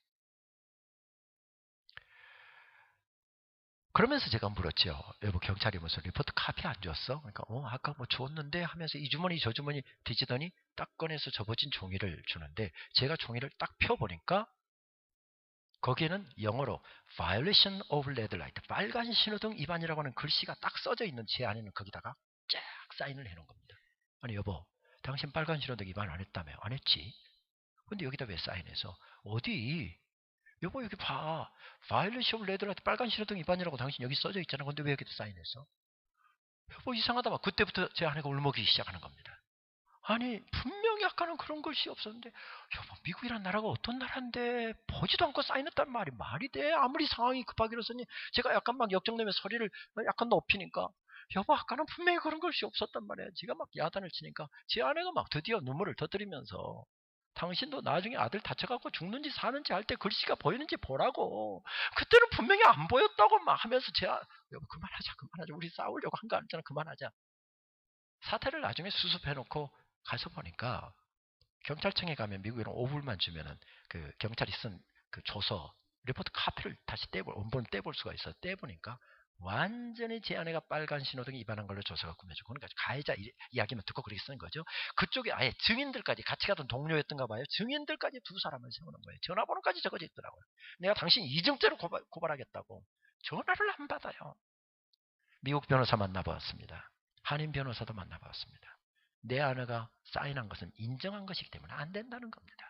그러면서 제가 물었죠. 여보, 경찰이 무슨 리포트 카피 안 줬어? 그러니까 아까 뭐 줬는데 하면서 이 주머니 저 주머니 뒤지더니 딱 꺼내서 접어진 종이를 주는데 제가 종이를 딱 펴보니까 거기에는 영어로 Violation of Red Light, 빨간 신호등 위반이라고 하는 글씨가 딱 써져 있는 제 안에는 거기다가 쫙 사인을 해놓은 겁니다. 아니 여보, 당신 빨간 신호등 위반 안 했다며? 안 했지? 근데 여기다 왜 사인해서? 어디? 여보 여기 봐. 바이올레이션 오브 레드 라이트 빨간 신호등 위반이라고 당신 여기 써져 있잖아. 근데 왜 여기다 사인했어? 여보 이상하다 막 그때부터 제 아내가 울먹이기 시작하는 겁니다. 아니 분명히 아까는 그런 글씨 없었는데 여보 미국이란 나라가 어떤 나라인데 보지도 않고 사인했단 말이 돼? 아무리 상황이 급하기로서니 제가 약간 막 역정내면 소리를 약간 높이니까 여보 아까는 분명히 그런 글씨 없었단 말이야. 제가 막 야단을 치니까 제 아내가 막 드디어 눈물을 터뜨리면서 당신도 나중에 아들 다쳐갖고 죽는지 사는지 할 때 글씨가 보이는지 보라고. 그때는 분명히 안 보였다고 막 하면서 여보 그만하자. 우리 싸우려고 한 거 아니잖아. 그만하자. 사태를 나중에 수습해놓고 가서 보니까 경찰청에 가면 미국에는 5불만 주면은 그 경찰이 쓴 그 조서 리포트 카피를 다시 원본을 떼볼 수가 있어. 떼보니까 완전히 제 아내가 빨간 신호등 위반한 걸로 조사가 꾸며지고, 그러니까 가해자 이야기만 듣고 그렇게 쓰는 거죠. 그쪽에 아예 증인들까지, 같이 가던 동료였던가 봐요. 증인들까지 두 사람을 세우는 거예요. 전화번호까지 적어져 있더라고요. 내가 당신 이중죄로 고발하겠다고. 전화를 안 받아요. 미국 변호사 만나보았습니다. 한인 변호사도 만나보았습니다. 내 아내가 사인한 것은 인정한 것이기 때문에 안 된다는 겁니다.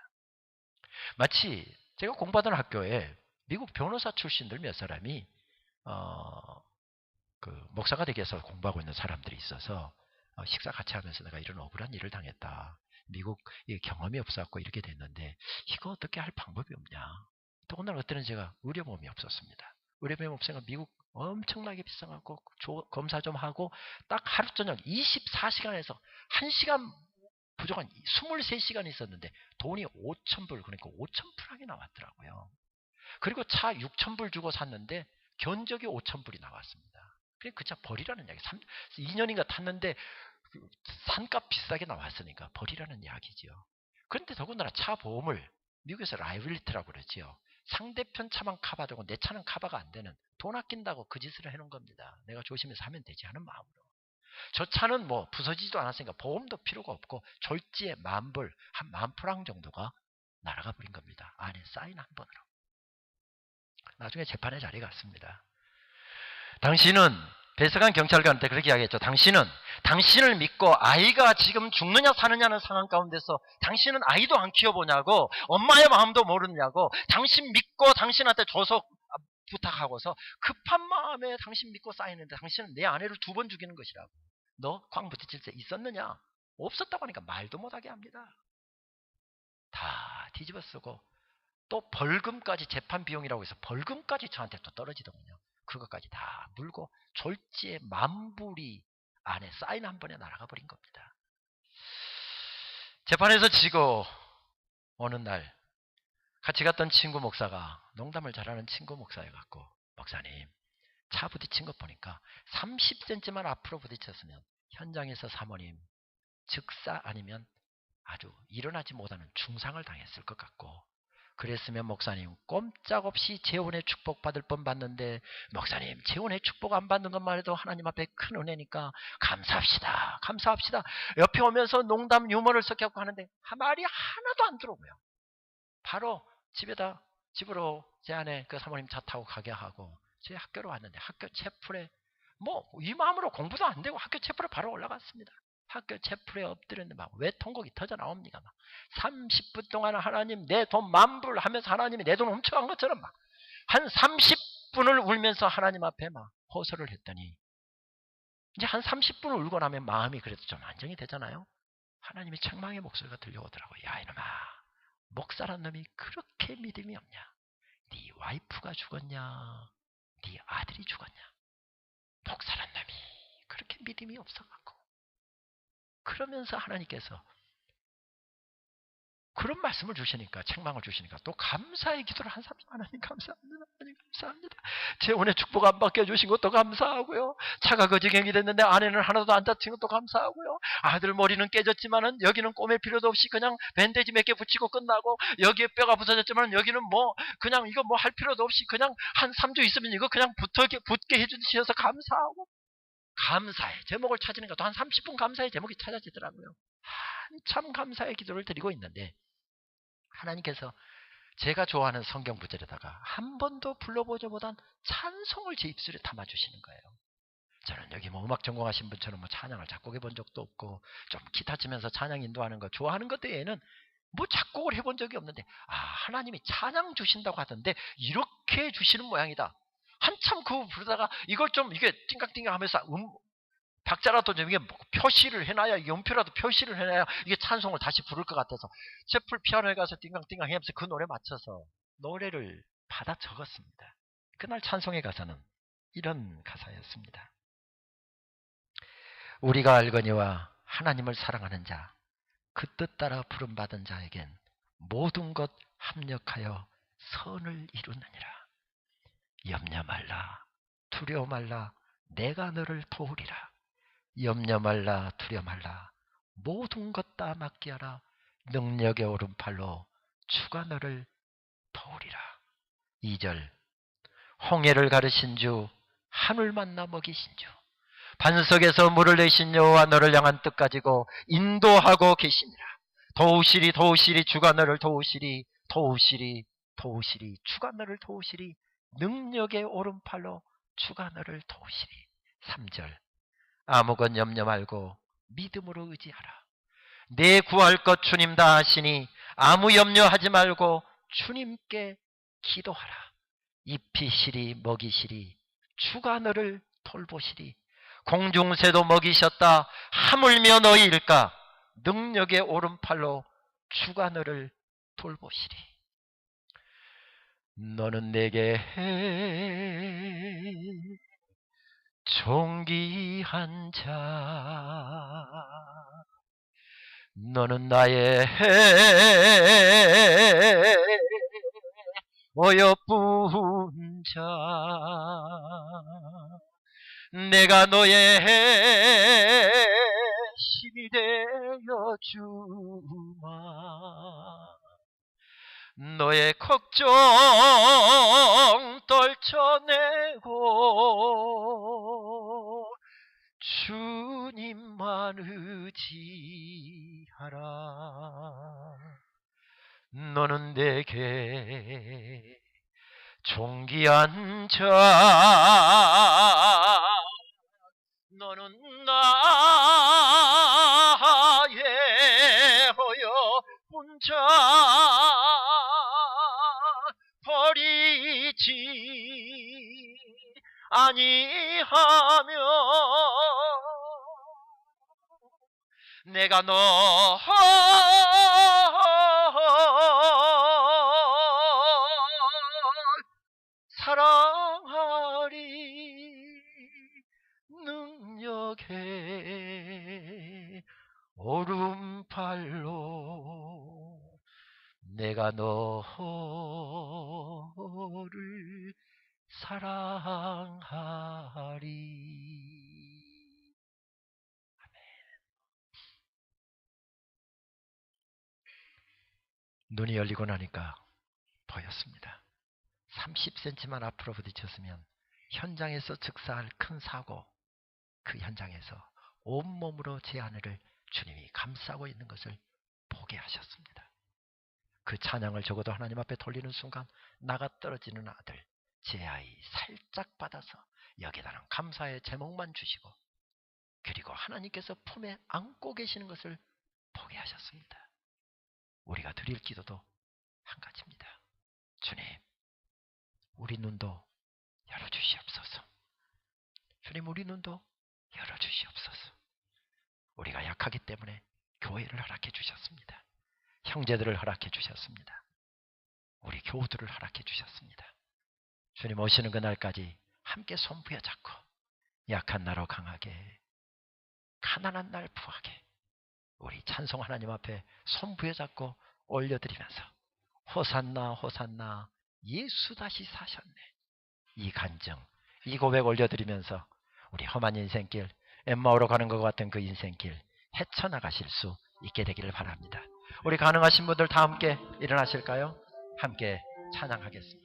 마치 제가 공부하던 학교에 미국 변호사 출신들 몇 사람이 그 목사가 되기 위해서 공부하고 있는 사람들이 있어서 식사 같이 하면서 내가 이런 억울한 일을 당했다. 미국 경험이 없었고 이렇게 됐는데 이거 어떻게 할 방법이 없냐. 더군다나 그때는 제가 의료보험이 없었습니다. 의료보험 없으니까 미국 엄청나게 비싸갖고 검사 좀 하고 딱 하루 저녁 24시간에서 1시간 부족한 23시간 있었는데 돈이 5,000불, 그러니까 5,000프랑이 나왔더라고요. 그리고 차 6,000불 주고 샀는데 견적이 5,000불이 나왔습니다. 그래 그 차 버리라는 이야기. 2년인가 탔는데 산값 비싸게 나왔으니까 버리라는 이야기지요. 그런데 더군다나 차 보험을 미국에서 라이빌리티라고 그러지요. 상대편 차만 커버되고 내 차는 커버가 안 되는, 돈 아낀다고 그 짓을 해놓은 겁니다. 내가 조심해서 하면 되지 하는 마음으로. 저 차는 뭐 부서지지도 않았으니까 보험도 필요가 없고 졸지에 10,000불, 한 10,000프랑 정도가 날아가 버린 겁니다. 안에 사인 한 번으로. 나중에 재판의 자리에 갔습니다. 당신은 배석한 경찰관한테 그렇게 이야기했죠. 당신을 믿고 아이가 지금 죽느냐 사느냐는 상황 가운데서 당신은 아이도 안 키워보냐고, 엄마의 마음도 모르냐고, 당신 믿고 당신한테 조속 부탁하고서 급한 마음에 당신 믿고 쌓이는데 당신은 내 아내를 2번 죽이는 것이라고. 너 광부티칠 때 있었느냐? 없었다고 하니까 말도 못하게 합니다. 다 뒤집어 쓰고 또 벌금까지, 재판 비용이라고 해서 벌금까지 저한테 또 떨어지더군요. 그것까지 다 물고 졸지에 10,000불이 안에 사인 한 번에 날아가 버린 겁니다. 재판에서 지고 어느 날 같이 갔던 친구 목사가, 농담을 잘하는 친구 목사여갖고, 목사님 차 부딪힌 것 보니까 30cm만 앞으로 부딪혔으면 현장에서 사모님 즉사 아니면 아주 일어나지 못하는 중상을 당했을 것 같고, 그랬으면 목사님 꼼짝없이 재혼의 축복 받을 뻔 받는데, 목사님 재혼의 축복 안 받는 것만 해도 하나님 앞에 큰 은혜니까 감사합시다. 감사합시다. 옆에 오면서 농담 유머를 섞여갖고 하는데 말이 하나도 안 들어오고요. 바로 집으로 제 아내 그 사모님 차 타고 가게 하고 제 학교로 왔는데, 학교 채플에 뭐 이 마음으로 공부도 안 되고 학교 채플에 바로 올라갔습니다. 학교 채플에 엎드렸는데 막 외통곡이 터져 나옵니다. 막 30분 동안 하나님 내 돈 10,000불 하면서 하나님이 내 돈 훔쳐간 것처럼 막 한 30분을 울면서 하나님 앞에 막 호소를 했더니, 이제 한 30분을 울고 나면 마음이 그래도 좀 안정이 되잖아요. 하나님의 책망의 목소리가 들려오더라고요. 야 이놈아, 목사란 놈이 그렇게 믿음이 없냐? 네 와이프가 죽었냐? 네 아들이 죽었냐? 목사란 놈이 그렇게 믿음이 없어갖고. 그러면서 하나님께서 그런 말씀을 주시니까, 책망을 주시니까 또 감사의 기도를 한 사람, 하나님 감사합니다. 하나님 감사합니다. 재혼의 축복 안 받게 해주신 것도 감사하고요. 차가 거지경이 됐는데 아내는 하나도 안 다친 것도 감사하고요. 아들 머리는 깨졌지만은 여기는 꼬맬 필요도 없이 그냥 밴데지 몇 개 붙이고 끝나고, 여기에 뼈가 부서졌지만 여기는 뭐 그냥 이거 뭐 할 필요도 없이 그냥 한 3주 있으면 이거 그냥 붙게 해주셔서 감사하고. 감사의 제목을 찾으니까 또 한 30분 감사의 제목이 찾아지더라고요. 한참 감사의 기도를 드리고 있는데 하나님께서 제가 좋아하는 성경 구절에다가 한 번도 불러보지 못한 찬송을 제 입술에 담아주시는 거예요. 저는 여기 뭐 음악 전공하신 분처럼 뭐 찬양을 작곡해 본 적도 없고, 좀 기타 치면서 찬양 인도하는 거 좋아하는 것 외에는 뭐 작곡을 해본 적이 없는데, 하나님이 찬양 주신다고 하던데 이렇게 주시는 모양이다. 한참 그 부르다가 이걸 좀 이게 띵각띵각 하면서 박자라도 좀 이게 표시를 해놔야, 연표라도 표시를 해놔야 이게 찬송을 다시 부를 것 같아서 채플 피아노에 가서 띵강띵강 하면서 그 노래 맞춰서 노래를 받아 적었습니다. 그날 찬송의 가사는 이런 가사였습니다. 우리가 알거니와 하나님을 사랑하는 자, 그 뜻 따라 부름받은 자에겐 모든 것 합력하여 선을 이루느니라. 염려 말라, 두려워 말라, 내가 너를 도우리라. 염려 말라, 두려워 말라, 모든 것 다 맡기어라. 능력의 오른팔로 주가 너를 도우리라. 2절, 홍해를 가르신 주, 하늘 만나 먹이신 주, 반석에서 물을 내신 여호와 너를 향한 뜻 가지고 인도하고 계시니라. 도우시리 도우시리 주가 너를 도우시리 도우시리 도우시리 주가 너를 도우시리. 능력의 오른팔로 주가 너를 도우시리. 3절 아무건 염려 말고 믿음으로 의지하라. 내 구할 것 주님 다 하시니 아무 염려하지 말고 주님께 기도하라. 입히시리 먹이시리 주가 너를 돌보시리. 공중새도 먹이셨다 하물며 너희일까. 능력의 오른팔로 주가 너를 돌보시리. 너는 내게 존귀한 자, 너는 나의 어여쁜 자, 내가 너의 힘이 되어 주마. 너의 걱정 떨쳐내고 주님만 의지하라. 너는 내게 존귀한 자, 너는 나의 어여쁜 자, 버리지 아니하며 내가 너 사랑하리. 능력의 오른팔로 내가 너를 사랑하리. 아멘. 눈이 열리고 나니까 보였습니다. 30cm만 앞으로 부딪혔으면 현장에서 즉사할 큰 사고, 그 현장에서 온몸으로 제 아내를 주님이 감싸고 있는 것을 보게 하셨습니다. 그 찬양을 적어도 하나님 앞에 돌리는 순간 나가 떨어지는 아들, 제 아이 살짝 받아서 여기다는 감사의 제목만 주시고, 그리고 하나님께서 품에 안고 계시는 것을 보게 하셨습니다. 우리가 드릴 기도도 한 가지입니다. 주님, 우리 눈도 열어주시옵소서. 주님, 우리 눈도 열어주시옵소서. 우리가 약하기 때문에 교회를 허락해 주셨습니다. 형제들을 허락해 주셨습니다. 우리 교우들을 허락해 주셨습니다. 주님 오시는 그날까지 함께 손부여 잡고 약한 나로 강하게, 가난한 날 부하게 우리 찬송 하나님 앞에 손부여 잡고 올려드리면서 호산나 호산나 예수 다시 사셨네, 이 간증, 이 고백 올려드리면서 우리 험한 인생길, 엠마오로 가는 것 같은 그 인생길 헤쳐나가실 수 있게 되기를 바랍니다. 우리 가능하신 분들 다 함께 일어나실까요? 함께 찬양하겠습니다.